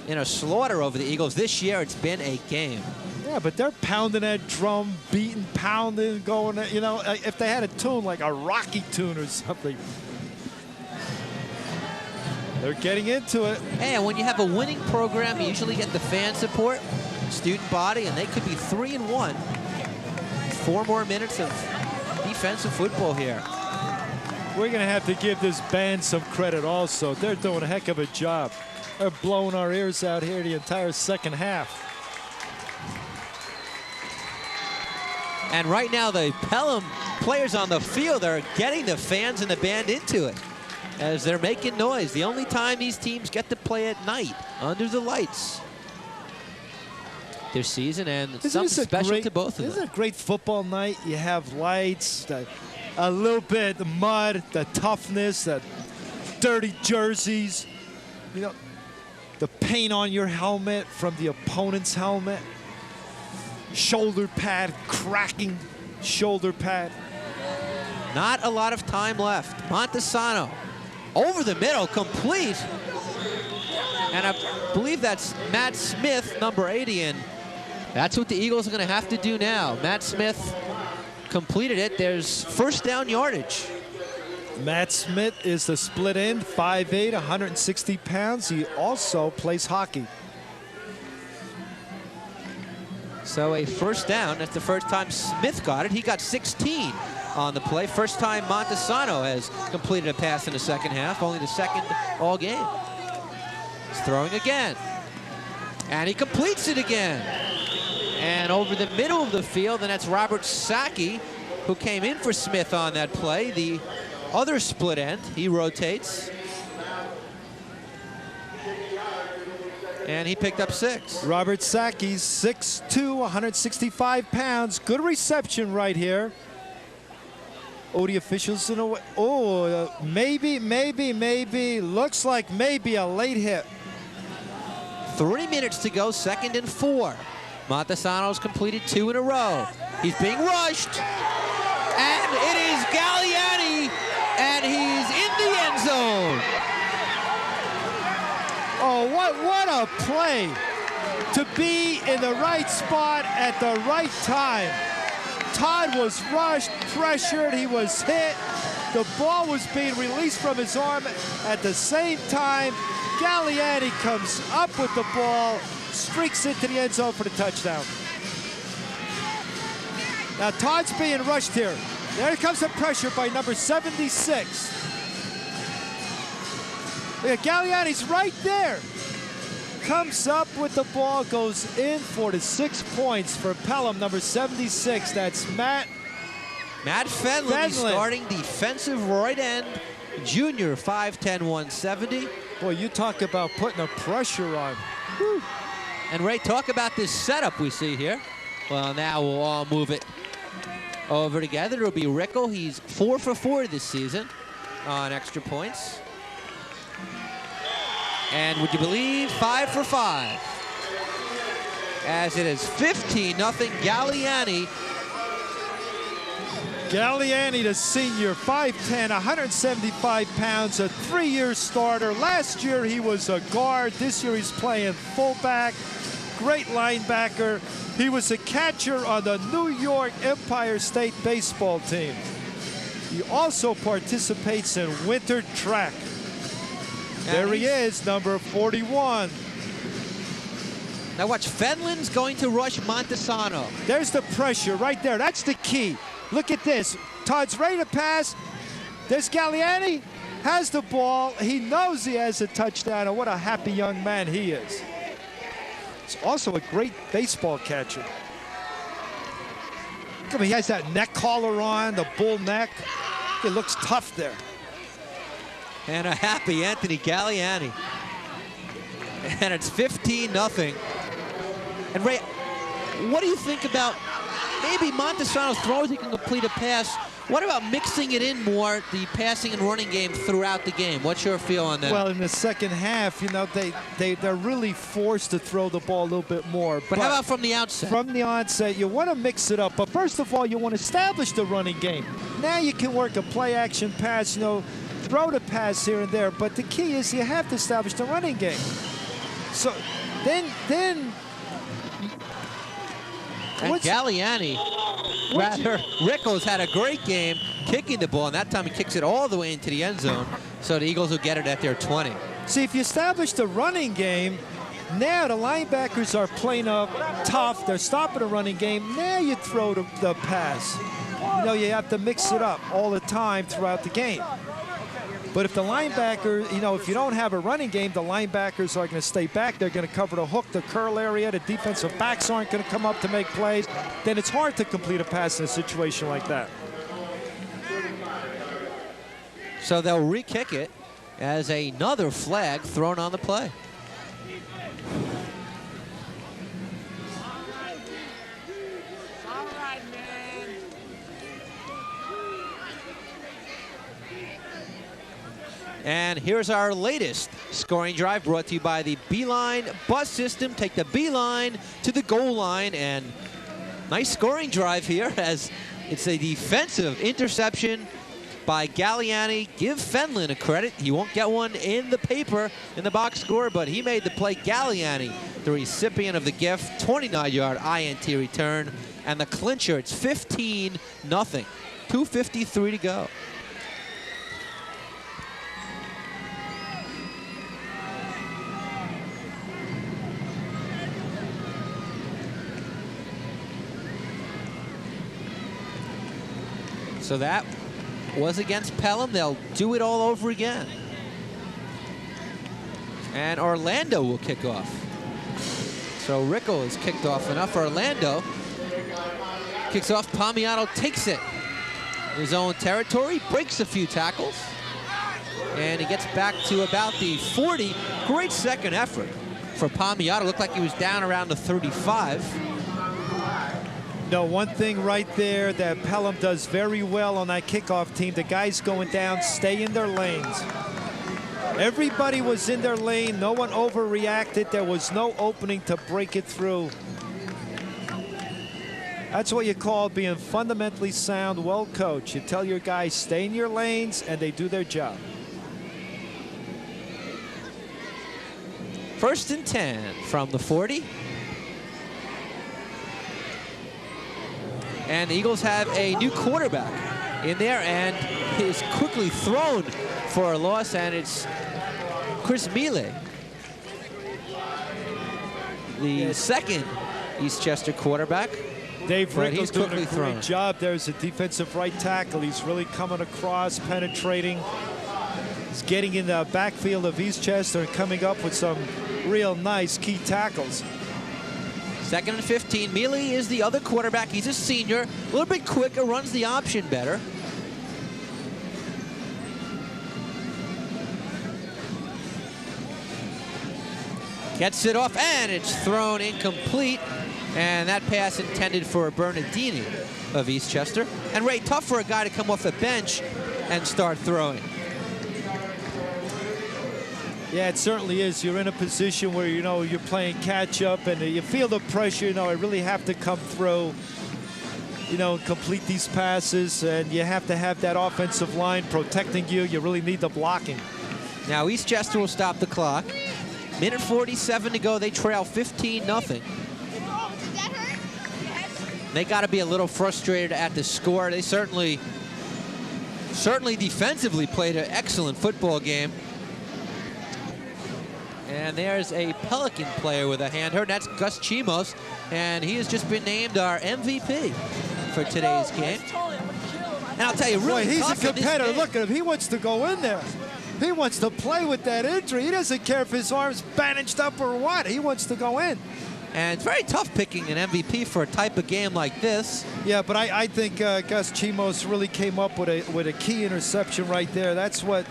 in a slaughter over the Eagles. This year, it's been a game. Yeah, but they're pounding that drum, beating, pounding, going, if they had a tune, like a Rocky tune or something. They're getting into it. Hey, and when you have a winning program, you usually get the fan support, student body, and they could be 3-1. 4 more minutes of defensive football here. We're going to have to give this band some credit also. They're doing a heck of a job. They're blowing our ears out here the entire second half. And right now, the Pelham players on the field are getting the fans and the band into it as they're making noise. The only time these teams get to play at night, under the lights. this season, and Isn't something this a special great, to both of Isn't them. it a great football night? You have lights, a little bit of mud, the toughness, the dirty jerseys, you know, the paint on your helmet from the opponent's helmet, shoulder pad, cracking shoulder pad. Not a lot of time left. Montesano over the middle, complete. And I believe that's Matt Smith, number 80, and that's what the Eagles are going to have to do now. Matt Smith completed it. There's first down yardage. Matt Smith is the split end, 5'8", 160 pounds. He also plays hockey. So a first down. That's the first time Smith got it. He got 16 on the play. First time Montesano has completed a pass in the second half. Only the second all game. He's throwing again. And he completes it again. And over the middle of the field, and that's Robert Sacchi, who came in for Smith on that play. The other split end, he rotates. And he picked up 6. Robert Sacchi's 6'2", 165 pounds. Good reception right here. Oh, the officials in a way. Oh, maybe. Looks like maybe a late hit. 3 minutes to go, 2nd and 4. Montesano's completed 2 in a row. He's being rushed. And it is Galliani, and he's in the end zone. Oh, what a play to be in the right spot at the right time. Todd was rushed, pressured, he was hit. The ball was being released from his arm at the same time. Galliani comes up with the ball, streaks into the end zone for the touchdown. Now Todd's being rushed here. There comes the pressure by number 76. Yeah, Galliani's right there. Comes up with the ball, goes in for the 6 points for Pelham, number 76. That's Matt Fenlon, starting defensive right end, junior, 5'10", 170. Boy, you talk about putting a pressure on. Whew. And Ray, talk about this setup we see here. Well, now we'll all move it over together. It'll be Rickle. He's 4 for 4 this season on extra points. And would you believe, 5 for 5. As it is 15-0 Galliani. Galliani, the senior, 5'10", 175 pounds, a 3-year starter. Last year he was a guard. This year he's playing fullback. Great linebacker. He was a catcher on the New York Empire State baseball team. He also participates in winter track. There he is, number 41. Now watch, Fenlon's going to rush Montesano. There's the pressure right there. That's the key. Look at this. Todd's ready to pass. There's Galliani. Has the ball. He knows he has a touchdown, and what a happy young man he is. He's also a great baseball catcher. Look at him, he has that neck collar on, the bull neck. It looks tough there. And a happy Anthony Galliani. And it's 15-0. And Ray, what do you think about maybe Montesano's throws? He can complete a pass. What about mixing it in more, the passing and running game throughout the game? What's your feel on that? Well, in the second half, you know, they're really forced to throw the ball a little bit more. But how about from the outset? From the onset, you want to mix it up. But first of all, you want to establish the running game. Now you can work a play-action pass, you know, throw the pass here and there. But the key is you have to establish the running game. So then and Galliani, rather, Rickles had a great game kicking the ball, and that time he kicks it all the way into the end zone, so the Eagles will get it at their 20. See, if you establish the running game, now the linebackers are playing up tough. They're stopping the running game. Now you throw the pass. You know, you have to mix it up all the time throughout the game. But if the linebacker, you know, if you don't have a running game, the linebackers are going to stay back. They're going to cover the hook, the curl area. The defensive backs aren't going to come up to make plays. Then it's hard to complete a pass in a situation like that. So they'll re-kick it as another flag thrown on the play. And here's our latest scoring drive brought to you by the Beeline bus system. Take the Beeline to the goal line, and nice scoring drive here as it's a defensive interception by Galliani. Give Fenlon a credit. He won't get one in the paper in the box score, but he made the play. Galliani, the recipient of the gift, 29-yard INT return, and the clincher. It's 15-0. 2:53 to go. So that was against Pelham. They'll do it all over again. And Orlando will kick off. So Rickle is kicked off enough. Orlando kicks off. Palmiano takes it in his own territory, breaks a few tackles, and he gets back to about the 40. Great second effort for Palmiano. Looked like he was down around the 35. No, one thing right there that Pelham does very well on that kickoff team, the guys going down stay in their lanes. Everybody was in their lane. No one overreacted. There was no opening to break it through. That's what you call being fundamentally sound, well coached. You tell your guys stay in your lanes, and they do their job. 1st and 10 from the 40. And the Eagles have a new quarterback in there, and he is quickly thrown for a loss, and it's Chris Miele, the second Eastchester quarterback. Dave But Rickle's he's doing quickly a great thrown. job. There's a defensive right tackle. He's really coming across, penetrating. He's getting in the backfield of Eastchester and coming up with some real nice key tackles. 2nd and 15. Miele is the other quarterback. He's a senior, a little bit quicker, runs the option better. Gets it off, and it's thrown incomplete. And that pass intended for Bernardini of Eastchester. And Ray, tough for a guy to come off the bench and start throwing. Yeah, it certainly is. You're in a position where, you know, you're playing catch up and you feel the pressure. You know, I really have to come through, you know, complete these passes, and you have to have that offensive line protecting you. You really need the blocking. Now Eastchester will stop the clock. Minute 47 to go. They trail 15-0. They got to be a little frustrated at the score. They certainly defensively played an excellent football game. And there's a Pelican player with a hand hurt. That's Gus Chimos, and he has just been named our MVP for today's game. And I'll tell you, really Boy, he's a tough in this competitor. game. Look at him. He wants to go in there. He wants to play with that injury. He doesn't care if his arm's bandaged up or what. He wants to go in. And it's very tough picking an MVP for a type of game like this. Yeah, but I think Gus Chimos really came up with a key interception right there. That's what,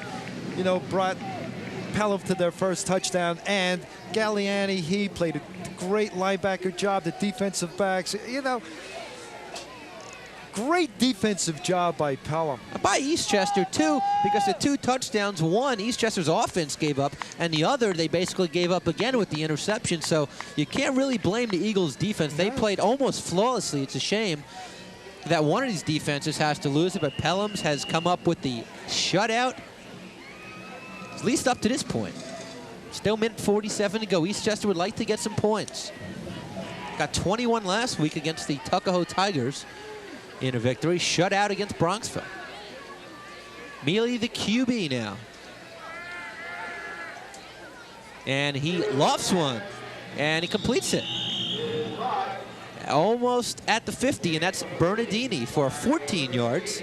you know, brought Pelham to their first touchdown. And Galliani, he played a great linebacker job. The defensive backs, you know, great defensive job by Pelham. By Eastchester, too, because the 2 touchdowns, one Eastchester's offense gave up, and the other they basically gave up again with the interception. So you can't really blame the Eagles' defense. They played almost flawlessly. It's a shame that one of these defenses has to lose it, but Pelham's has come up with the shutout, at least up to this point. Still minute 47 to go. Eastchester would like to get some points. Got 21 last week against the Tuckahoe Tigers in a victory. Shutout against Bronxville. Miele, the QB now. And he lofts one, and he completes it. Almost at the 50, and that's Bernardini for 14 yards.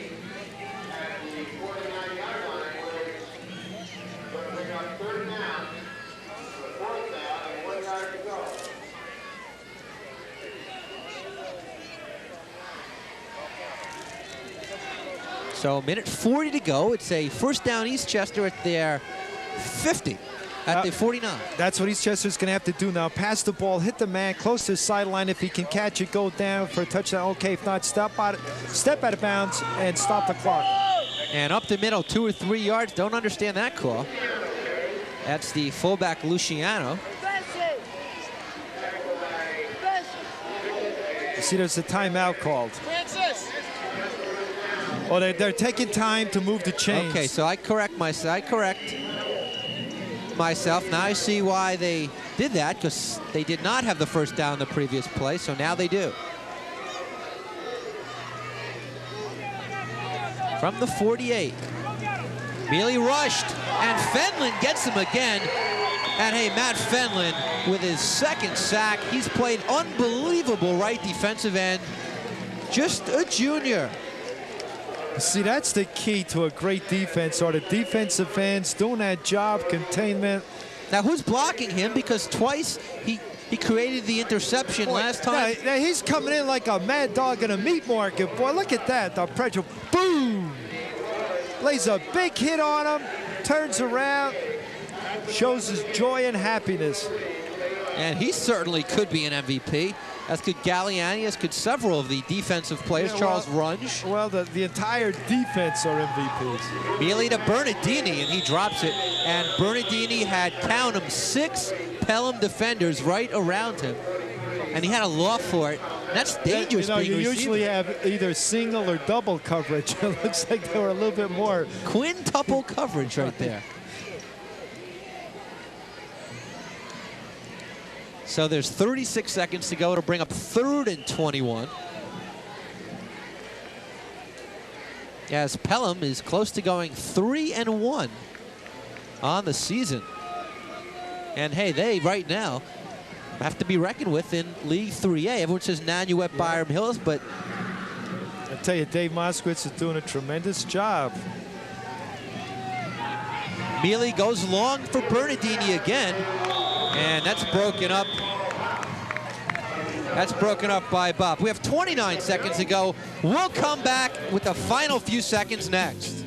So a minute 40 to go. It's a first down Eastchester at their 50, at the 49. That's what Eastchester's going to have to do now. Pass the ball, hit the man close to the sideline. If he can catch it, go down for a touchdown. Okay, if not, step out of bounds and stop the clock. And up the middle, 2 or 3 yards. Don't understand that call. That's the fullback, Luciano. You see, there's a timeout called. Oh, they're taking time to move the chains. Okay, so I correct myself. Now I see why they did that, because they did not have the first down the previous play, so now they do. From the 48. Mealy rushed, and Fenlon gets him again. And hey, Matt Fenlon with his second sack. He's played unbelievable right defensive end. Just a junior. See, that's the key to a great defense, are the defensive ends doing that job, containment. Now, who's blocking him? Because twice he created the interception last time. Now, he's coming in like a mad dog in a meat market. Boy, look at that. The pressure, boom! Lays a big hit on him, turns around, shows his joy and happiness. And he certainly could be an MVP. As could Galliani, as could several of the defensive players. Yeah, Charles Runge. Well, the entire defense are MVPs. Mealy to Bernardini, and he drops it. And Bernardini had, count them, 6 Pelham defenders right around him. And he had a loft for it. That's dangerous. You usually have either single or double coverage. It looks like they were a little bit more. Quintuple coverage right there. So there's 36 seconds to go to bring up 3rd and 21. As Pelham is close to going 3-1 on the season. And hey, they right now have to be reckoned with in League 3A. Everyone says Nanuet, Byram Hills, but I tell you, Dave Moskowitz is doing a tremendous job. Mealy goes long for Bernardini again. And that's broken up. That's broken up by Bob. We have 29 seconds to go. We'll come back with the final few seconds next.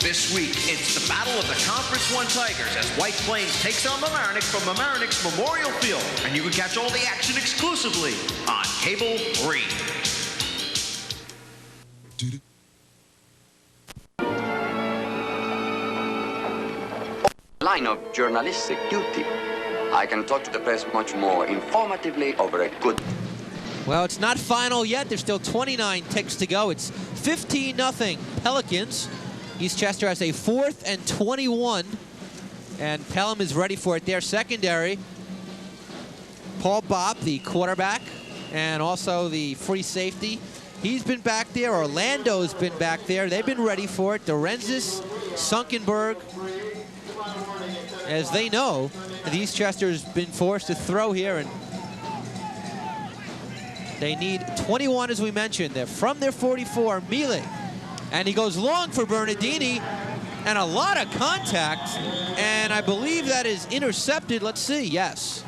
This week, it's the Battle of the Conference 1 Tigers as White Plains takes on Mamaroneck from Mamaroneck's Memorial Field. And you can catch all the action exclusively on Cable 3. Line of journalistic duty. I can talk to the press much more informatively over a good... Well, it's not final yet. There's still 29 ticks to go. It's 15-0 Pelicans. Eastchester has a 4th and 21, and Pelham is ready for it. Their secondary, Paul Bob, the quarterback, and also the free safety. He's been back there. Orlando's been back there. They've been ready for it. Dorenzis, Sunkenberg. As they know, the Eastchester's been forced to throw here, and they need 21, as we mentioned. They're from their 44, Mealy. And he goes long for Bernardini, and a lot of contact, and I believe that is intercepted. Let's see, yes.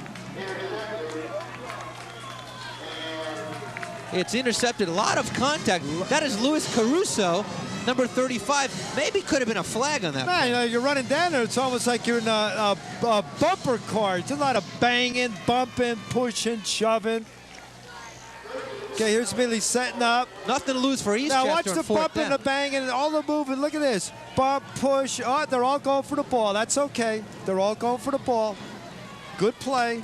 It's intercepted, a lot of contact. That is Luis Caruso, number 35. Maybe could have been a flag on that. Man, you know, you're running down there, it's almost like you're in a bumper car. It's a lot of banging, bumping, pushing, shoving. Okay, here's Mealy setting up. Nothing to lose for Eastchester. Now watch the bumping, the banging, all the moving. Look at this. Bump, push. Oh, they're all going for the ball. That's okay. They're all going for the ball. Good play.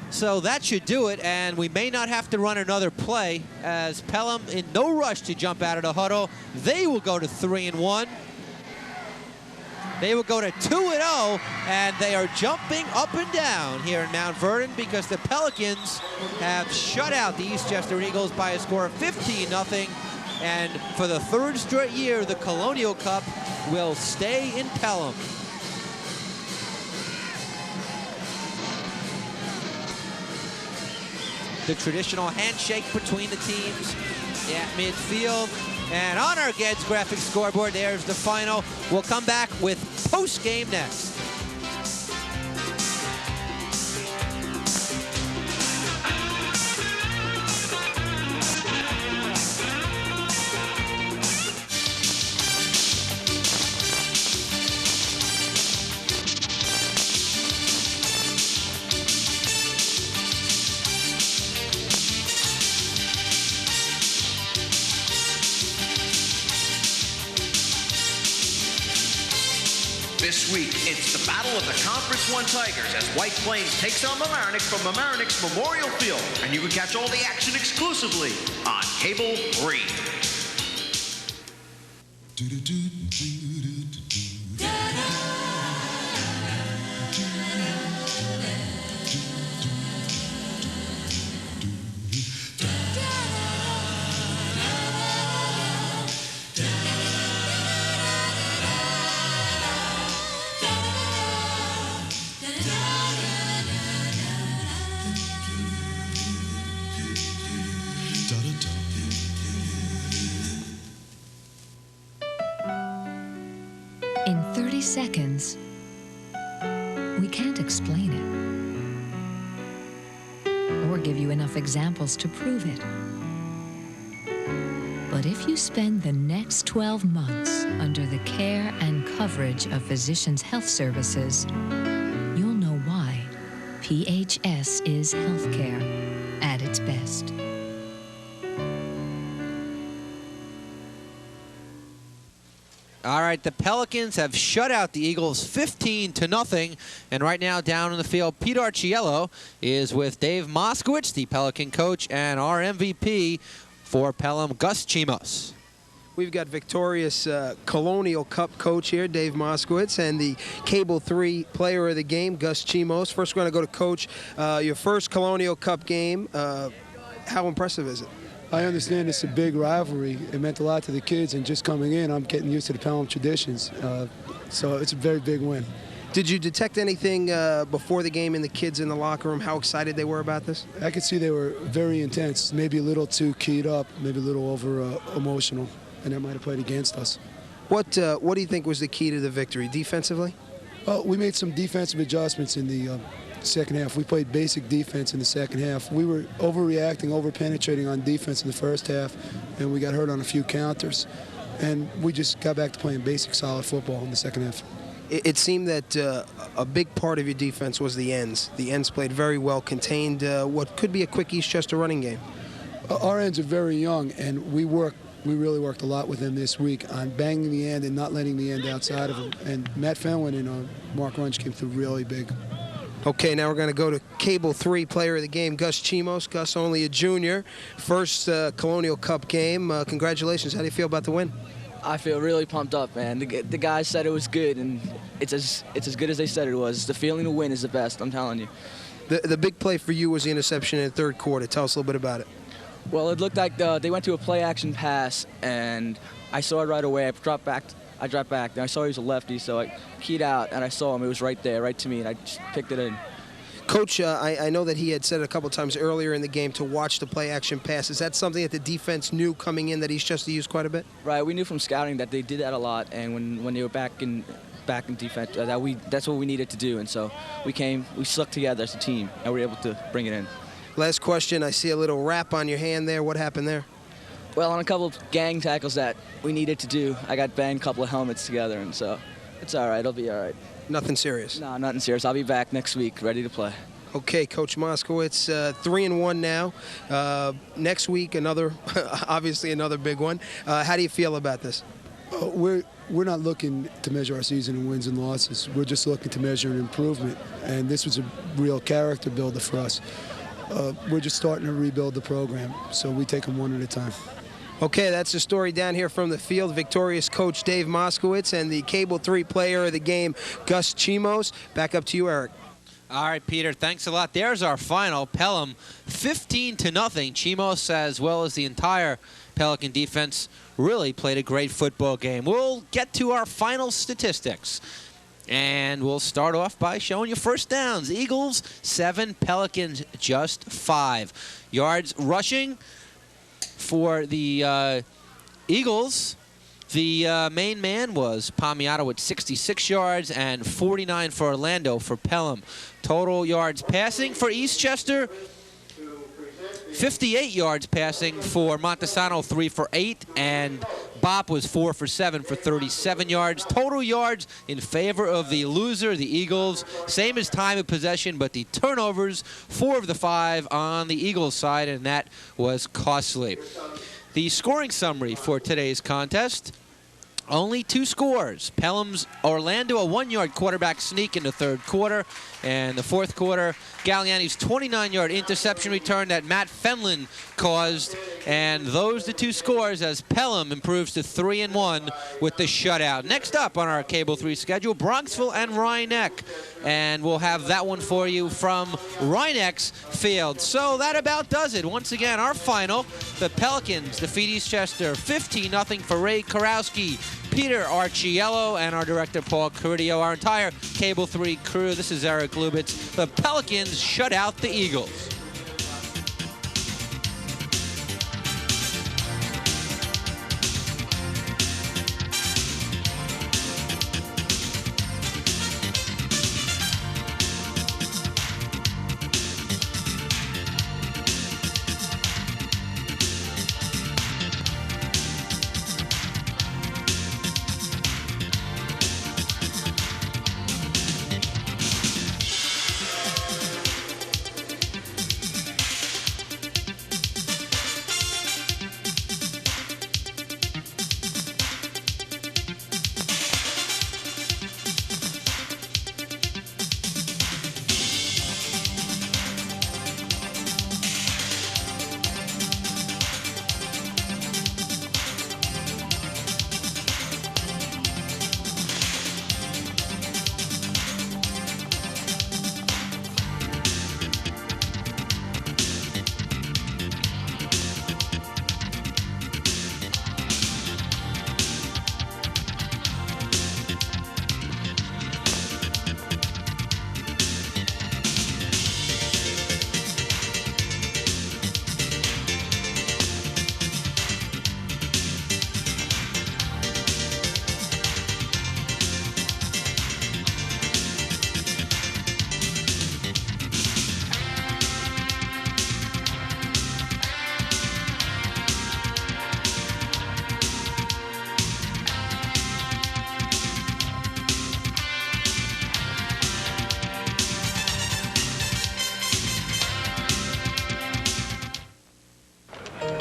So that should do it, and we may not have to run another play as Pelham in no rush to jump out of the huddle. They will go to 3-1. They will go to 2-0, and they are jumping up and down here in Mount Vernon because the Pelicans have shut out the Eastchester Eagles by a score of 15-0. And for the 3rd straight year, the Colonial Cup will stay in Pelham. The traditional handshake between the teams at midfield. And on our Ged's graphic scoreboard, there's the final. We'll come back with post-game next. This week, it's the Battle of the Conference 1 Tigers as White Plains takes on Mamaroneck from Mamaroneck's Memorial Field. And you can catch all the action exclusively on Cable 3. In 30 seconds, we can't explain it or give you enough examples to prove it. But if you spend the next 12 months under the care and coverage of Physicians Health Services, you'll know why PHS is healthcare at its best. All right, the Pelicans have shut out the Eagles 15-0. And right now down in the field, Pete Archiello is with Dave Moskowitz, the Pelican coach, and our MVP for Pelham, Gus Chimos. We've got victorious Colonial Cup coach here, Dave Moskowitz, and the Cable 3 player of the game, Gus Chimos. First, we're going to go to Coach. Your first Colonial Cup game, how impressive is it? I understand it's a big rivalry. It meant a lot to the kids, and just coming in, I'm getting used to the Pelham traditions. So it's a very big win. Did you detect anything before the game in the kids in the locker room, how excited they were about this? I could see they were very intense, maybe a little too keyed up, maybe a little over emotional, and that might have played against us. What do you think was the key to the victory, defensively? We made some defensive adjustments in the second half. We played basic defense in the second half. We were overreacting, over-penetrating on defense in the first half, and we got hurt on a few counters. And we just got back to playing basic, solid football in the second half. It seemed that a big part of your defense was the ends. The ends played very well, contained what could be a quick Eastchester running game. Our ends are very young, and we really worked a lot with them this week on banging the end and not letting the end outside of them. And Matt Fenlon and Mark Runch came through really big. Okay, now we're going to go to Cable 3 player of the game, Gus Chimos. Gus, only a junior. First Colonial Cup game. Congratulations. How do you feel about the win? I feel really pumped up, man. The guys said it was good, and it's as good as they said it was. The feeling to win is the best, I'm telling you. The big play for you was the interception in the third quarter. Tell us a little bit about it. Well, it looked like they went to a play-action pass, and I saw it right away. I dropped back, and I saw he was a lefty, so I keyed out, and I saw him. It was right there, right to me, and I just picked it in. Coach, I know that he had said a couple times earlier in the game to watch the play-action pass. Is that something that the defense knew coming in that Eastchester used quite a bit? Right, we knew from scouting that they did that a lot, and when they were back in defense, that's what we needed to do. And so we stuck together as a team, and we were able to bring it in. Last question, I see a little wrap on your hand there. What happened there? Well, on a couple of gang tackles that we needed to do, I got banged a couple of helmets together, and so it's all right. It'll be all right. Nothing serious? No, nothing serious. I'll be back next week, ready to play. Okay, Coach Moskowitz, 3-1 now. Next week, obviously another big one. How do you feel about this? We're not looking to measure our season in wins and losses. We're just looking to measure an improvement, and this was a real character builder for us. We're just starting to rebuild the program, so we take them one at a time. Okay, that's the story down here from the field. Victorious coach Dave Moskowitz and the Cable 3 player of the game, Gus Chimos. Back up to you, Eric. All right, Peter, thanks a lot. There's our final. Pelham 15-0. Chimos, as well as the entire Pelican defense, really played a great football game. We'll get to our final statistics. And we'll start off by showing you first downs. Eagles, 7. Pelicans, just 5. Yards rushing for the Eagles, the main man was Palmiato with 66 yards and 49 for Orlando for Pelham. Total yards passing for Eastchester, 58 yards passing for Montesano, 3 for 8, and Bopp was 4 for 7 for 37 yards. Total yards in favor of the loser, the Eagles. Same as time of possession, but the turnovers, 4 of the 5 on the Eagles side, and that was costly. The scoring summary for today's contest. Only 2 scores. Pelham's Orlando, a 1-yard quarterback sneak in the 3rd quarter. And the 4th quarter, Galliani's 29-yard interception return that Matt Fenlon caused. And those the 2 scores as Pelham improves to 3-1 with the shutout. Next up on our Cable 3 schedule, Bronxville and Rhinebeck. And we'll have that one for you from Rhinebeck's field. So that about does it. Once again, our final, the Pelicans defeat Eastchester 15-0 for Ray Karowski, Peter Archiello, and our director, Paul Caridio, our entire Cable 3 crew. This is Eric Lubitz. The Pelicans shut out the Eagles.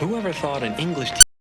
Whoever thought an English